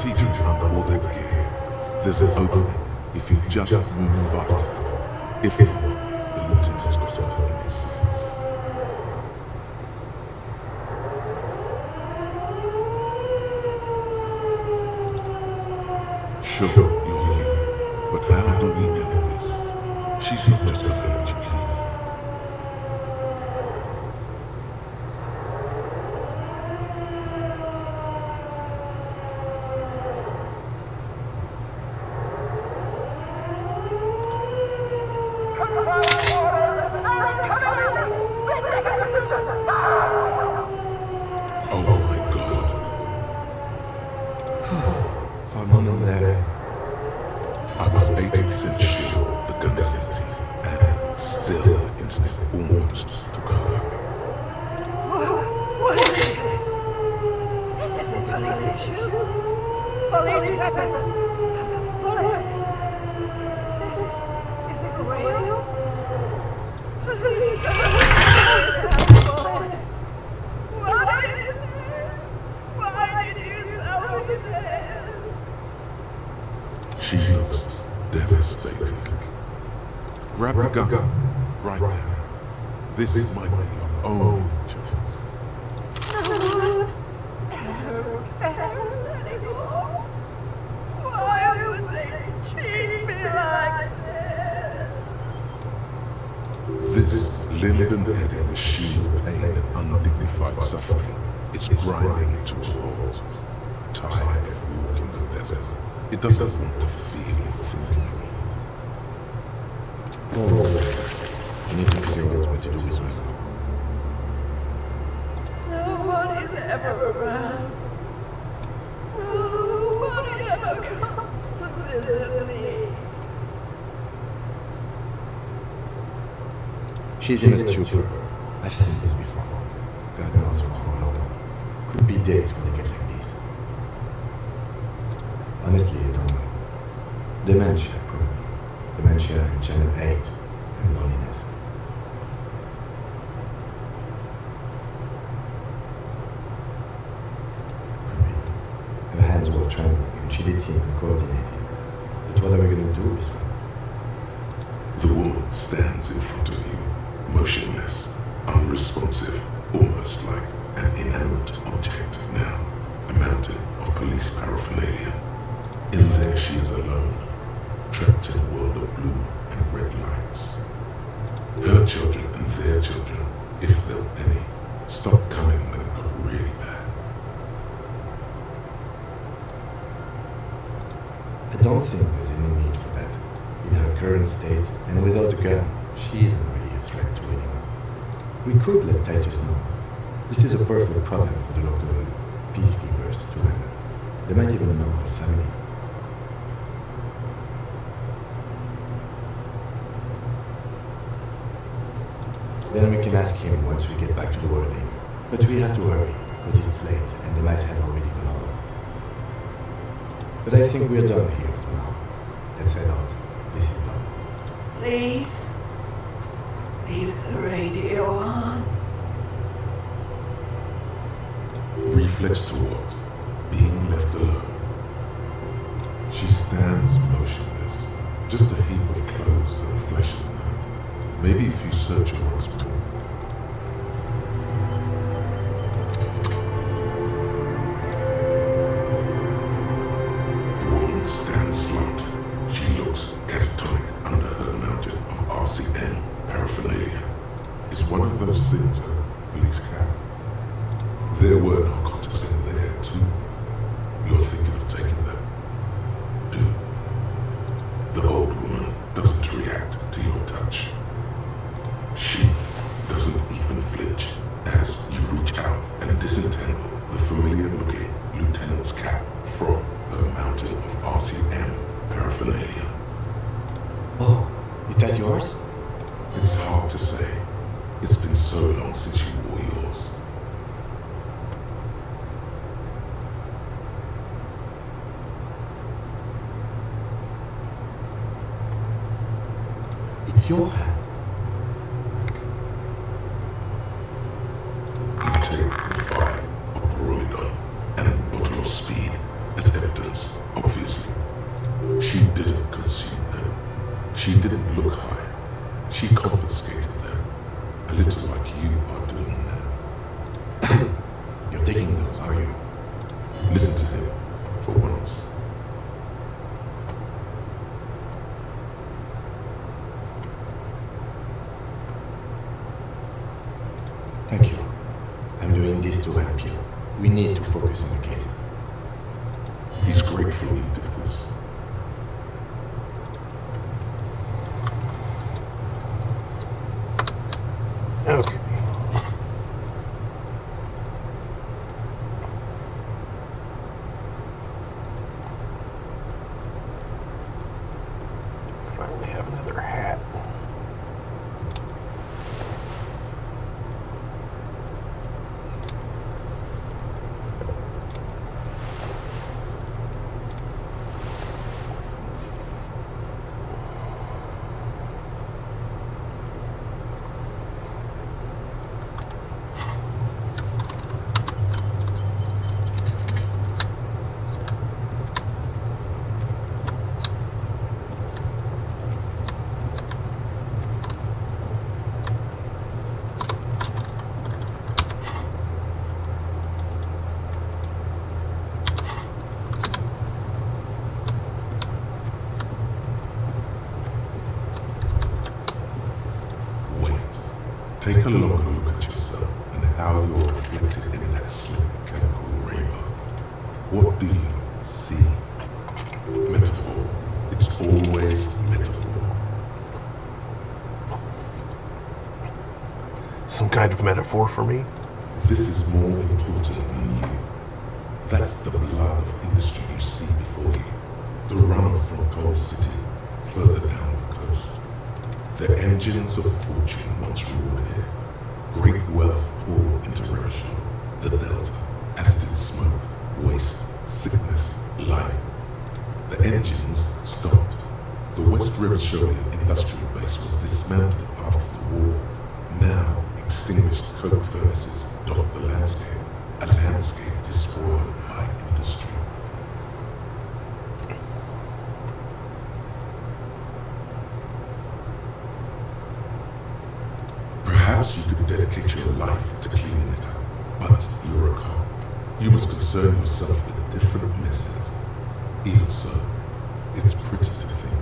teetering under all that gear. There's an opening if you just move fast enough. If not, the lieutenant's got her in his sights. Sure, you're you, but how do we end this? She's not just gonna let you weapons. Bullets. This isn't real. Please don't bullets. What is this? Why did you sell me this? She looks devastated. Grab the gun right now. This might be your only chance. No one ever cares anymore. Why would they treat me like this? This Linden-headed machine of pain and undignified suffering is grinding to a halt. Tired of walking the desert, it doesn't want to feel or think anymore. Don't worry. I need to figure out what to do with her. Nobody's ever around. Nobody ever comes to visit me. She's in a stupor. I've seen this before. God knows for how long. Could be days when they get like this. Honestly, I don't know. Dementia, probably. Dementia and channel 8 and loneliness. Could be. Her hands were trembling and she did seem uncoordinated. But what are we gonna do with her? The woman stands in front of you, motionless, unresponsive, almost like an inanimate object now, a mountain of police paraphernalia. In there she is alone, trapped in a world of blue and red lights. Her children and their children, if there were any, stopped coming when it got really bad. I don't think there's any need for that. In her current state, and without a gun, she isn't really a threat to anyone. We could let Titus know. This is a perfect problem for the local peacekeepers to handle. They might even know her family. Then we can ask him once we get back to the worlding. But we have to hurry, because it's late, and they might have already gone home. But I think we're done here for now. Let's head out. This is done. Please, leave the radio on. Reflex to what? Being left alone. She stands motionless, just a heap of clothes and flesh now. Maybe if you search her once more. The woman stands slumped. She looks catatonic under her mountain of RCN paraphernalia. It's one of those things a police can. There were narcotics in there too. You're thinking of taking them. Do. The old woman doesn't react to your touch. She doesn't even flinch as you reach out and disentangle the familiar-looking lieutenant's cap from her mountain of RCM paraphernalia. Oh, is that yours? It's hard to say. It's been so long since you wore yours. It's your hand. You take the fire of Perolidon and the bottle of speed as evidence, obviously. She didn't consume them. She didn't look high. She confiscated them, a little like you are doing now. You're taking those, are you? Listen to him, for once. Thank you. I'm doing this to help you. We need to focus on the case. He's grateful you did this. Okay. Finally have another hat. Take a longer look at yourself and how you're reflected in that slick chemical rainbow. What do you see? Metaphor. It's always metaphor. Some kind of metaphor for me? This is more important than you. That's the blood of industry you see before you. The runoff from Coal City, further down the coast. The engines of fortune once ruled here. Great wealth poured into Rivershore, the Delta, as did smoke, waste, sickness, life. The engines stopped. The West Rivershore industrial base was dismantled after the war. Now, extinguished coke furnaces dot the landscape, a landscape despoiled by industry. Perhaps you could dedicate your life to cleaning it up, but you're a cop. You must concern yourself with different messes. Even so, it's pretty to think.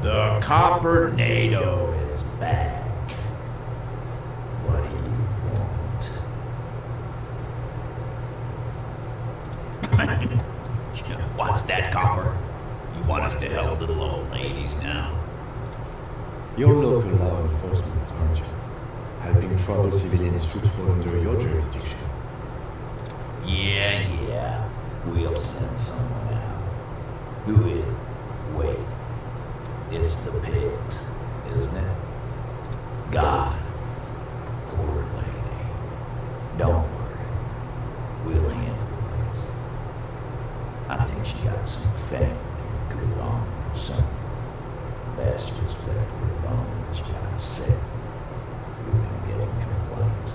The Coppernado is back. What do you want? What's that, Copper? You want us to help little old ladies now? You're local law enforcement, aren't you? Helping troubled civilians should fall under your jurisdiction. Yeah. We'll send someone out. Who is? Wait. It's the pigs, isn't it? God. Poor lady. Don't worry. We'll handle this. I think she got some family good on her, son. Best respect for the bones, I said. We've been getting complaints.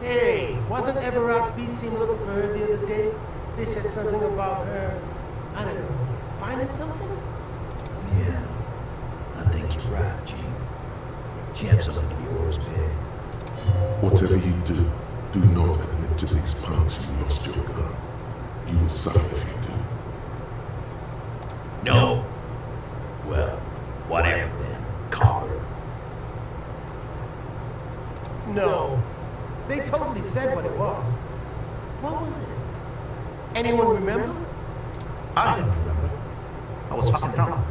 Hey, wasn't Everard's beat team looking for her the other day? They said something about her, I don't know, finding something? Yeah, I think you're right, Gene. She had something of yours, Pig. Whatever you do, do not admit to these punks you lost your gun. You will suffer if you do. No. Well, whatever then, Copper. No. They totally said what it was. What was it? Anyone remember? I didn't remember. I was fucking drunk.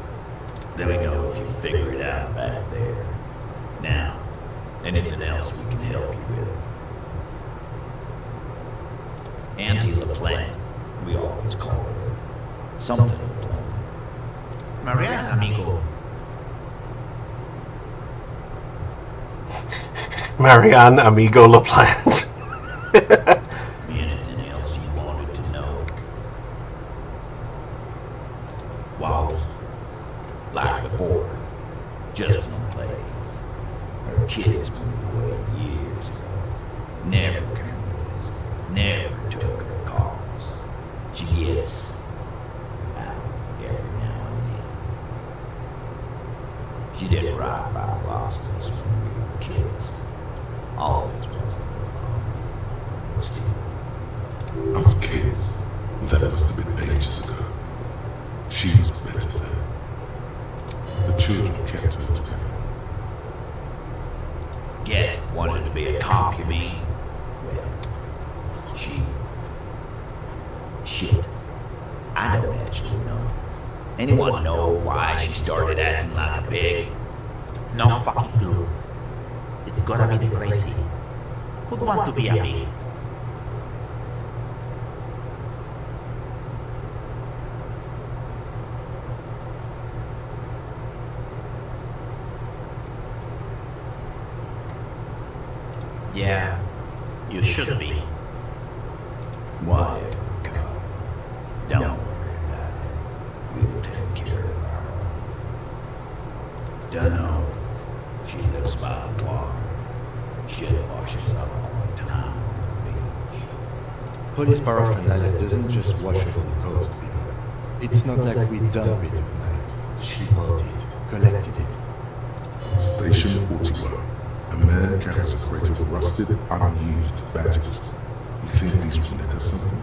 Let me know if you figure it out back there. Now, anything else we can help you with? Auntie LaPlante, we always call her. Something LaPlante. Marianne, amigo. Marianne Amigo LaPlante. Anything else you wanted to know? Wow. Like before, just one lady. Her kids moved away years ago. Never came with us. Never took her calls. She gets out every now and then. She didn't ride by the lost us when we were kids. Always was a little off. Us kids, that must have been ages ago. She was better then. The children kept her together. Get wanted to be a cop, you mean? Well, shit. I don't actually know. Anyone know why she started acting like a pig? No fucking clue. It's gotta be the crazy. Who'd want to be a pig? Yeah, you should be. Whatever, cop. Don't worry about it. We'll take care of her. Dunno. She lives by the water. Shit washes up all the time on the beach. Police paraphernalia doesn't just wash up on the coast, people. It's not like we dump it at night, ship out it, collected it. Station 41. A man carries a crate of rusted, unused badges. You think these will net us something?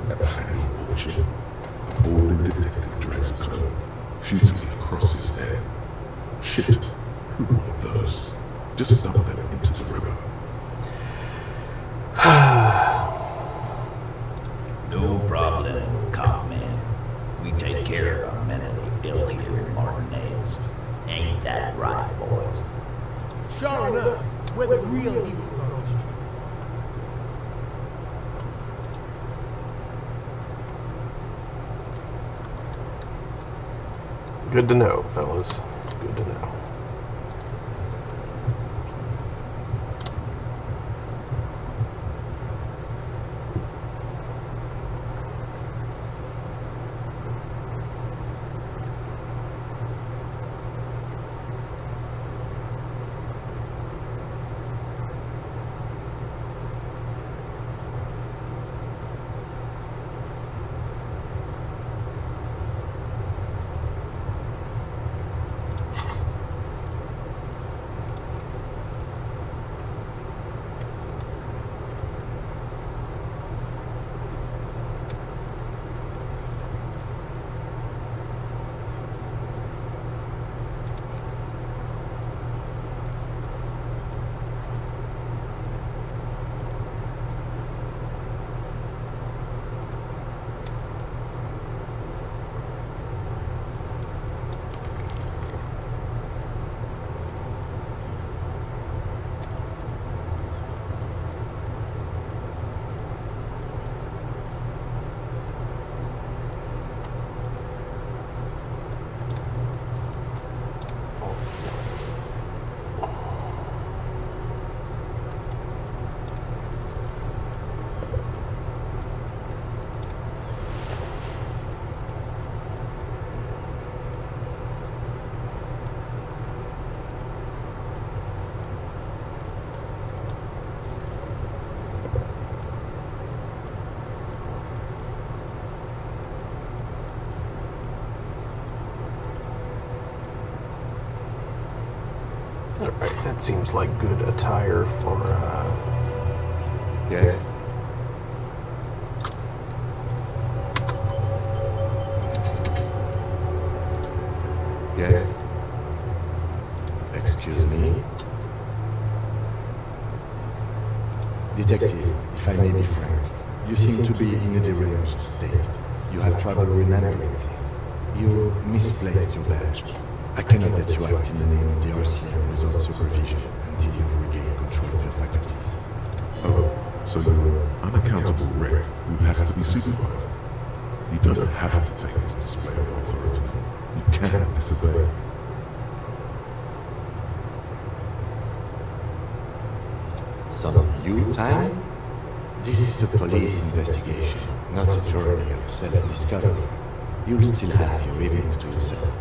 Bullshit. A bored detective drags a cloak futilely across his head. Shit. Who'd want those? Just dump them into the river. No problem, cop man. We take care of our mentally ill here in Martinez. Ain't that right, boys? Sure enough, we're the real heroes on the streets. Good to know, fellas. Good to know. Alright, that seems like good attire for, Yes? Yes? Excuse me? Detective, if I may be frank, you seem to be in a deranged state. You have trouble remembering things. You misplaced your badge. I cannot let you act in the name of the RCM without supervision until you've regained control of your faculties. Oh, so you're an unaccountable wreck who has to be supervised. You don't have to take this display of authority. You can disobey. Some you time? This is a police investigation, not a journey of self-discovery. You'll still have your evenings to yourself.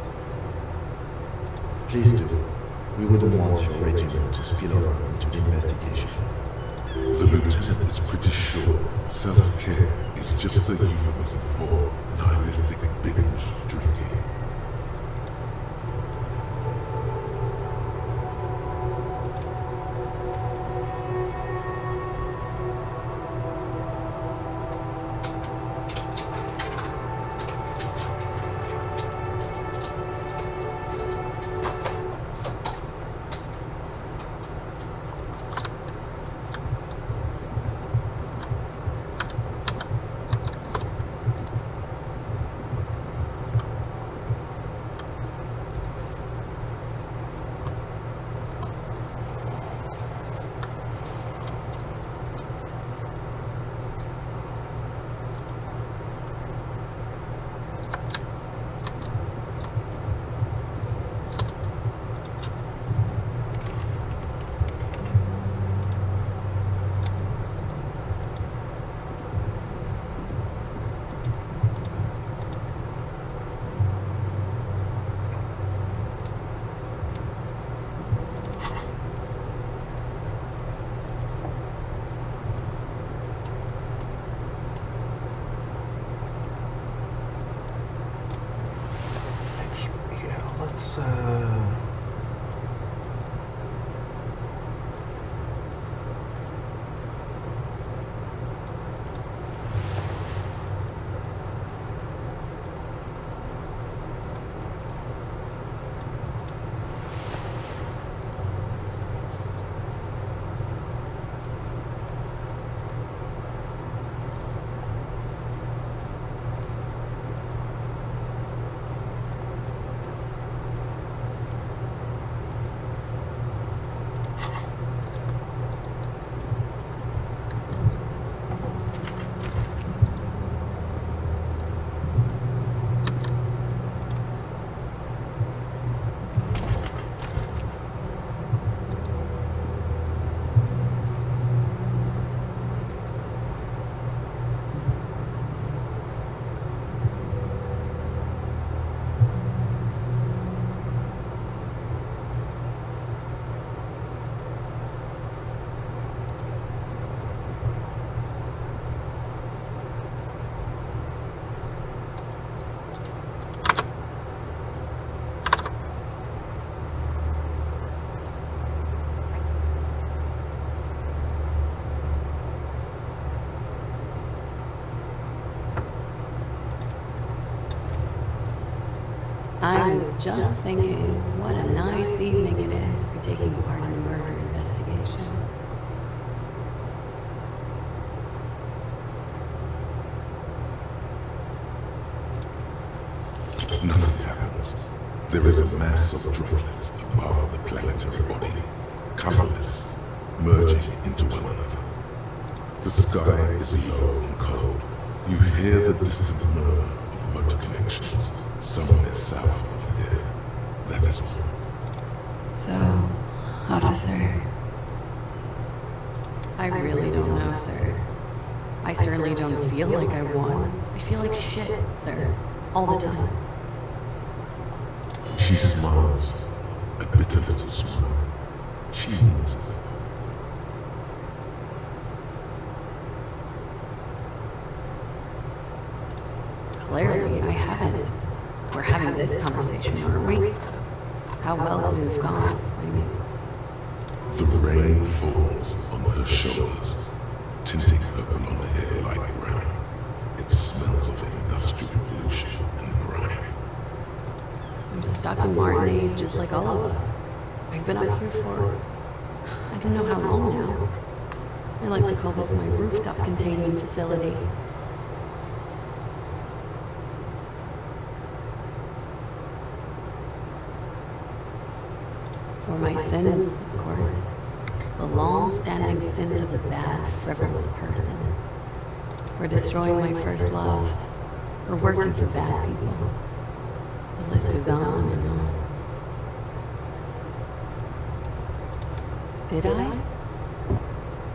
Please do. We wouldn't want your regiment to spill over into the investigation. The lieutenant is pretty sure self-care is just a euphemism for nihilistic binge drinking. let's I was just thinking, what a nice evening it is for taking part in a murder investigation. Nothing happens. There is a mass of droplets above the planetary body, colorless, merging into one another. The sky is low and cold. You hear the distant murmur of motor connections somewhere south of here. That is all. So, officer, I really don't know, sir. I certainly don't feel like I won. I feel like shit, sir, all the time. She smiles, a bitter little smile. She means it. Clearly, I haven't. We're having this conversation, aren't we? How well could it have gone? I mean, The rain falls on her shoulders, tinting her blonde hair light brown. It smells of industrial pollution and grime. I'm stuck in Martinez just like all of us. I've been up here for, I don't know how long now. I like to call this my rooftop containment facility. For my sins, of course. The long-standing sins of a bad, frivolous person. For destroying my first love. For working for bad people. The list goes on and on. Did I?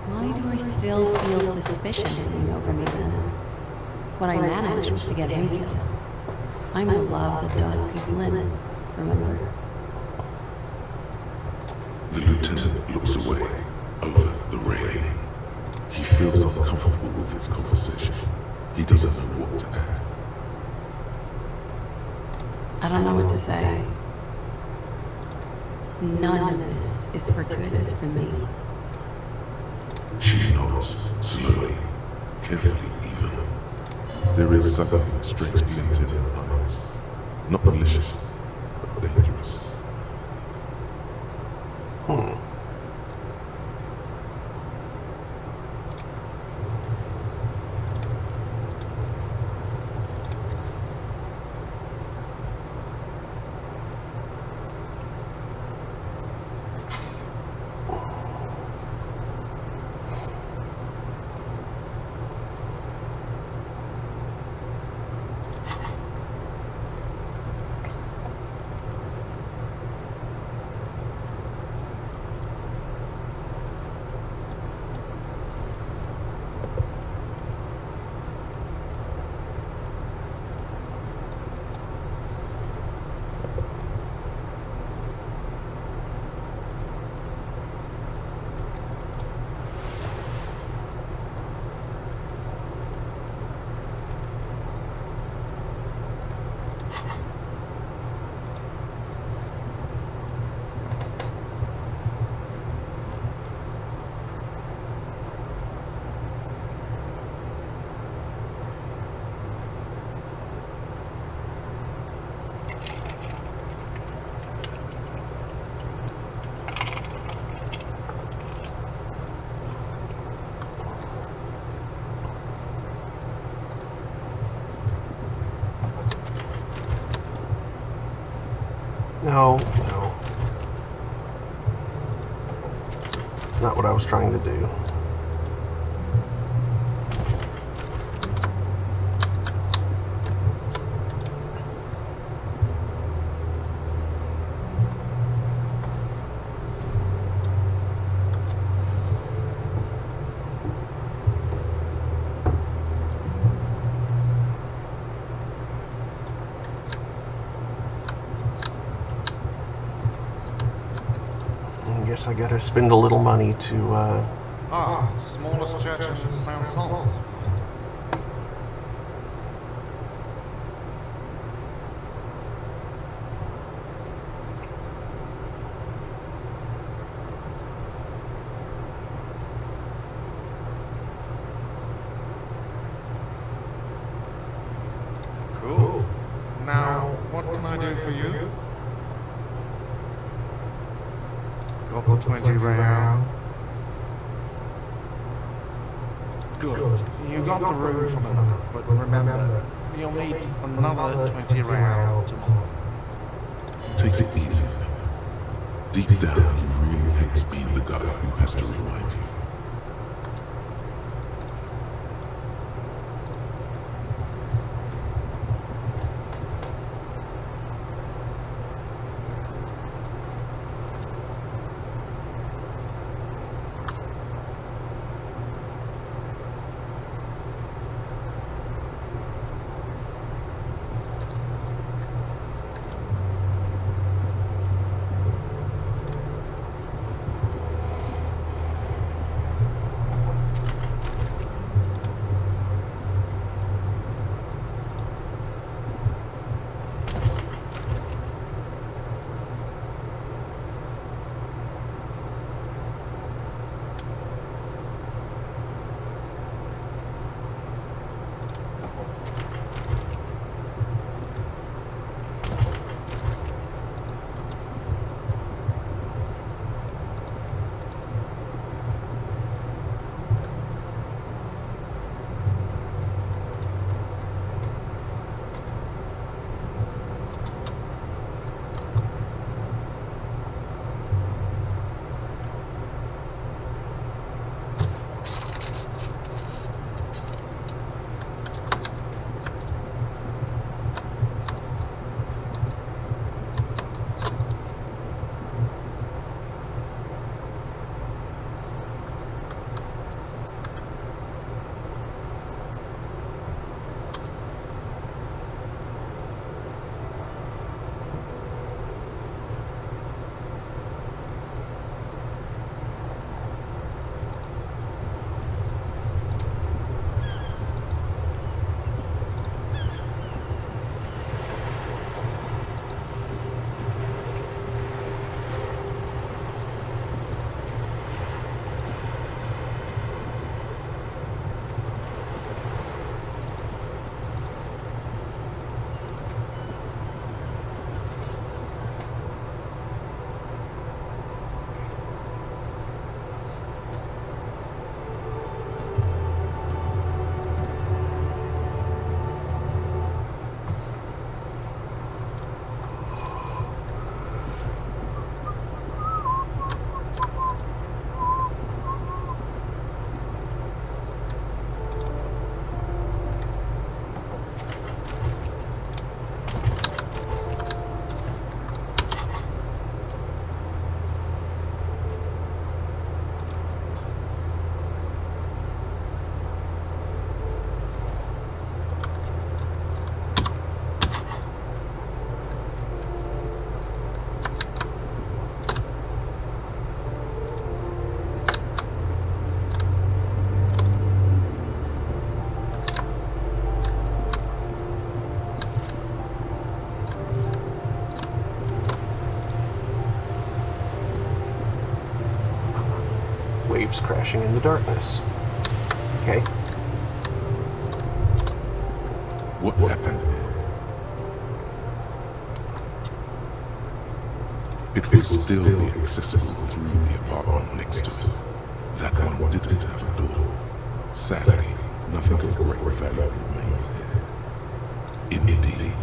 Why do I still feel suspicion hanging over me then? What I managed was to get him killed. I'm the love that does people in, remember? The lieutenant looks away, over the railing. He feels uncomfortable with this conversation. He doesn't know what to add. I don't know what to say. None of this is fortuitous for me. She nods, slowly, carefully even. There is something strange glint in her eyes. Not malicious, but dangerous. No. That's not what I was trying to do. I guess I gotta spend a little money to, Smallest church in St. Saul's. Cool. Now, what can I do for you? Got the 20 real. Good. You got the room for the night, but remember, you'll need another 20 real tomorrow. Take it easy. Deep down, you really hates being the guy who has to remind you. Waves crashing in the darkness. Okay. What happened here? It will still be accessible through the apartment next to it. That one didn't have a door. Sadly, nothing of great value remains here. Indeed.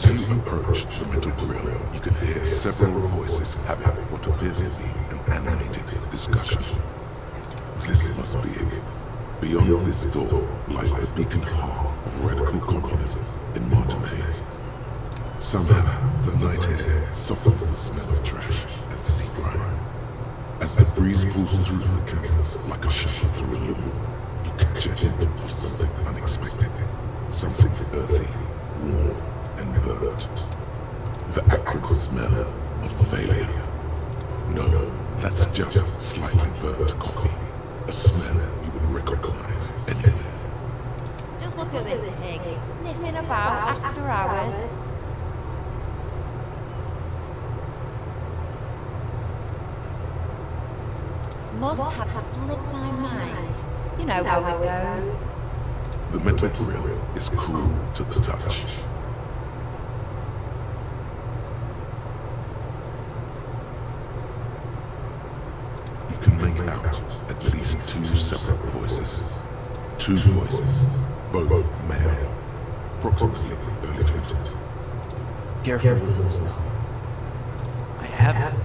As you approach the metal grill, you can hear several voices having what appears to be an animated discussion. This must be it. Beyond this door lies the beating heart of radical communism in Martinez. Somehow, the night air softens the smell of trash and sea grime. As the breeze pulls through the canvas like a shuttle through a loom, you catch a hint of something unexpected, something earthy, warm, and burnt. The acrid smell of failure. No, that's just slightly burnt coffee, a smell you would recognize anywhere. Just look at this pig, sniffing about after hours. Must have slipped my mind. You know how it goes. The metal grill is cool to the touch. You can make out at least two separate voices. Two voices, both male, approximately early 20s. Careful with those now. I have it.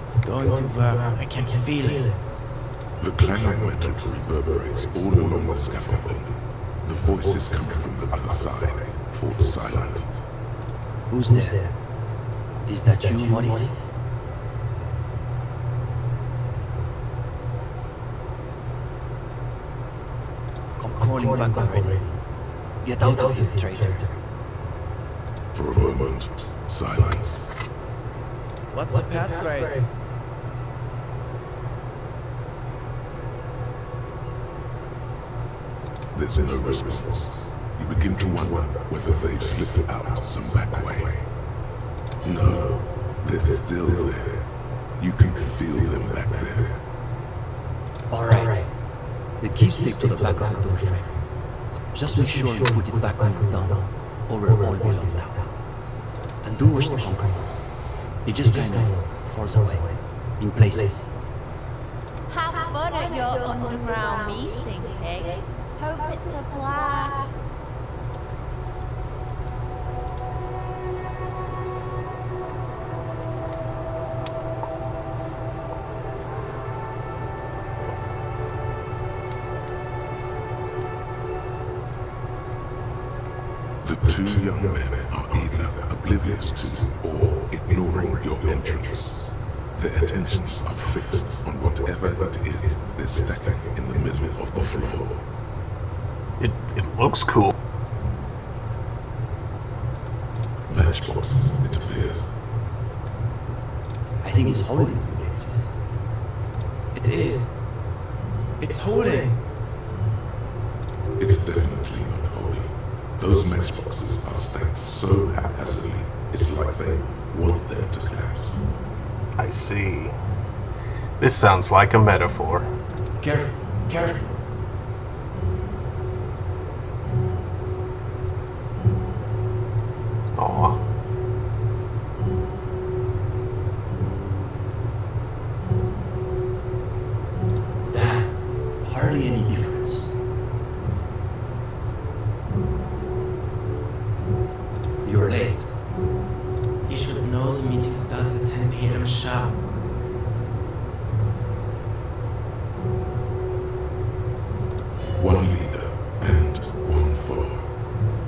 It's going to work. I can feel it. The clang of metal reverberates all along the scaffolding. The voices coming from the other side fall silent. Who's there? Is that you, Maurice? Come crawling back already. Get out of here, traitor. For a moment, silence. What's the passphrase? There's no response. You begin to wonder whether they've slipped out some back way. No, they're still there. You can feel them back there. Alright. The key's taped to the back of the door frame. Just make sure you put it back when you're done, or we'll all be locked out. And do watch the concrete. It just kind of falls away, in places. Have fun at your underground meeting, pig. Hope it's a blast. The two young men are either oblivious to or ignoring your entrance. Their attentions are fixed on whatever it is they're stacking in the middle of the floor. It looks cool. Matchboxes, it appears. I think it's holding the places. It is. It's holding. It's definitely not holding. Those matchboxes are stacked so haphazardly, it's like they want them to collapse. I see. This sounds like a metaphor. Careful, careful. Aw. Damn, hardly any difference. You're late. You should know the meeting starts at 10 p.m. sharp. One leader and one follower.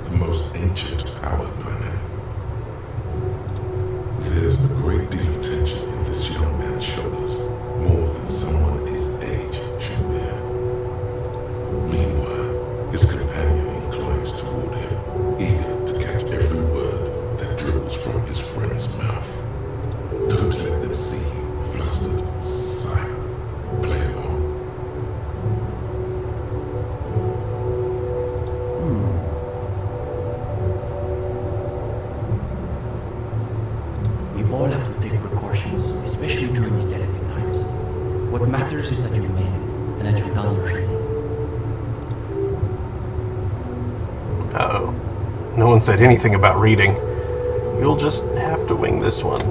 The most ancient power dynamic. There's a great deal of tension in this young man's shoulders, more than someone his age should bear. Meanwhile, his companion inclines toward him, eager to catch every word that dribbles from his friend's mouth. Don't let them see you flustered, silent. Play along. We all have to take precautions, especially during these delicate times. What matters is that you've made it, and that you've done your reading. Uh-oh. No one said anything about reading. You'll just have to wing this one.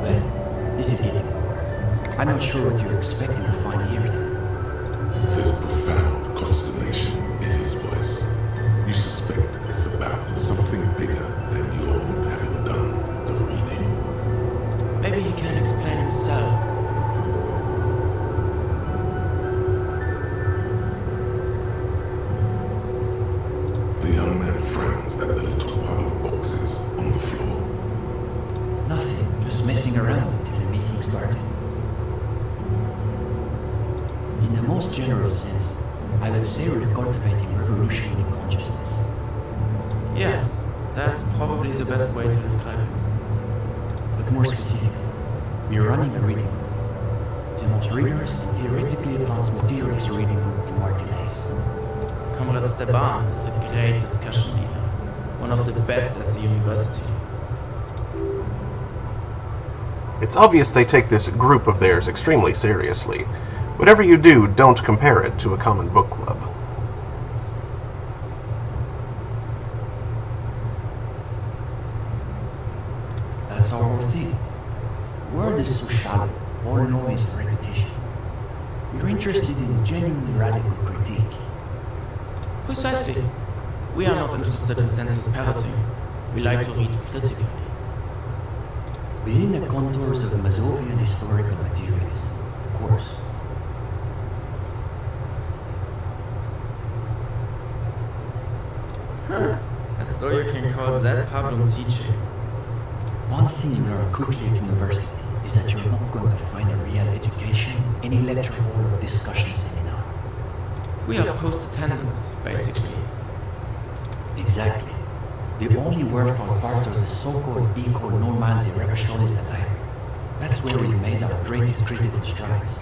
Well, this is getting nowhere. I'm not sure what you're expecting to find here. There's profound consternation in his voice. You suspect it's about something bigger than your not having done the reading. Maybe he can explain himself. The young man frowns at the little pile of boxes on the floor. Nothing, just messing around until the meeting started. In the most general sense, I would say we're cultivating revolutionary consciousness. Yes, that's probably the best way to describe it. But more specifically, we're running a reading. The most rigorous and theoretically advanced materialist reading group in Martinez. Comrade Steban is a great discussion leader, one of the best at the university. It's obvious they take this group of theirs extremely seriously. Whatever you do, don't compare it to a common book club. That's our whole thing. The world is so shallow, all noise and repetition. We're interested in genuinely radical critique. Precisely. We are not interested in senseless parroting. We like to read critically. Within the contours of Mazovian historical materialism, of course. As though you can call that problem teaching. One thing you learn quickly at university is that you're not going to find a real education in any lecture hall or discussion seminar. We are post-attendance, basically. Exactly. The only worthwhile part of the so-called École Normale de Révélation is the library. That's where we've made our greatest critical strides.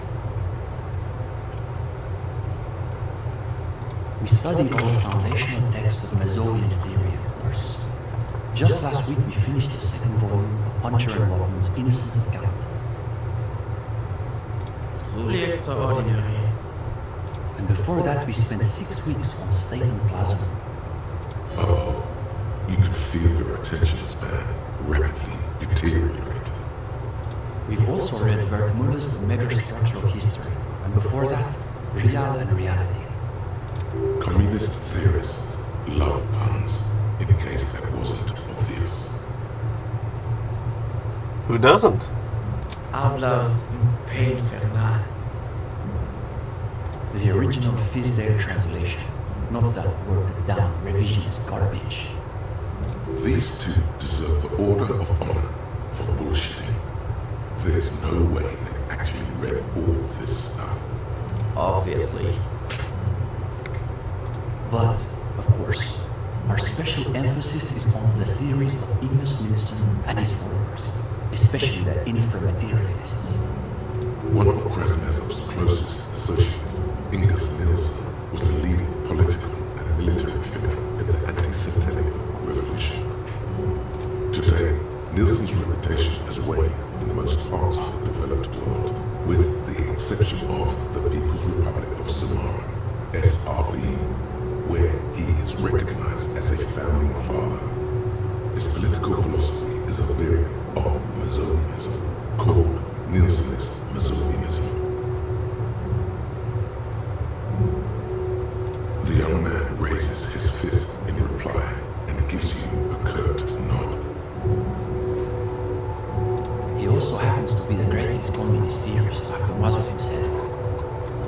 We studied all the foundational texts of Mazovian theory, of course. Just last week we finished the second volume of Puncher and Waldman's Innocence of Count. It's truly extraordinary. And before that we spent 6 weeks on state and plasma. Uh-oh. You can feel your attention span rapidly deteriorate. We've also read Wertmüller's The Megastructure of History, and before that, Real and Reality. Communist theorists love puns, in case that wasn't obvious. Who doesn't? Hablas infernal. The original Fisdale translation, not that worked down revisionist garbage. These two deserve the Order of Honor for bullshitting. There's no way they've actually read all this stuff. Obviously. But, of course, our special emphasis is on the theories of Ignace Nilsson and his followers, especially the inframaterialists. One of Krasnazov's closest associates, Ignace Nilsson, was a leading political and military figure in the anti-centennial revolution. Today, Nilsson's reputation has waned in most parts of the developed world, with the exception of the People's Republic of Samara, SRV, where he is recognized as a founding father. His political philosophy is a variant of Mazovianism, called Nilssonist Mazovianism. The young man raises his fist in reply and gives you a curt nod. He also happens to be the greatest communist theorist after Mazov himself.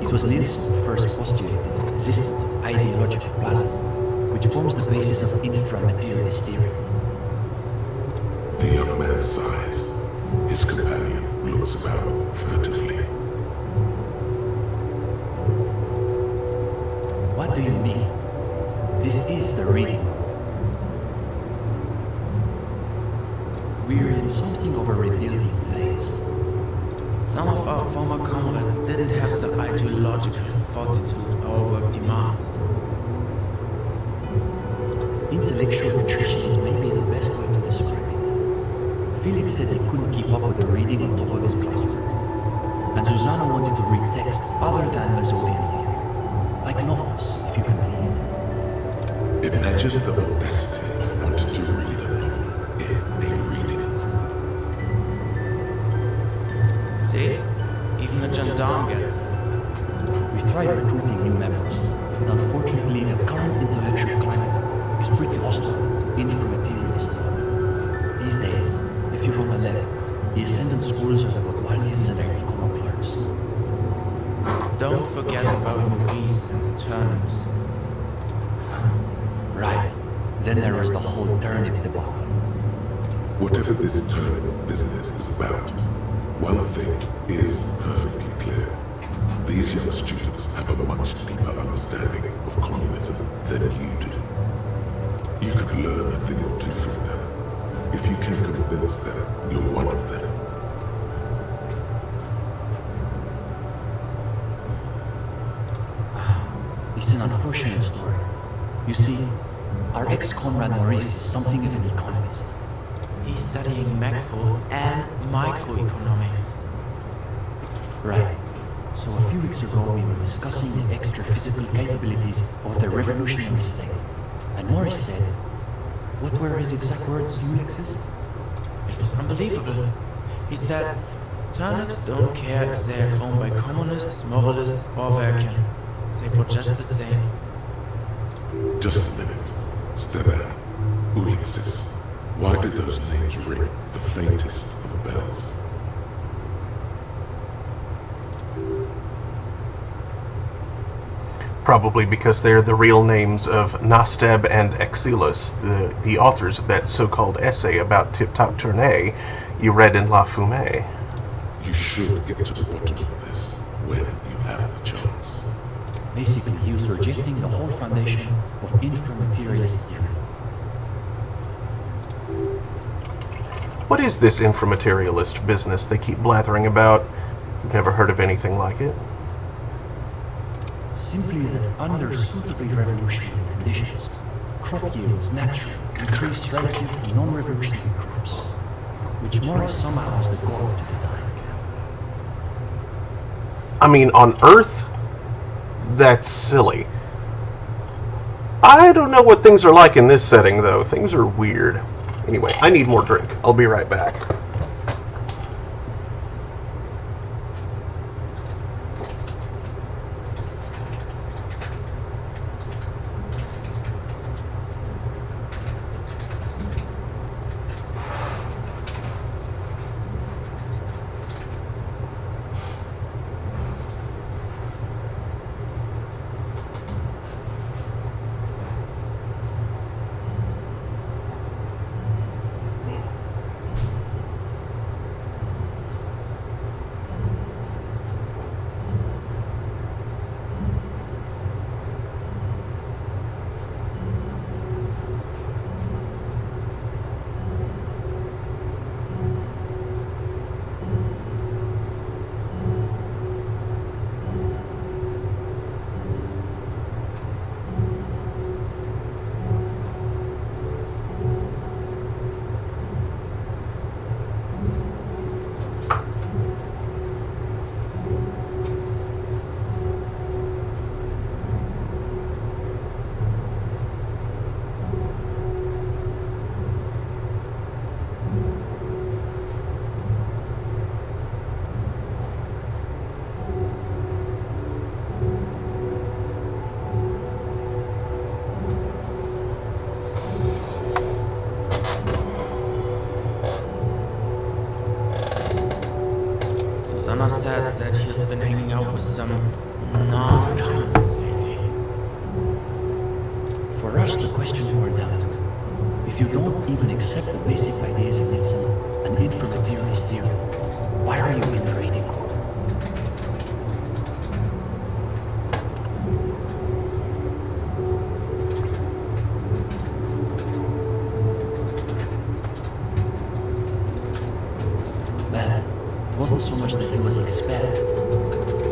It was Nilsson who first postulated the existence of ideological plasma, which forms the basis of inframaterialist theory. The young man sighs. His companion looks about furtively. What do you mean? This is the reading room. We're in something of a rebuilding phase. Some of our former comrades didn't have the ideological fortitude our work demands. Intellectual attrition is maybe the best way to describe it. Felix said he couldn't keep up with the reading on top of his classwork. And Susanna wanted to read text other than Mazovian theory. Like novels, if you can believe it. Imagine the audacity of wanting to read a novel in a reading group. See? He tried recruiting new members, but unfortunately the current intellectual climate is pretty hostile to infra-materialist thought. These days, if you're on the left, the Ascendant schools are the Godwallians and their iconoclasts. Don't forget about Maurice and the turnips. Right. Then there was the whole turnip debacle. Whatever this turnip business is about, one thing is perfectly clear. These young students have a much deeper understanding of communism than you do. You could learn a thing or two from them if you can convince them you're one of them. It's an unfortunate story. You see, our ex-comrade Maurice is something of an economist. He's studying macro and microeconomics. Right. So a few weeks ago we were discussing the extra physical capabilities of the revolutionary state. And Maurice said, what were his exact words, Ulysses? It was unbelievable. He said, turnips don't care if they are grown by communists, moralists, or Vulcan. They grow just the same. Just a minute. Steban, Ulysses. Why do those names ring the faintest of bells? Probably because they're the real names of Nasteb and Exilus, the authors of that so-called essay about Tip-Top Tournay you read in La Fumée. You should get to the bottom of this when you have the chance. Basically, he was rejecting the whole foundation of inframaterialist theory. What is this inframaterialist business they keep blathering about? Never heard of anything like it. Simply that under suitably revolutionary conditions, crop yields naturally increase relative to non-revolutionary crops, which Morris somehow has the goal to deny. I mean, on Earth, that's silly. I don't know what things are like in this setting, though. Things are weird. Anyway, I need more drink. I'll be right back. Susanna said that he has been hanging out with some non-communists lately. For us, the question boiled down to, if you don't even accept the basic ideas of medicine and inframaterialist theory, why are you in the rating corps? Well, it wasn't so much that he was expelled.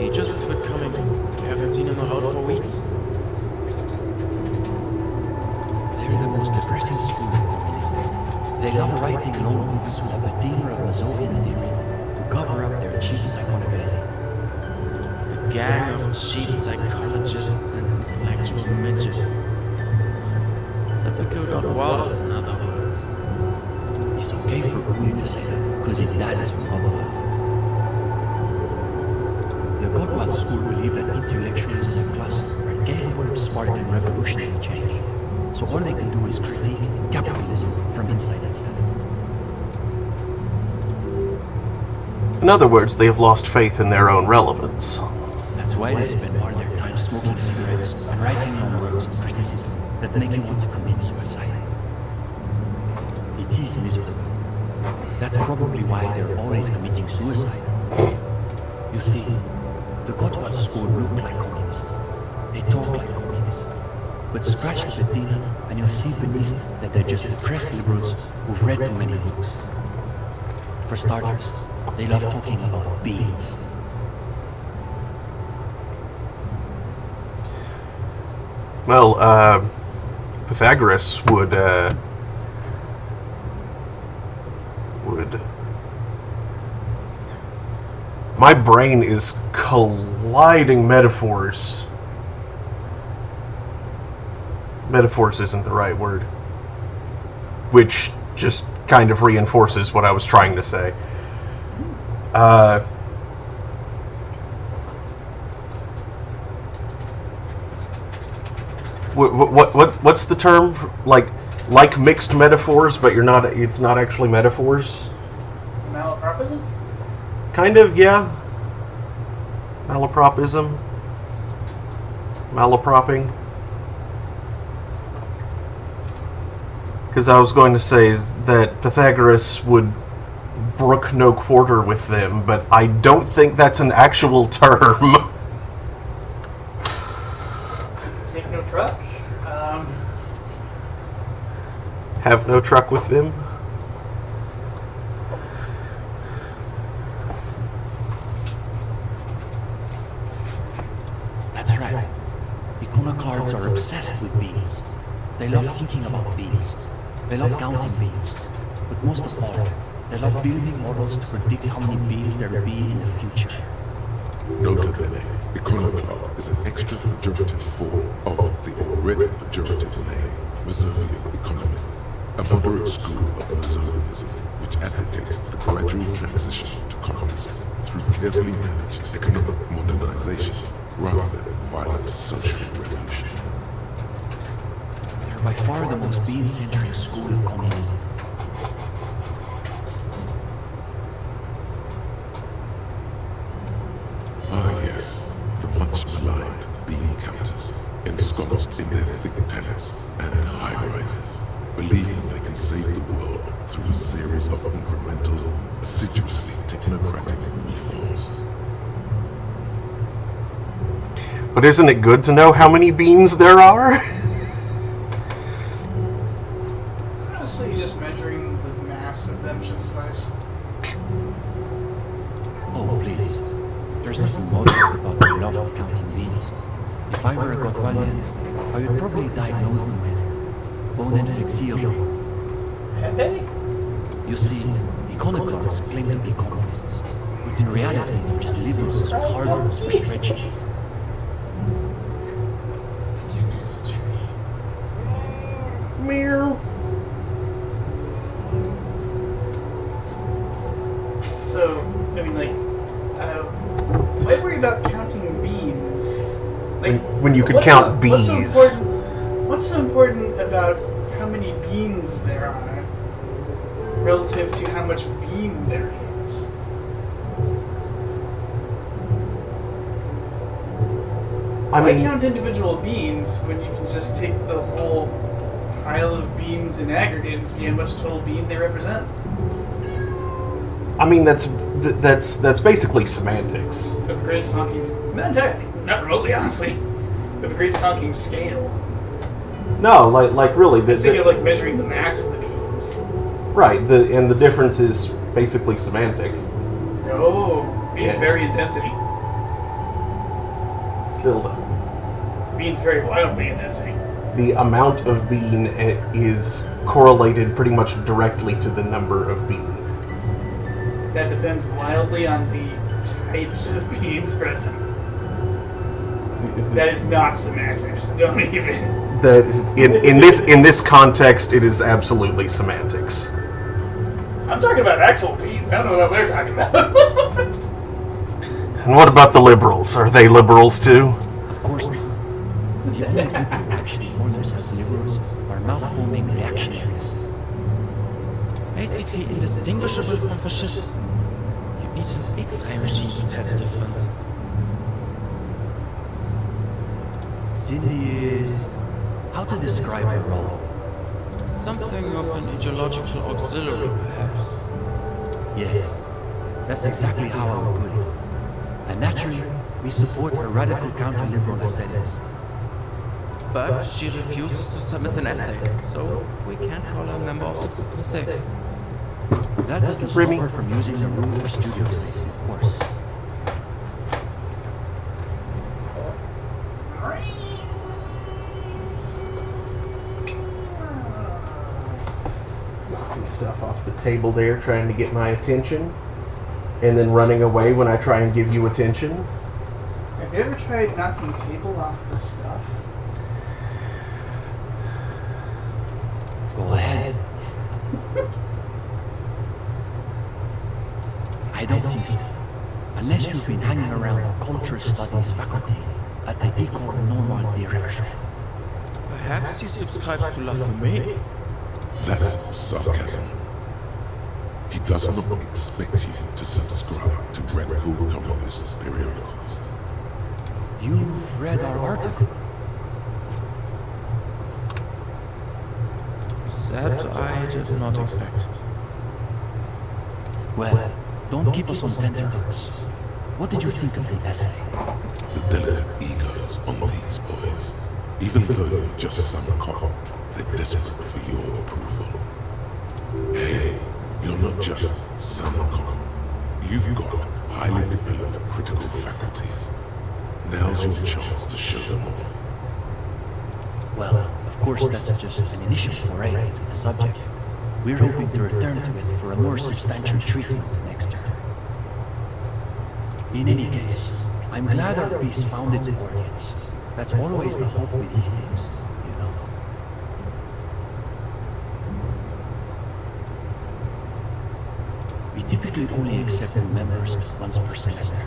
He just quit coming. We haven't seen him around for weeks. They're the most depressing school of communism. They love writing long books with a patina of Mazovian theory to cover up their cheap iconoclasm. A gang of cheap psychologists and intellectual midgets. Typical Godwallis, in other words. It's okay for Uli to say that, because his dad is from Ottawa. The Godwell School believe that intellectuals as a class are capable of sparking revolutionary change. So all they can do is critique capitalism from inside itself. In other words, they have lost faith in their own relevance. That's why they spend all their time smoking cigarettes and writing long works of criticism that make you want to commit suicide. It is miserable. That's probably why they're always committing suicide. You see, the Godwell School look like communists. They talk like communists. But scratch the patina and you'll see beneath that they're just depressed liberals who've read too many books. For starters, they love talking about beans. Well, Pythagoras would my brain is colliding metaphors. Metaphors isn't the right word. Which just kind of reinforces what I was trying to say. What's the term? Like mixed metaphors, but it's not actually metaphors? Malapropism? Kind of, yeah. Malapropism. Malapropping. Because I was going to say that Pythagoras would brook no quarter with them, but I don't think that's an actual term. Take no truck. Have no truck with them. That's right. Iconoclasts are obsessed with beans. They love thinking about beans. They love counting beans. But most of all, they love building models to predict how many beans there will be in the future. Nota bene, iconoclast is an extra pejorative form of the already pejorative name, Mazovian economists, a moderate school of Mazovianism which advocates the gradual transition to communism through carefully managed economic modernization rather than violent social revolution. They're by far the most bean-centric school of communism. Ah yes, the much maligned bean counters, ensconced in their think tanks and high-rises, believing they can save the world through a series of incremental, assiduously technocratic reforms. But isn't it good to know how many beans there are? Honestly, just measuring the mass of them should suffice. Oh, please. There's nothing morbid about the love of counting beans. If I were a Godwallian, I would probably diagnose them with bone and fixation. Pepe? You see, iconoclasts claim to be communists, but in reality they're just liberals with hard-ons for spreadsheets. Meow. So, I mean, why worry about counting beans? When you could count bees. What's so important about how many beans there are relative to how much bean there is? Why count individual beans when you can just take the whole pile of beans in aggregate and see how much total bean they represent? I mean, that's basically semantics. Of a great stonking, not entirely, not remotely, honestly. Of a great stonking scale. No, like really, I think of measuring the mass of the beans. Right. And the difference is basically semantic. No, beans vary in density. Still, though, beans vary wildly in density. The amount of bean is correlated pretty much directly to the number of bean. That depends wildly on the types of beans present. That is not semantics. Don't even. That in this context, it is absolutely semantics. I'm talking about actual beans. I don't know what they're talking about. And what about the liberals? Are they liberals too? Of course not. The only people who actually call themselves liberals are mouth-foaming reactionaries. Basically indistinguishable from fascists. You need an X-ray machine to tell the difference. Cindy is... how to describe her role? Something of an ideological auxiliary, perhaps. Yes, that's exactly how I would put it. And naturally, we support her radical counter-liberal aesthetics. But she refuses to submit an essay, so we can't call her a member of the group per se. That doesn't stop her from using the room for studio space, of course. Knocking stuff off the table there, trying to get my attention, and then running away when I try and give you attention. Have you ever tried knocking the table off the stuff? Go ahead. I don't think so. Unless you've been hanging around the cultural studies faculty at the École Normale des Recherches. Perhaps he subscribes to La Fumée? That's sarcasm. He does not expect you to subscribe to radical communist periodicals. You've read our article. That I did not expect. Well, don't keep us on tenterhooks. What did you think of the essay? The delicate egos on these boys. Even though you're just some cop, they're desperate for your approval. Hey, you're not just some cop. You've got highly developed critical faculties. Now's your chance to show them off. Well, of course that's just an initial foray into the subject. We're hoping to return to it for a more substantial treatment next term. In any case, I'm glad our piece found its audience. That's always the hope with these things, you know. We typically only accept new members once per semester.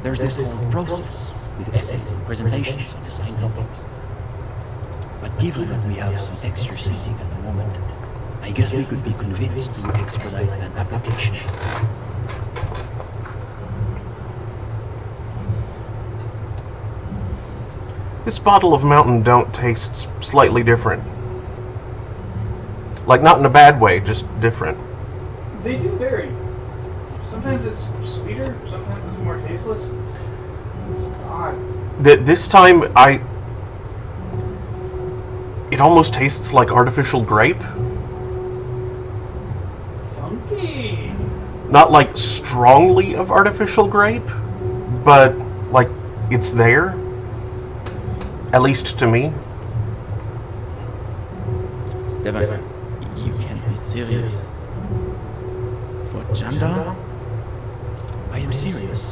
There's this whole process with essays and presentations on assigned topics. But given that we have some extra seating at the moment, I guess we could be convinced to expedite an application. This bottle of Mountain Don't tastes slightly different. Like, not in a bad way, just different. They do vary. Sometimes it's sweeter, sometimes it's more tasteless. It's odd. This time, it almost tastes like artificial grape. Funky. Not like strongly of artificial grape, but like it's there. At least to me. Stefan, you can't be serious. For Gendarme? I am serious.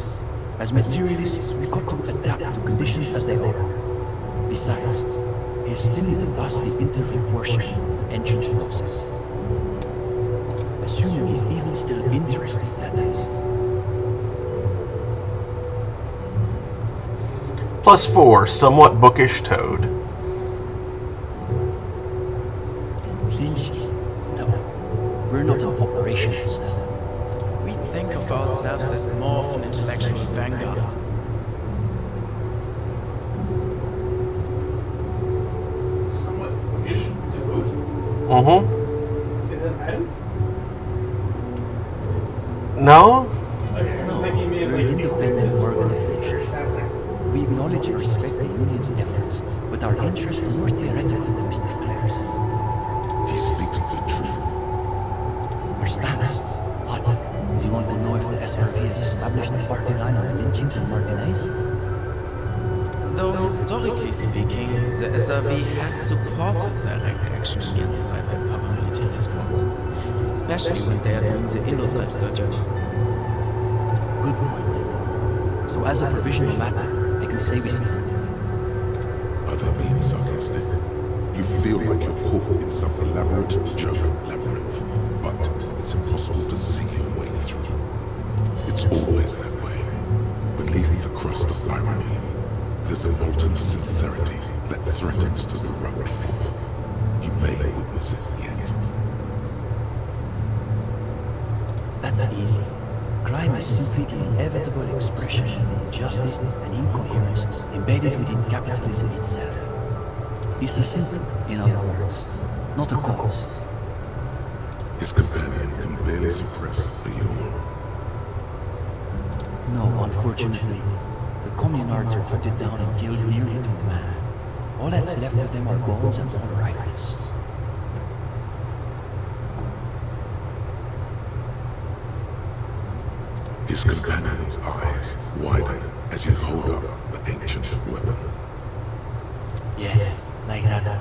As materialists, we've got to adapt to conditions as they are. Besides, you still need to pass the interview portion of the entrance process. Assuming he's even still interested, that is. +4, somewhat bookish Toad. Since, no, we're not an operations. We think of ourselves as more of an intellectual vanguard. Somewhat bookish Toad? Mm-hmm. Is that an item? No? Okay, I was thinking you made We're like an independent organization. Sounds like We acknowledge and respect the union's efforts, but our interests are more theoretical than Mr. Claire's. He speaks the truth. Our stance? What? Does he want to know if the SRV has established a party line on the lynchings in Martinez? Though historically speaking, the SRV has supported direct action against private paramilitary squads, especially when they are doing the Indo-Tribes dirty work. Good point. So as a provisional matter, I can say we support it. Other means sarcastic. You feel like you're caught in some elaborate joke labyrinth, but it's impossible to see your way through. It's always that way. But beneath the crust of irony, there's a molten sincerity that threatens to erupt forth. You may witness it yet. That's easy. Crime is simply the inevitable expression of the injustice and incoherence embedded within capitalism itself. It's a symptom, in other words, not a cause. His companion can barely suppress a yawn. No, unfortunately. The communards were hunted down and killed nearly to a man. All that's left of them are bones and old rifles. His companion's eyes widen as you hold up the ancient weapon. Yes, like that.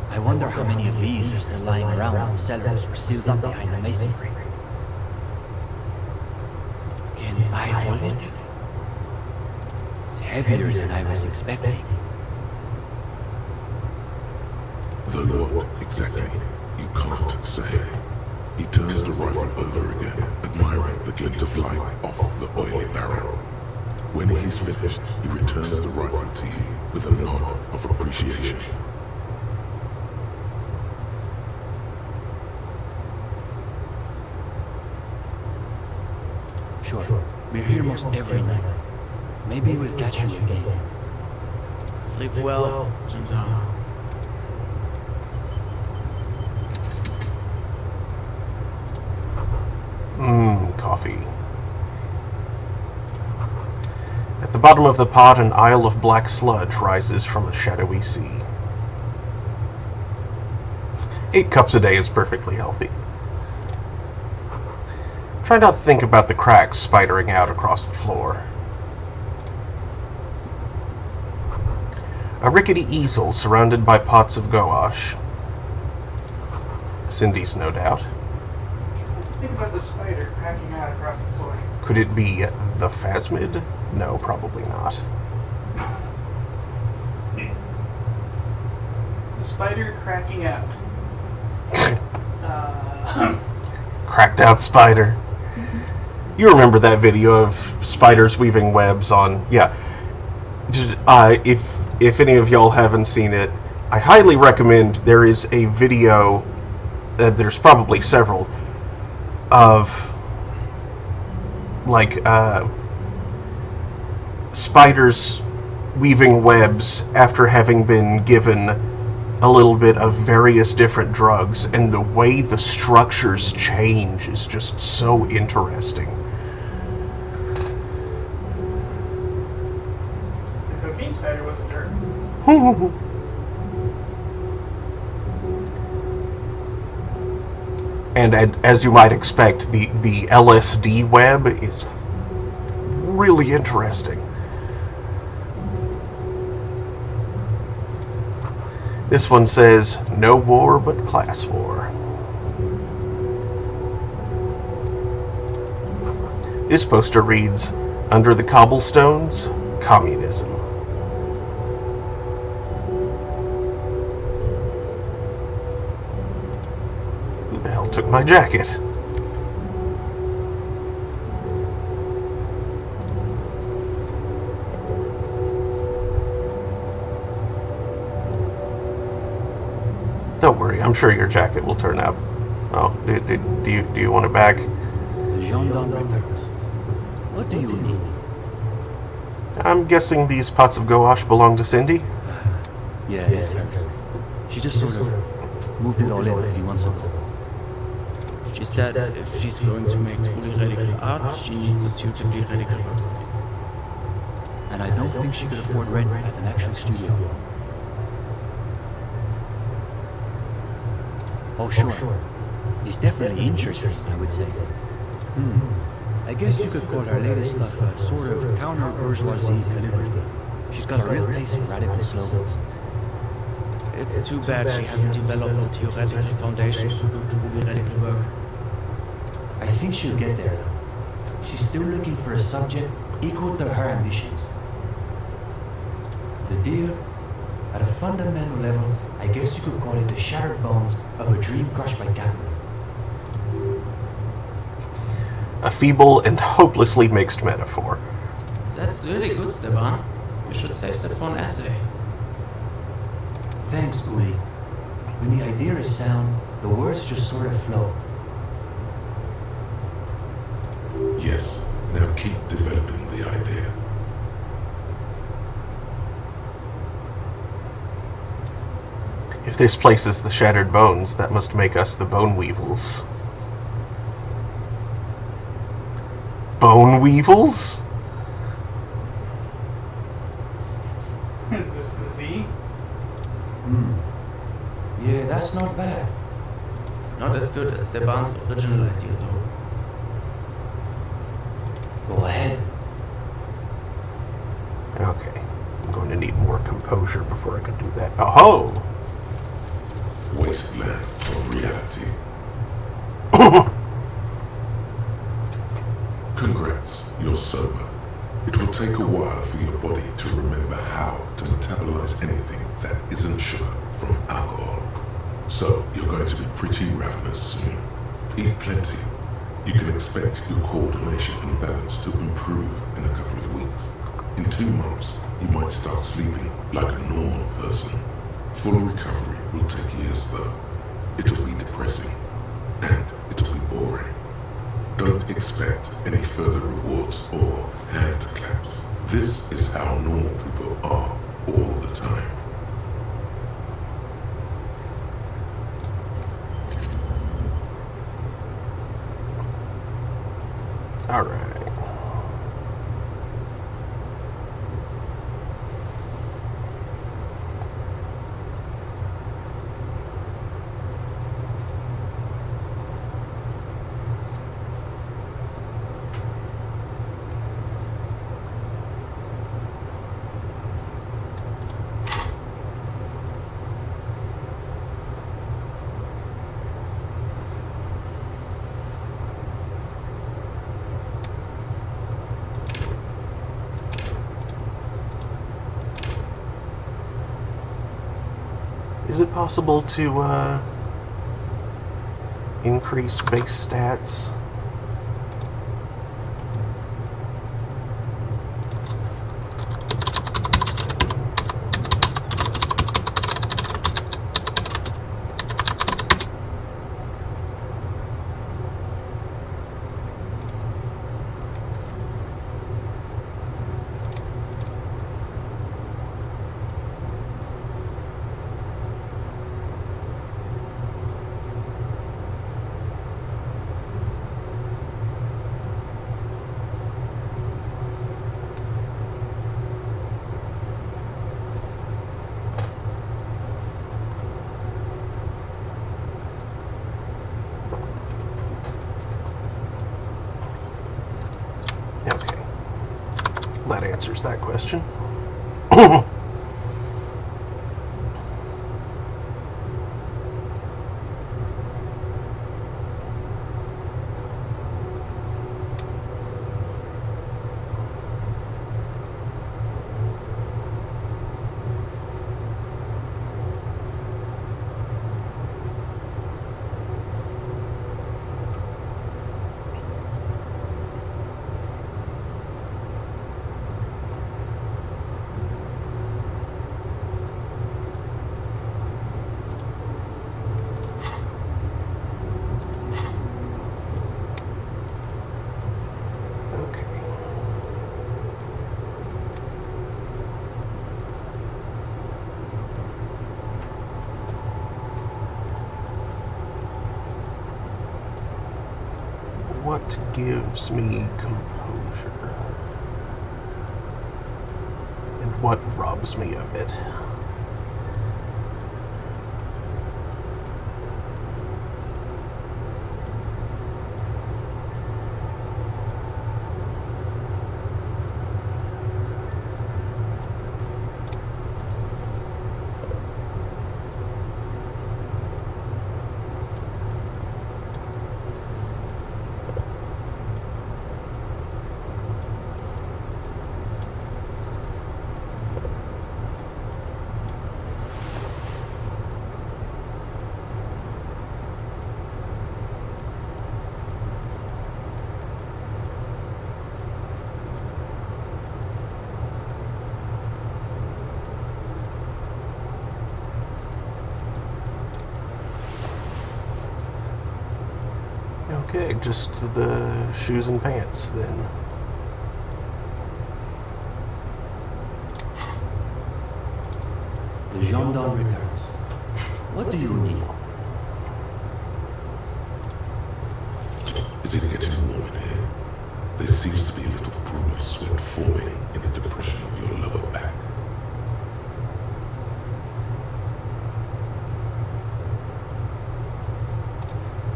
I wonder how many of these are still lying around in cellars or sealed up behind the masonry. Can I hold it? It's heavier than I was expecting. Though what exactly, you can't say. He turns the rifle over again, admiring the glint of light off the oily barrel. When he's finished, he returns the rifle to you with a nod of appreciation. Sure, we're here most every night. Maybe we'll catch you again. Sleep well, Gendarme. Coffee. At the bottom of the pot, an isle of black sludge rises from a shadowy sea. 8 cups a day is perfectly healthy. Try not to think about the cracks spidering out across the floor. A rickety easel surrounded by pots of gouache. Cindy's, no doubt. Think about the spider cracking out across the floor. Could it be the phasmid? No, probably not. The spider cracking out. Cracked out spider. You remember that video of spiders weaving webs on... Yeah. If any of y'all haven't seen it, I highly recommend. There is a video, there's probably several, of like spiders weaving webs after having been given a little bit of various different drugs, and the way the structures change is just so interesting. The cocaine spider was a jerk. And as you might expect, the LSD web is really interesting. This one says, no war but class war. This poster reads, under the cobblestones, communism. Who the hell took my jacket? Don't worry, I'm sure your jacket will turn up. Oh, do you want it back? The gendarme returns. What do you need? I'm guessing these pots of gouache belong to Cindy? Yeah, it's hers. She just sort of moved it all in a few months ago. She said if she's going to make truly radical art, she needs a suitably radical workspace. And I don't think she could afford rent at an actual studio. Oh, sure. It's definitely interesting, I would say. I guess you could call her latest stuff a sort of counter-bourgeoisie calligraphy. She's got a real taste for radical slogans. It's too bad she hasn't developed the theoretical foundation to do truly radical work. I think she'll get there. She's still looking for a subject equal to her ambitions. The deal, at a fundamental level, I guess you could call it the shattered bones of a dream crushed by capital. A feeble and hopelessly mixed metaphor. That's really good, Steban. You should save that for an essay. Thanks, Uli. When the idea is sound, the words just sort of flow. Yes, now keep developing the idea. If this places the shattered bones, that must make us the Bone Weevils. Bone Weevils? Is this the Z? Yeah, that's not bad. Not as good as Steban's original idea, though. Go ahead. Okay. I'm going to need more composure before I can do that. Oh-ho! Wasteland of reality. Congrats, you're sober. It will take a while for your body to remember how to metabolize anything that isn't sugar from alcohol. So you're going to be pretty ravenous soon. Eat plenty. You can expect your coordination and balance to improve in a couple of weeks. In 2 months, you might start sleeping like a normal person. Full recovery will take years though. It'll be depressing, and it'll be boring. Don't expect any further rewards or hand claps. This is how normal people are all the time. All right. Is it possible to increase base stats? That answers that question. What gives me composure? And what robs me of it? Okay, just the shoes and pants then. The gendarme returns. What do you need? Is it getting warm in here? There seems to be a little pool of sweat forming in the depression of your lower back.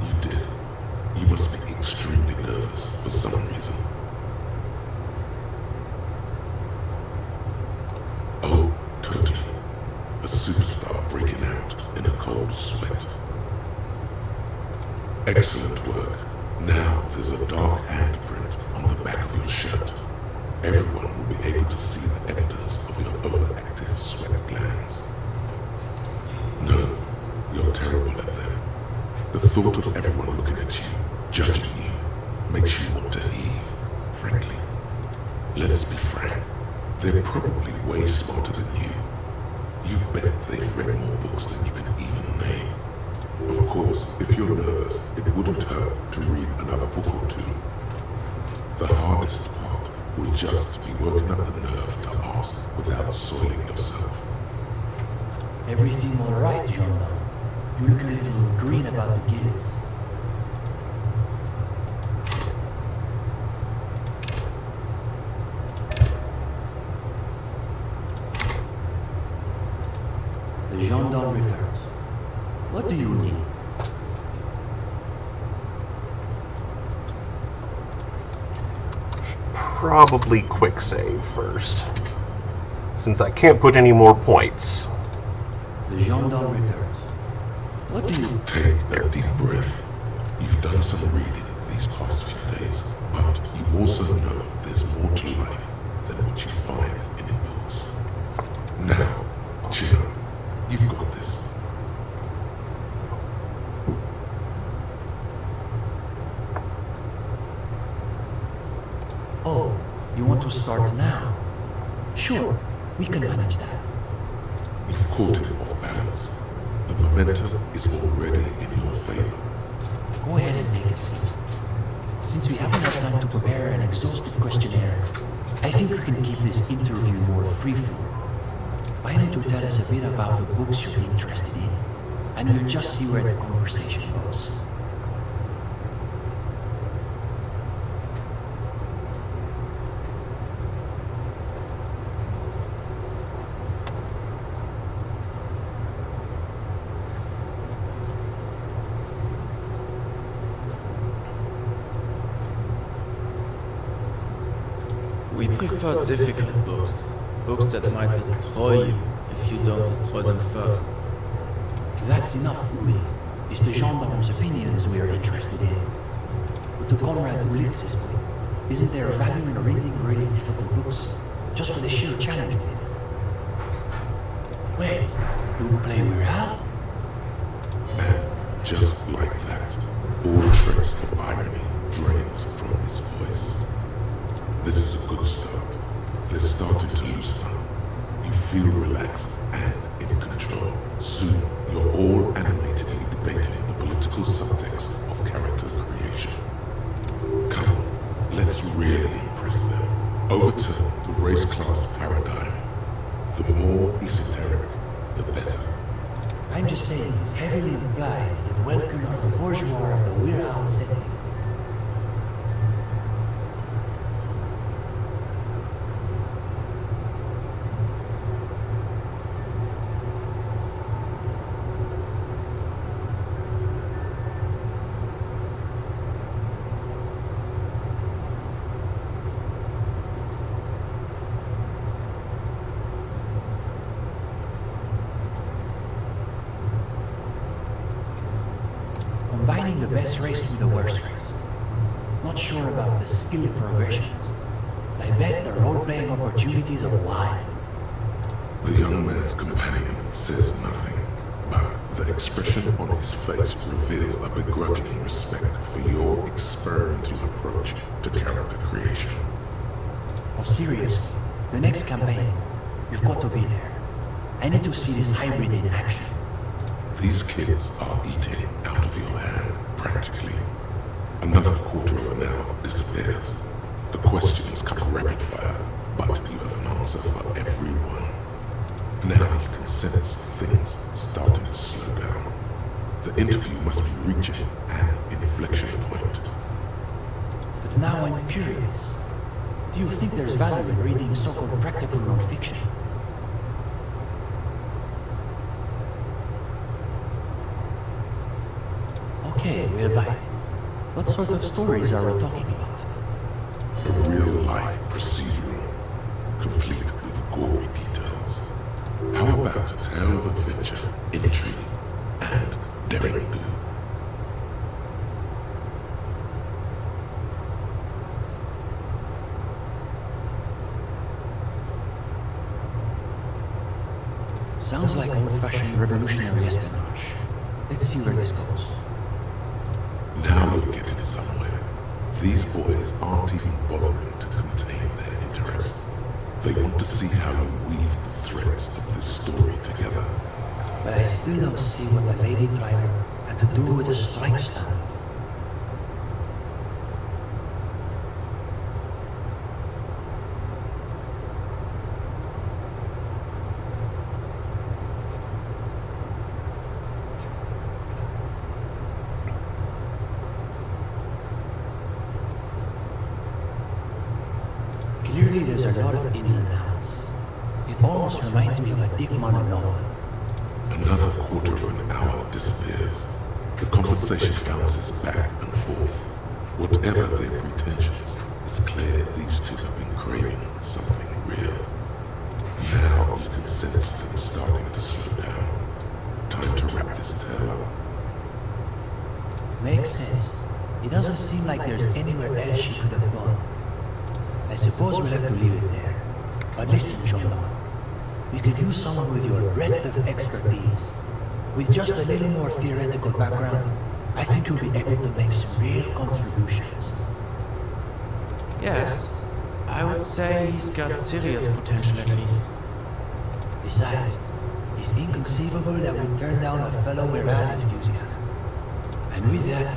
You did. You must be extremely nervous for some reason. Oh, totally. A superstar breaking out in a cold sweat. Excellent work. Now there's a dark handprint on the back of your shirt. Everyone will be able to see the evidence of your overactive sweat glands. No, you're terrible at them. The thought of everyone looking at you, judging you, makes you want to heave, frankly. Let's be frank. They're probably way smarter than you. You bet they've read more books than you can even name. Of course, if you're nervous, it wouldn't hurt to read another book or two. The hardest part will just be working up the nerve to ask without soiling yourself. Everything all right, gendarme? You look a little green about the gills. The gendarme returns. What do you need? Probably quick save first, since I can't put any more points. The gendarme returns. What do you... Take a deep breath. You've done some reading these past few days, but you also know there's more to life than what you find in books. Now, chill out. You've got this. Oh, you want to start now? Sure, we can manage that. You've caught him off balance. The momentum is already in your favor. Go ahead and take a seat. Since we haven't had time to prepare an exhaustive questionnaire, I think we can keep this interview more free-flowing. Why don't you tell us a bit about the books you're interested in, and we'll just see where the conversation goes. We prefer difficult books. Books that might destroy you if you don't destroy them first. That's enough, Uri. It's the gendarme's opinions we're interested in. But to Conrad Ulix's point, isn't there value in reading really difficult books just for the sheer challenge of it? Wait, you play Royale? And just like that, all trace of irony drains from his voice. This is a good start. They're starting to loosen up. You feel relaxed and in control. Soon, you're all animatedly debating the political subtext of character creation. Come on, let's really impress them. Overturn the race-class paradigm. The more esoteric, the better. I'm just saying it's heavily implied that welcome are the bourgeois of the Weird setting. Combining the best race with the worst race. Not sure about the skill progressions. I bet the role-playing opportunities are wide. The young man's companion says nothing, but the expression on his face reveals a begrudging respect for your experimental approach to character creation. But seriously, the next campaign, you've got to be there. I need to see this hybrid in action. These kids are eating out of your hand, practically. Another quarter of an hour disappears. The questions come rapid fire, but you have an answer for everyone. Now you can sense things starting to slow down. The interview must be reaching an inflection point. But now I'm curious. Do you think there's value in reading so-called practical non-fiction? Okay, we'll bite. What sort of stories are we talking about? A real-life procedural, complete with gory details. How about a tale of adventure, intrigue, and daring do? Sounds like old-fashioned revolutionary espionage. Let's see where this goes. Now you're getting somewhere. These boys aren't even bothering to contain their interest. They want to see how you weave the threads of this story together. But I still don't see what the lady driver had to do with the strike stand. Clearly there's a lot of ins and outs. It almost reminds me of a Dick Mullen novel. Another quarter of an hour disappears. The conversation bounces back and forth. Whatever their pretensions, it's clear these two have been craving something real. Now you can sense things starting to slow down. Time to wrap this tale up. Makes sense. It doesn't seem like there's anywhere else she could have gone. I suppose we'll have to leave it there. But listen, Jonah. We could use someone with your breadth of expertise. With just a little more theoretical background, I think you'll be able to make some real contributions. Yes, I would say he's got serious potential at least. Besides, it's inconceivable that we turn down a fellow Iran enthusiast. And with that,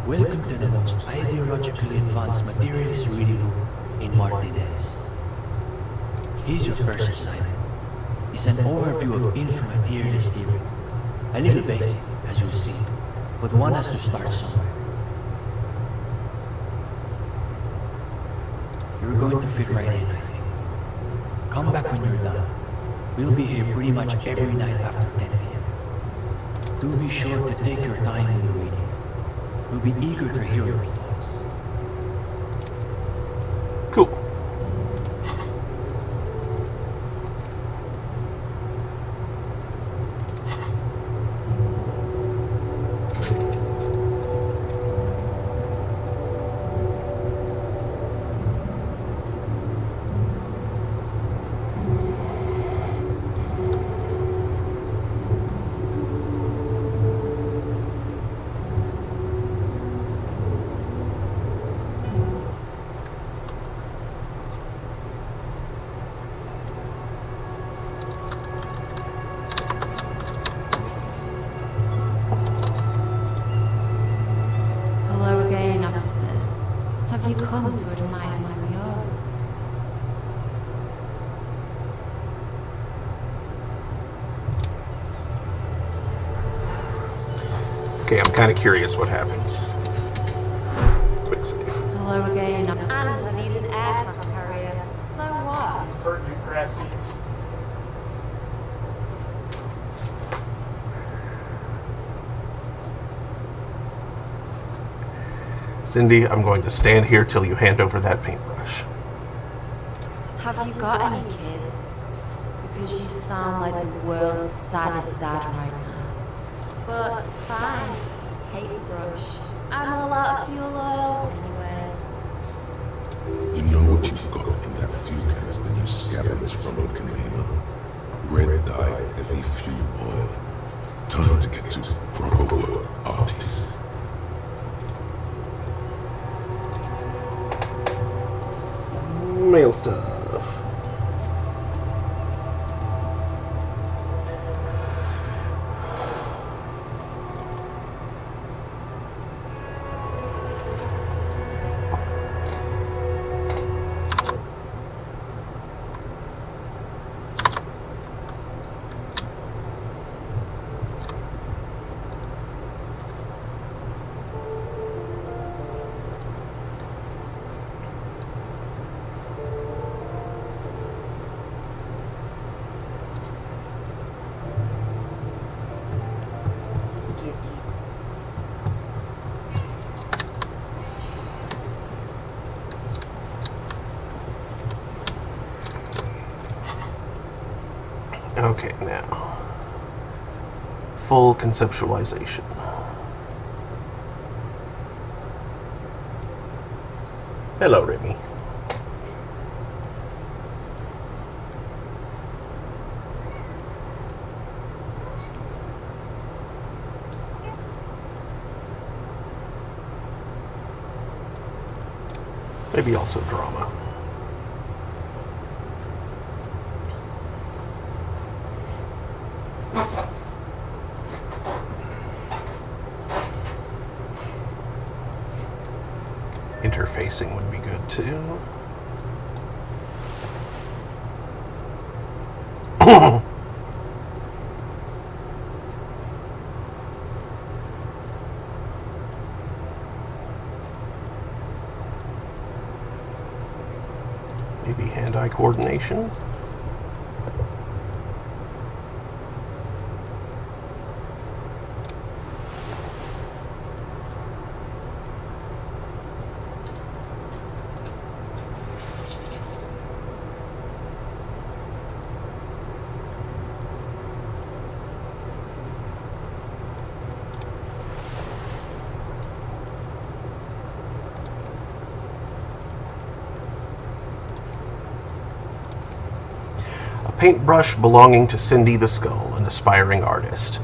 welcome to the most ideologically advanced materialist reading book in Martinez. Here's your first assignment. It's an overview of inframaterialist theory. A little basic, as you'll see, but one has to start somewhere. You're going to fit right in, I think. Come back when you're done. We'll be here pretty much every night after 10 p.m. Do be sure to take your time with reading. We'll be eager to hear your thoughts. Cool. Have you come to admire my mural? Okay, I'm kind of curious what happens. Quick save. Hello again. And I need an aircraft carrier. So what? Pertinent grass seeds. Cindy, I'm going to stand here till you hand over that paintbrush. Have you got any kids? Because you sound like the world's saddest dad right now. But fine, take the brush. I'm all out of fuel oil anyway. You know what you've got in that fuel canister you scavenged from the container? Red dye, heavy fuel oil. Time to get to proper work, artist. Mail stuff. now. Full conceptualization. Hello, Remy. Maybe also drama. Interfacing would be good too. Maybe hand-eye coordination. Paintbrush belonging to Cindy the Skull, an aspiring artist.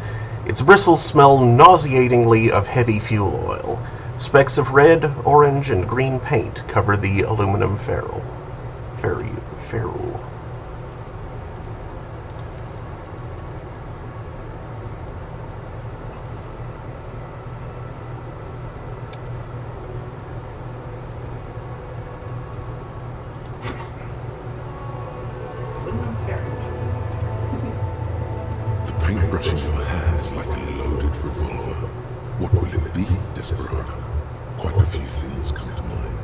Its bristles smell nauseatingly of heavy fuel oil. Specks of red, orange, and green paint cover the aluminum ferrule. The paintbrush in your hand is like a loaded revolver. What will it be, Desperado? Quite a few things come to mind.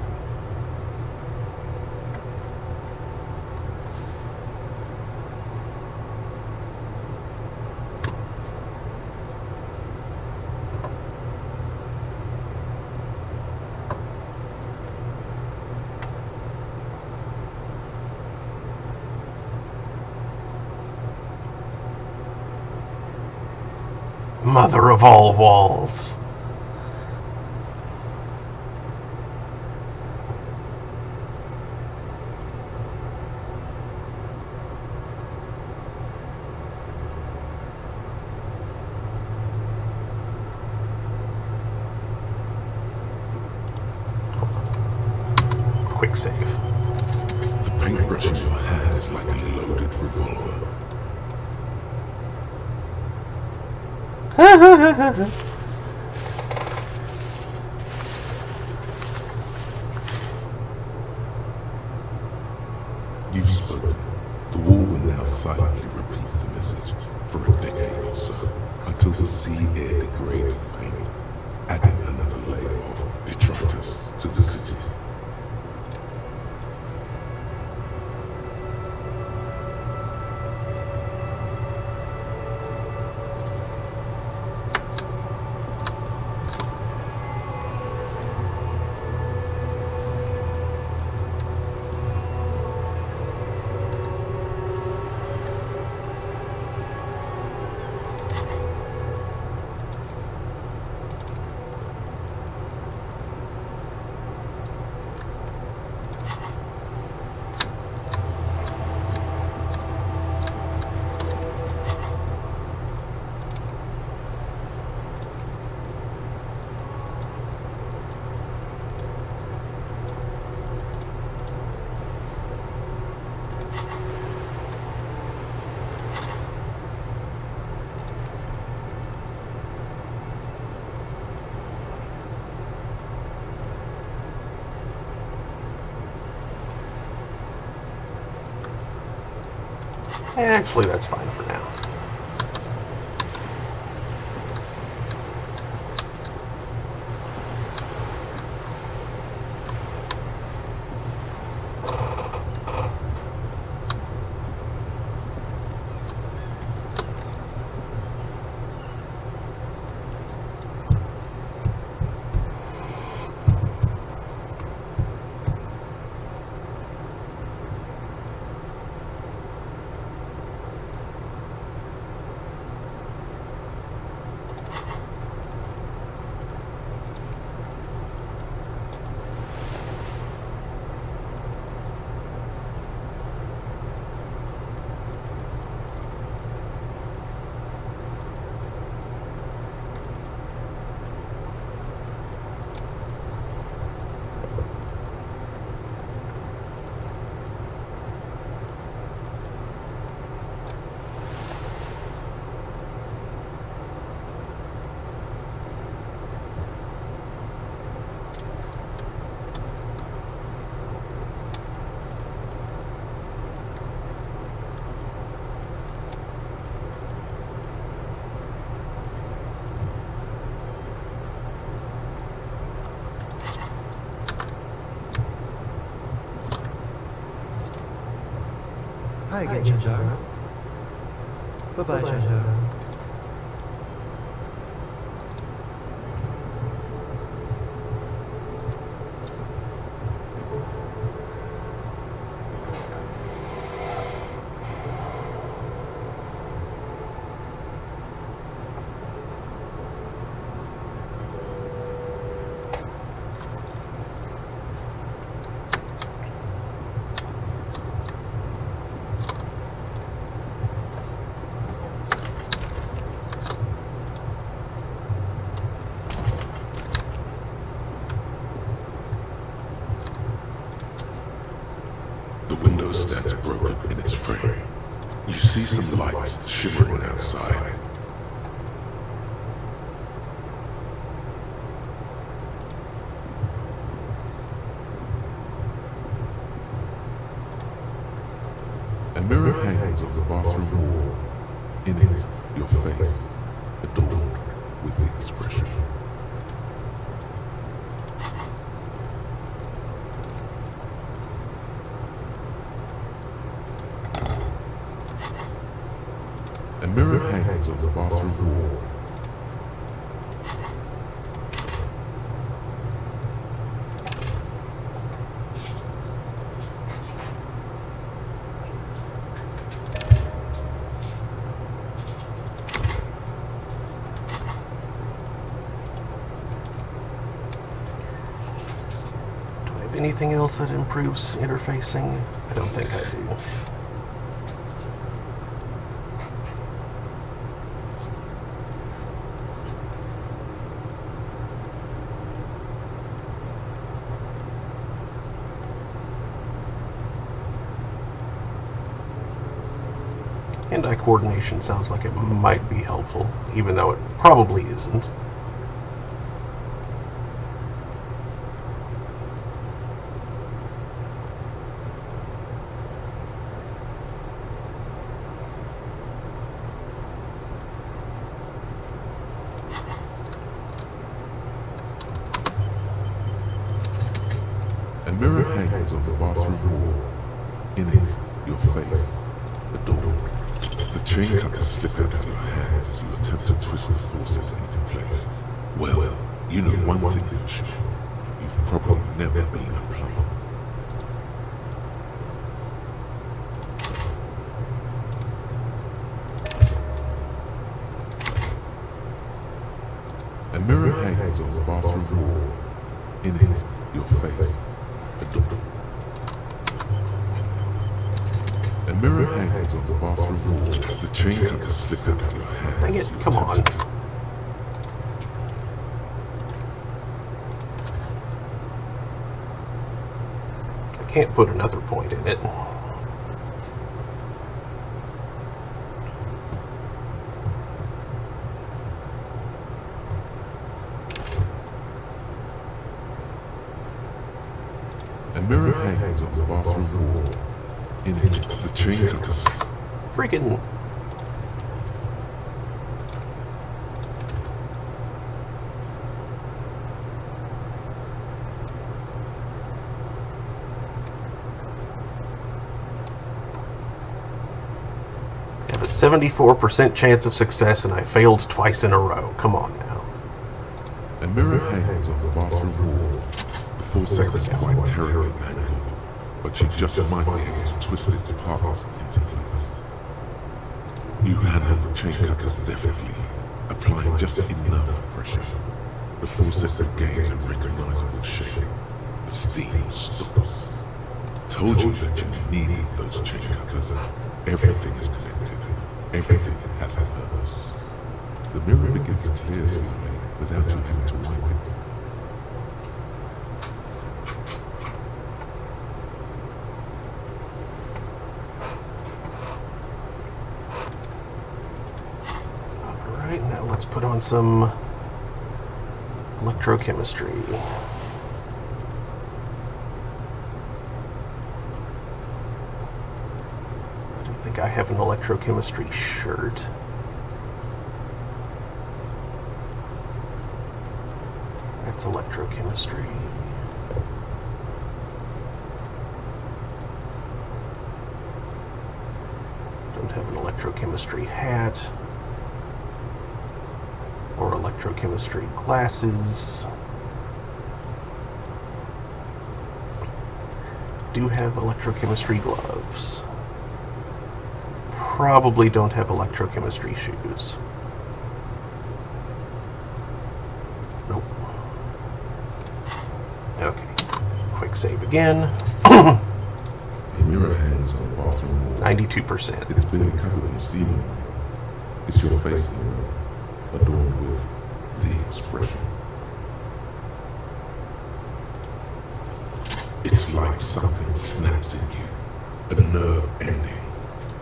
Mother of all walls. Quick save. The paintbrush in your hand is like a loaded revolver. You've spoken. The wall will now silently repeat the message for a decade or so, until the sea air degrades the paint, adding another layer of detritus to the city. Actually, that's fine for now. Hi again, Chandar. Bye-bye, Chandar. The window stands broken in its frame. You see some lights shimmering outside. A mirror hangs on the bathroom wall. In it, your face, adorned with the expression. A mirror hangs on the bathroom wall. Do I have anything else that improves interfacing? I don't think I do. Hand-eye coordination sounds like it might be helpful, even though it probably isn't. A mirror hangs on the bathroom wall. In it, your face, adorned. The chain cutters slip out of your hands as you attempt to twist the faucet into place. Well, you know one thing for sure. You've probably never been a plumber. A mirror hangs on the bathroom wall. In it, your face, adorned. A mirror hangs on the bathroom wall. The chain cutters slip out of your hands. Dang it, come on. I can't put another point in it. A mirror hangs on the bathroom wall. In it, the chain cutters. Freaking. I have a 74% chance of success and I failed twice in a row. Come on now. A mirror hangs on the bathroom wall. The faucet is quite terribly mangled, but you just might be able to twist its parts into place. You handle the chain cutters deftly, applying just enough pressure. The faucet regains a recognizable shape. The steam stops. Told you that you needed those chain cutters. Everything is connected. Everything has a purpose. The mirror begins to clear slowly without you having to wipe it. Alright, now let's put on some electrochemistry. I don't think I have an electrochemistry shirt. That's electrochemistry. electrochemistry hat or electrochemistry glasses. Do have electrochemistry gloves. Probably don't have electrochemistry shoes. Nope. Okay. Quick save again. A mirror hangs on the bathroom wall. 92%. It's been covered in steam. It's your face in the mirror, adorned with the expression. It's like something snaps in you. A nerve ending.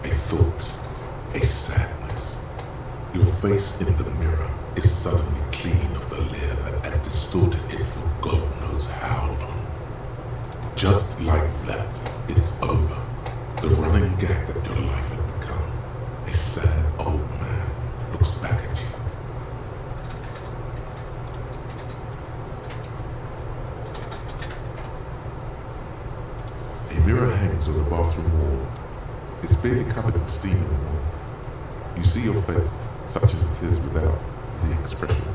A thought. A sadness. Your face in the mirror is suddenly clean of the layer that had distorted it for God knows how long. Just like that, it's over. The running gag that your life had become. A sad old man looks back at you. A mirror hangs on the bathroom wall. It's barely covered in steam anymore. You see your face, such as it is without the expression.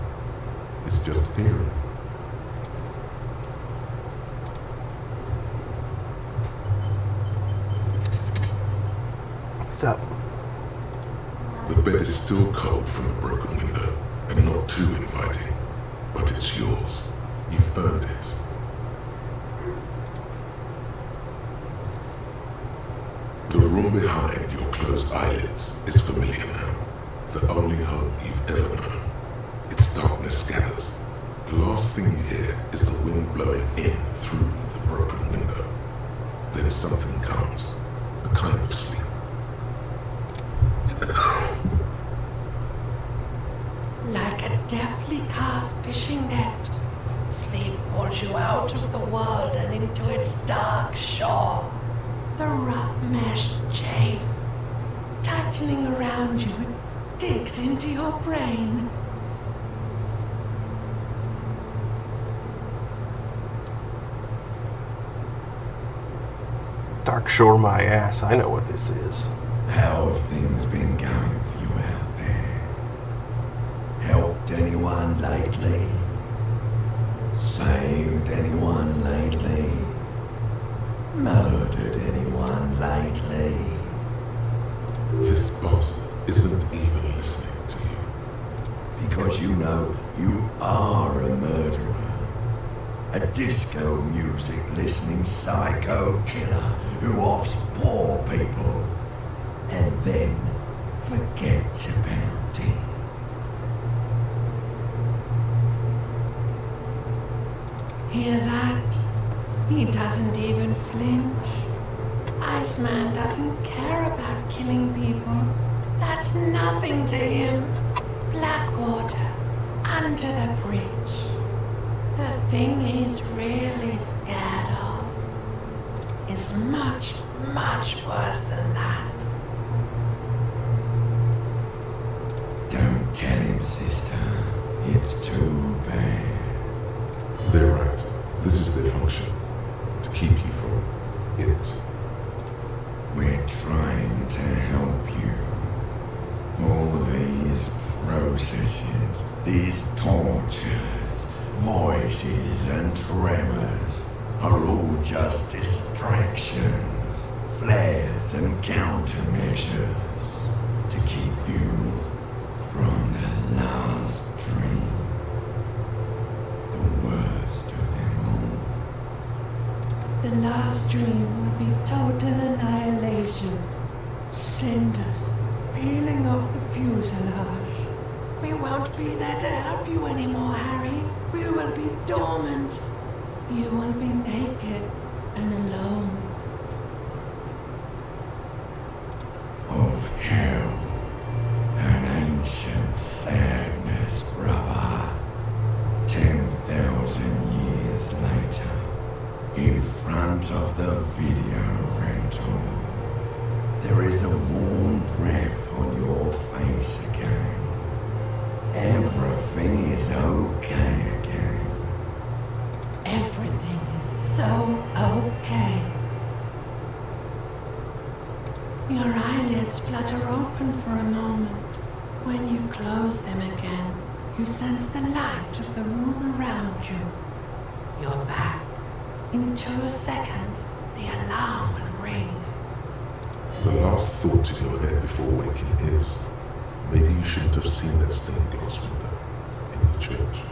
It's just here. What's up? The bed is still cold from the broken window, and not too inviting, but it's yours. You've earned it. The room behind your closed eyelids is familiar now. The only home you've ever known. Its darkness gathers. The last thing you hear is the wind blowing in through the broken window. Then something comes, a kind of sleep. Like a deftly cast fishing net, sleep pulls you out of the world and into its dark shore. The rough mesh chafes, tightening around you, it digs into your brain. Dark Shore my ass, I know what this is. How have things been going for you out there? Helped anyone lately? Saved anyone lately? Murdered anyone lately? This bastard isn't even listening to you. Because you know you are a murderer. A disco music listening psycho killer who offs poor people and then forgets about it. Hear that? He doesn't even flinch. Iceman doesn't care about killing people. That's nothing to him. Blackwater, under the bridge. The thing he's really scared of is much, much worse than that. Don't tell him, sister. It's too bad. They're right. This is their function. To keep you from it. We're trying to help you. All these processes, these tortures, voices and tremors are all just distractions, flares and countermeasures to keep you from the last dream, the worst of them all. The last dream will be total annihilation. Cinders peeling off the fuselage. We won't be there to help you anymore, Harry. We will be dormant. You will be naked and alone. Of hell, an ancient sadness, brother. 10,000 years later, in front of the video rental, there is a warm breath on your face again. Everything is okay again. Everything is so okay. Your eyelids eyelids flutter open for a moment. When you close them again, you sense the light of the room around you. You're back. In 2 seconds, the alarm will ring. The last thought in your head before waking is, maybe you shouldn't have seen that stained glass window in the church.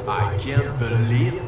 I can't believe.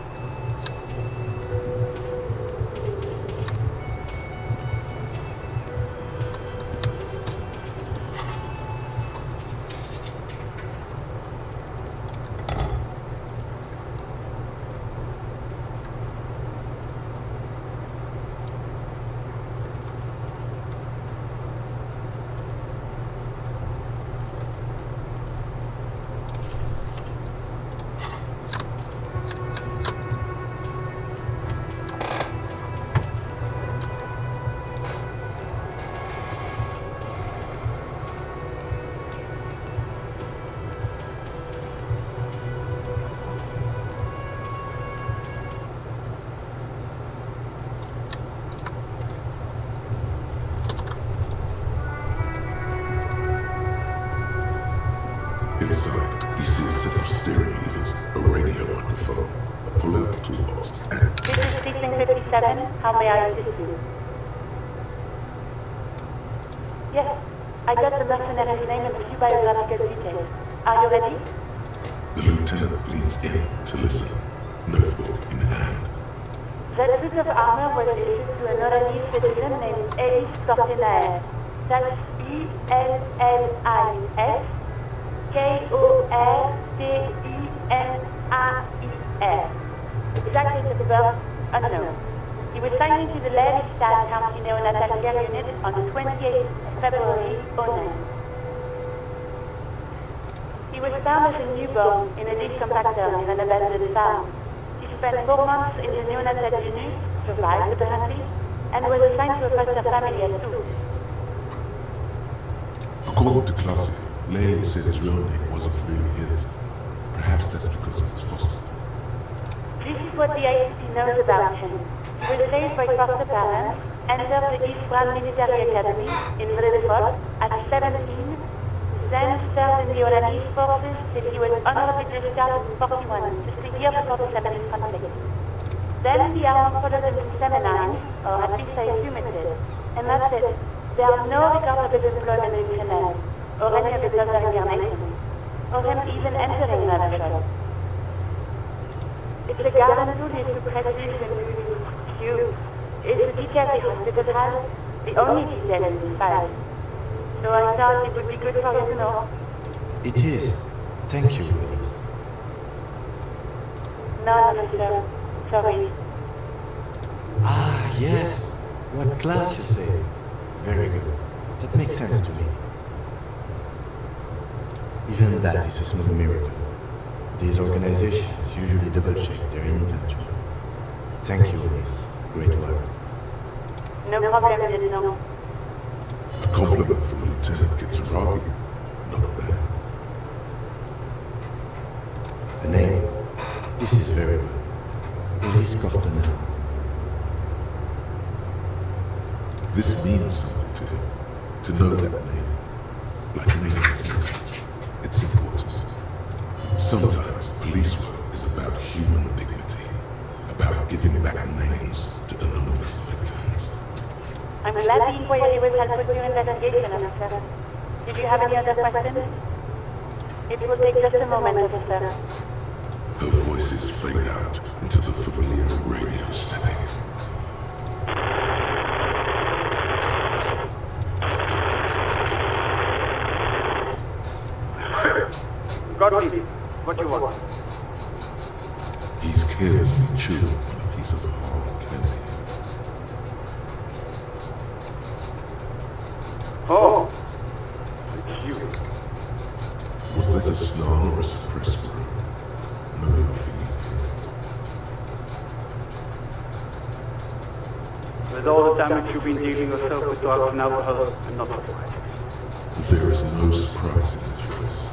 Inside, you see a set of steering levers, a radio microphone, a pull-out toolbox, and... This is Station 57. How may I assist you? Yes, I got the mercenary's name and a few biographical details. Are you ready? The lieutenant leans in to listen, notebook in hand. That suit of armor was issued to an Oranese citizen named Elis Cortenaer. That's E-L-L-I-S Kortenaer. Exact date of birth, unknown. He was signed into the Elysium County Neonatal Care Unit on 28 February 09. He was found as a newborn in a leaf compactor near an abandoned farm. He spent 4 months in the neonatal unit, survived apparently, and was assigned to a foster family at 2. According to Classic, Layla said his real name wasn't really his. Perhaps that's because it was fostered. This is what the ICP knows about him. He was raised by foster parents, entered the East Brand Military Academy in Vredefort at 17, then served in the Oranese forces till he was honorably discharged in 41, just a year before the Seminole conflict. Then the armor followed him to Seminole, or at least I assume it did, and that's it. There are no records of his employment in Chanel, or any of his other incarnations, or him even entering that shop. It's a garden tool used to prestige and cube. It's a detail the hospital has, the only detail in this file. So I thought it would be good for you to know. It is. Thank you, Louise. No, officer. Sorry. Ah, yes. What class, you say? Very good. That makes sense to me. Even that is a small miracle. These organizations usually double-check their inventory. Thank you, Elise. Great work. No problem, Lieutenant. A compliment from Lieutenant Kitsuragi. Not bad. The name? This is very good. Elise Cortana. This means something to him. To know that name. Like many things. It's important. Sometimes police work is about human dignity. About giving back names to anonymous victims. I'm glad the inquiry was helpful to your investigation, officer. Did you have any other questions? It will take just a moment, officer. Her voices fade out into the familiar radio static. Got me. What you want? He's carelessly chewing on a piece of hard candy. Oh, it's you. Was that a snarl or a suppressed groan? No laughing. With all the damage you've been dealing yourself with drugs and alcohol, I'm not surprised. There is no surprise in his voice.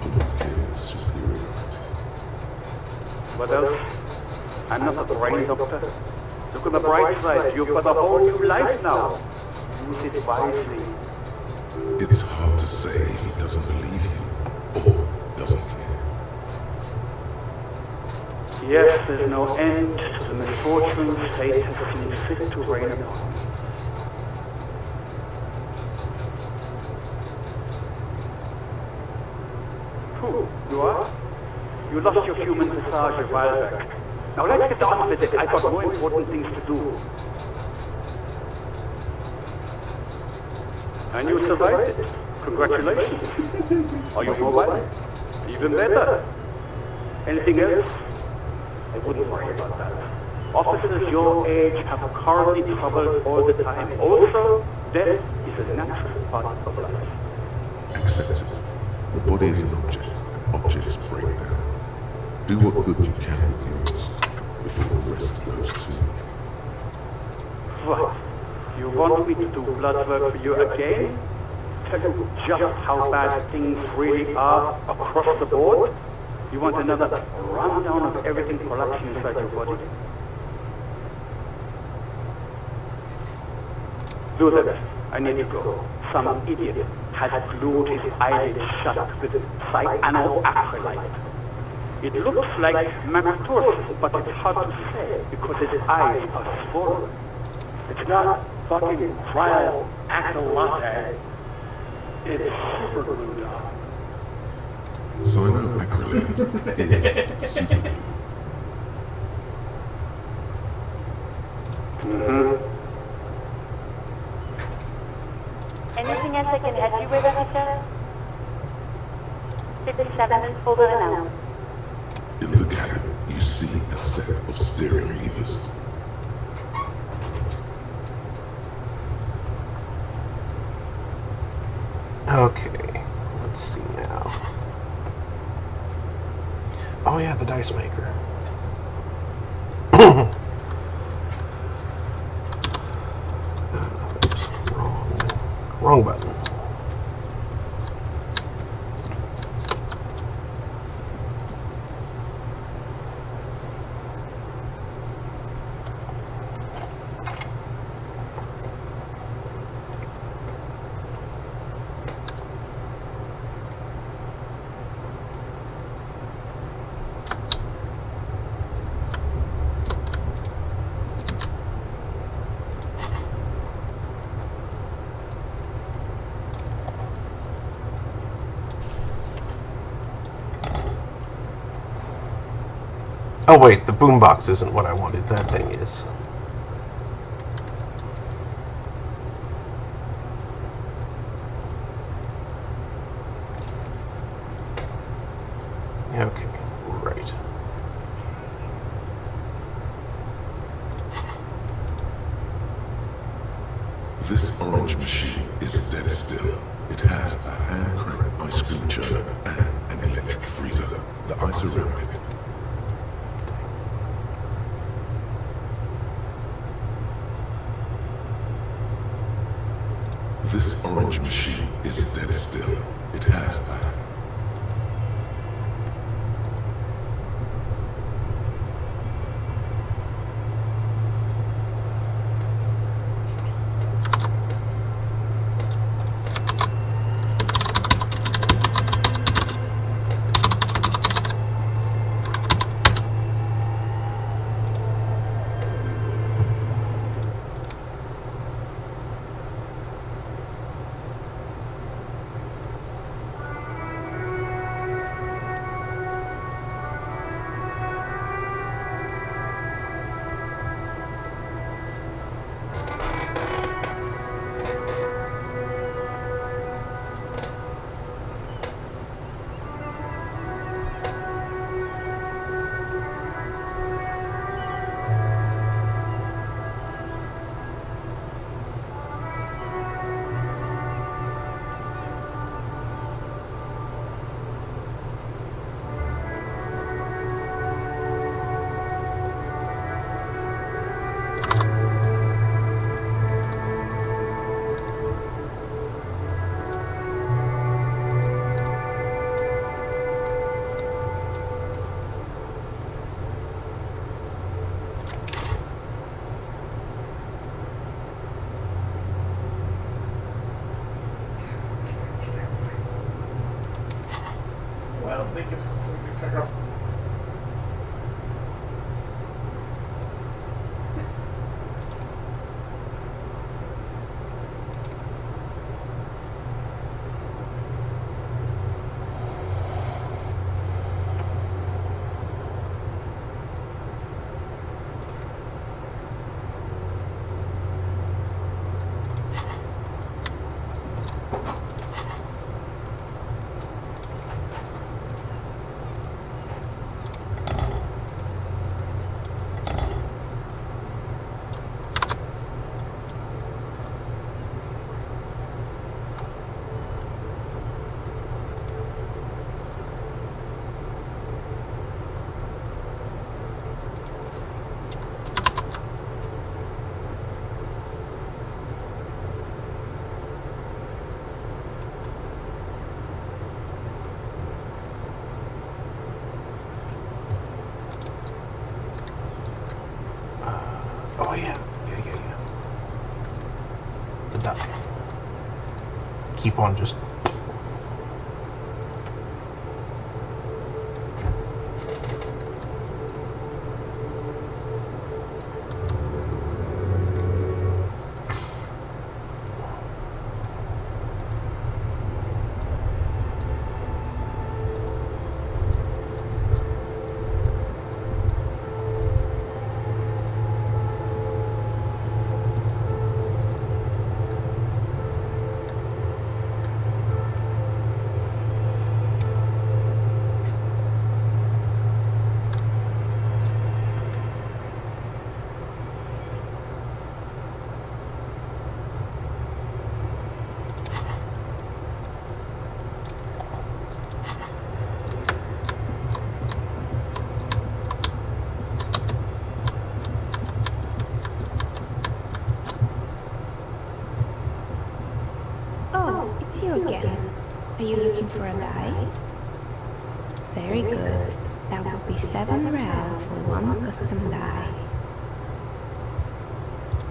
Only careless superiority. What else? I'm not a brain doctor. Look on the bright side. You've got a whole new life now. Use it wisely. It's hard to say if he doesn't believe you or doesn't care. Yes, there's no end to the misfortunes fate has seen fit to rain upon. Who? You are? You lost your human visage a while back. Now let's get on with it. I've got more important things to do. And you survived it. Congratulations. Are you mobile? Even better. Anything else? I wouldn't worry about that. Officers your age have currently trouble all the time. Also, death is a natural part of life. Accept it. The body is an object. Objects break down. Do what good you can with yours before the rest goes too. What? You want me to do blood work for you again? Tell you just how bad things really are across the board? You want another rundown of everything collapsing inside your body? Do that. I need to go. Some idiot has glued his eyelids shut with cyanoacrylate. It looks like macrotorsis, but it's hard to say because his eyes are swollen. It's not fucking trial acrylate. It's super glued on. Cyanoacrylate is super glue. Anything else I can help you with, officer? 57 over and out. In the cabin, you see a set of steering levers. Okay, let's see now. Oh yeah, the dice maker. Oops, wrong button. Oh wait, the boombox isn't what I wanted. That thing is. Okay, right. orange machine is dead still. It has a hand-cranked ice cream churner and an electric freezer. The ice around it. This orange machine is dead still. It has a... I don't think it's completely feral. Oh yeah. The die. Keep on just... Oh, it's you again. Are you looking for a die? Very good. That would be 7 real for one custom die.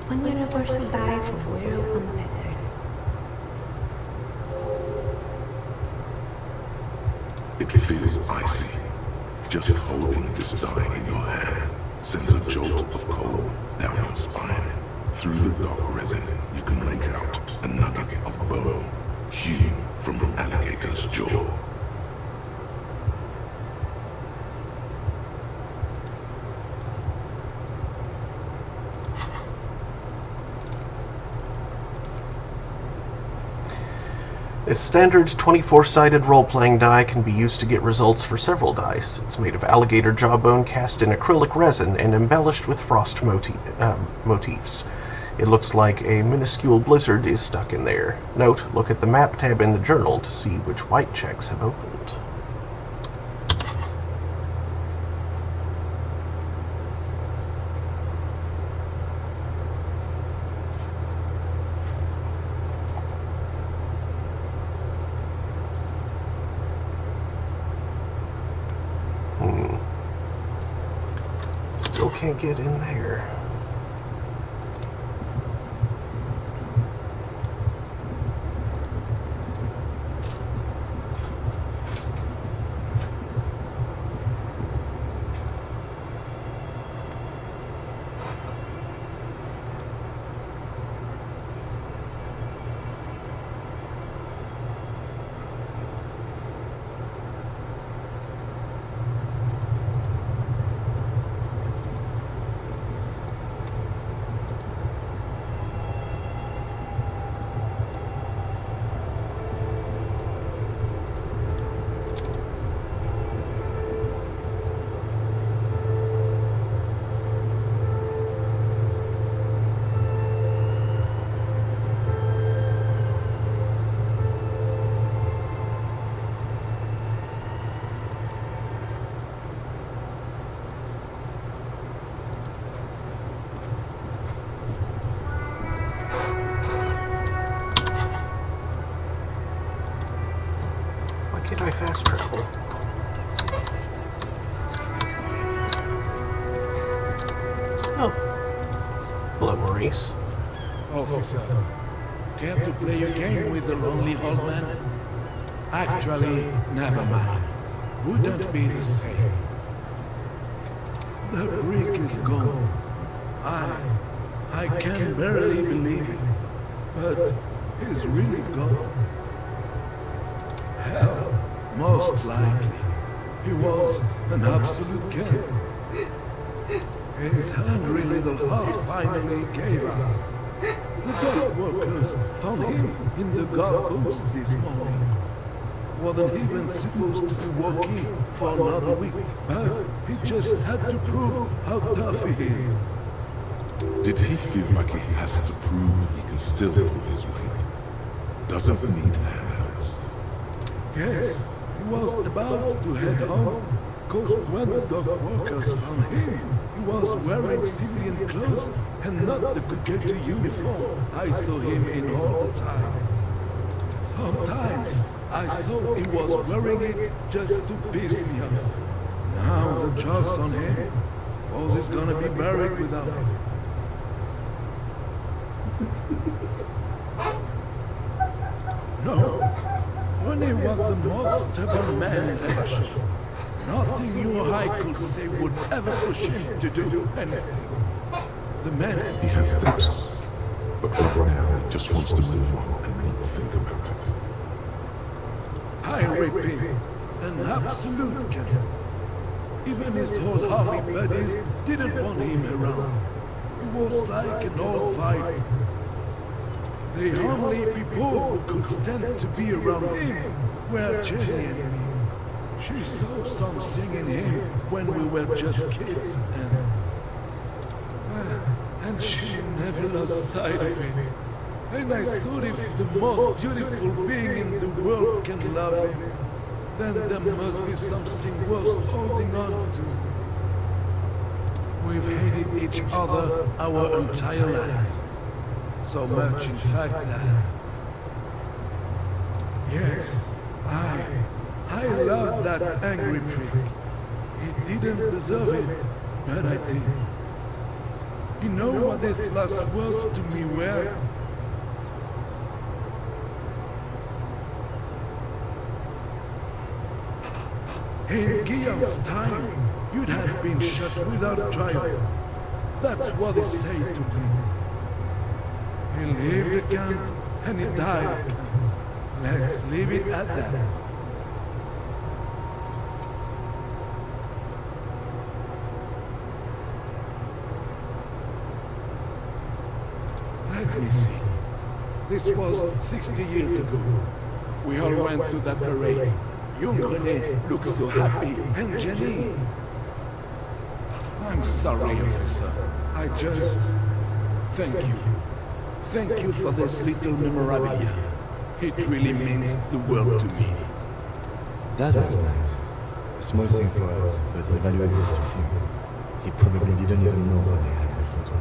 One universal die for Wirral Untethered. It feels icy. Just holding this die in your hand sends a jolt of cold down your spine. Through the dark resin, you can make out a nugget of bone hewn from an alligator's jaw. This standard 24-sided role-playing die can be used to get results for several dice. It's made of alligator jawbone cast in acrylic resin and embellished with frost motifs. It looks like a minuscule blizzard is stuck in there. Note, look at the map tab in the journal to see which white checks have opened. Still can't get in there. Can't I fast travel? Oh. Hello, Maurice. Officer, care to play a game with the lonely old man? Actually, never mind. Wouldn't be the same. The brick is gone. I can barely believe it, but it's really gone. Hell, most likely, he was an absolute kid. His hungry little heart finally gave out. The dock workers found him in the guardhouse this morning. Wasn't even supposed to be working for another week, but he just had to prove how tough he is. Did he feel like he has to prove he can still pull his weight? Doesn't need handouts. Yes, he was about to head home, cause when the dock workers found him, he was wearing civilian clothes and not the good uniform I saw him in all the time. Sometimes I thought he was wearing it just to piss me off. Now the joke's on him. Oz is gonna be buried without it. No, Ronnie was the most stubborn man ever shown. Nothing you or I could say would ever push him to do anything. The man... He has doubts, but right now he just wants to move on and not think about it. I repeat, an absolute killer. Even his whole army buddies didn't want him around. He was like an old fighter. The only people who could stand to be around him were Jenny and me. She saw something in him when we were just kids, and she never lost sight of it. And I thought if the most beautiful being in the world can love him, then there must be something worth holding on to. We've hated each other our entire lives. So much, in fact, that... Yes, I loved that angry prick. He didn't deserve it, but I did. You know what his last words to me were? In Guillaume's time, you'd have been shot without a trial. That's what he said to me. He lived a cant, and he died a cant. Let's leave it at that. Let me see. This was 60 years ago. We all went to that parade. Young René looked so happy, and Jenny. I'm sorry, officer. I just... Thank you. Thank you for this little memorabilia. It really means the world to me. That was nice. A small thing for us, but invaluable to him. He probably didn't even know when I had my photo.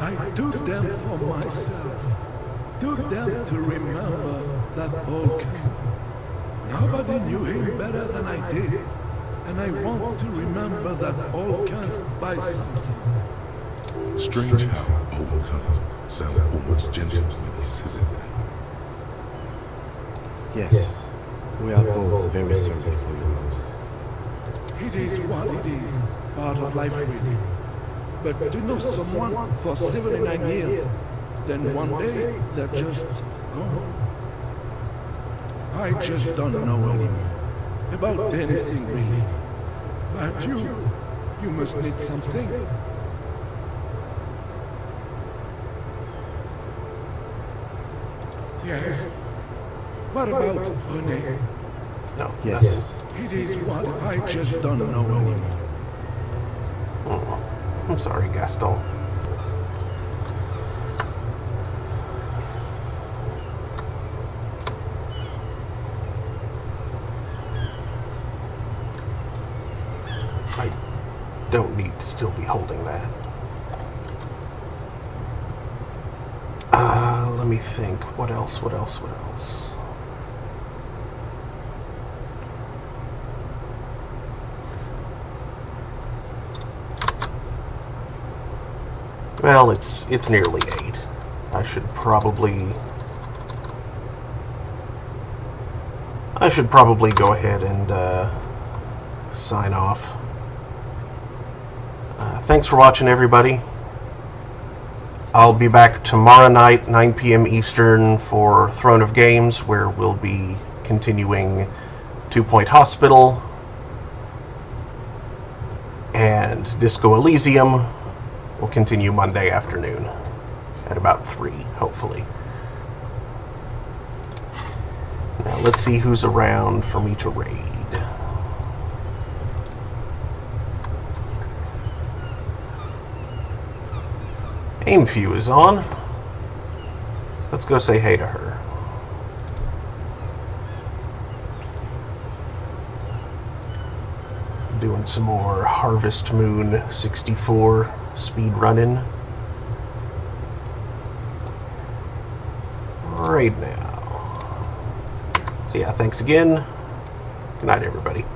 I took them for myself. Took them to remember that all came. Nobody knew him better than I did. And I want to remember that all can't buy something. Strange how old cunt sounds almost gentle when he says it. Yes, we are both very sorry for your loss. It is what it is, part of life really. But to know someone for 79 years, then one day they're just gone. I just don't know anymore about anything really. But you must need something. Yes. What about René? No. Yes. It is what I just don't know anymore. Oh, I'm sorry, Gaston. I don't need to still be holding that. Let me think. What else? Well, it's nearly 8. I should probably go ahead and sign off. Thanks for watching, everybody. I'll be back tomorrow night, 9 p.m. Eastern, for Throne of Games, where we'll be continuing 2 Point Hospital and Disco Elysium. We'll continue Monday afternoon at about 3, hopefully. Now let's see who's around for me to raid. Aimfew is on. Let's go say hey to her. Doing some more Harvest Moon 64 speed running right now. So yeah, thanks again. Good night, everybody.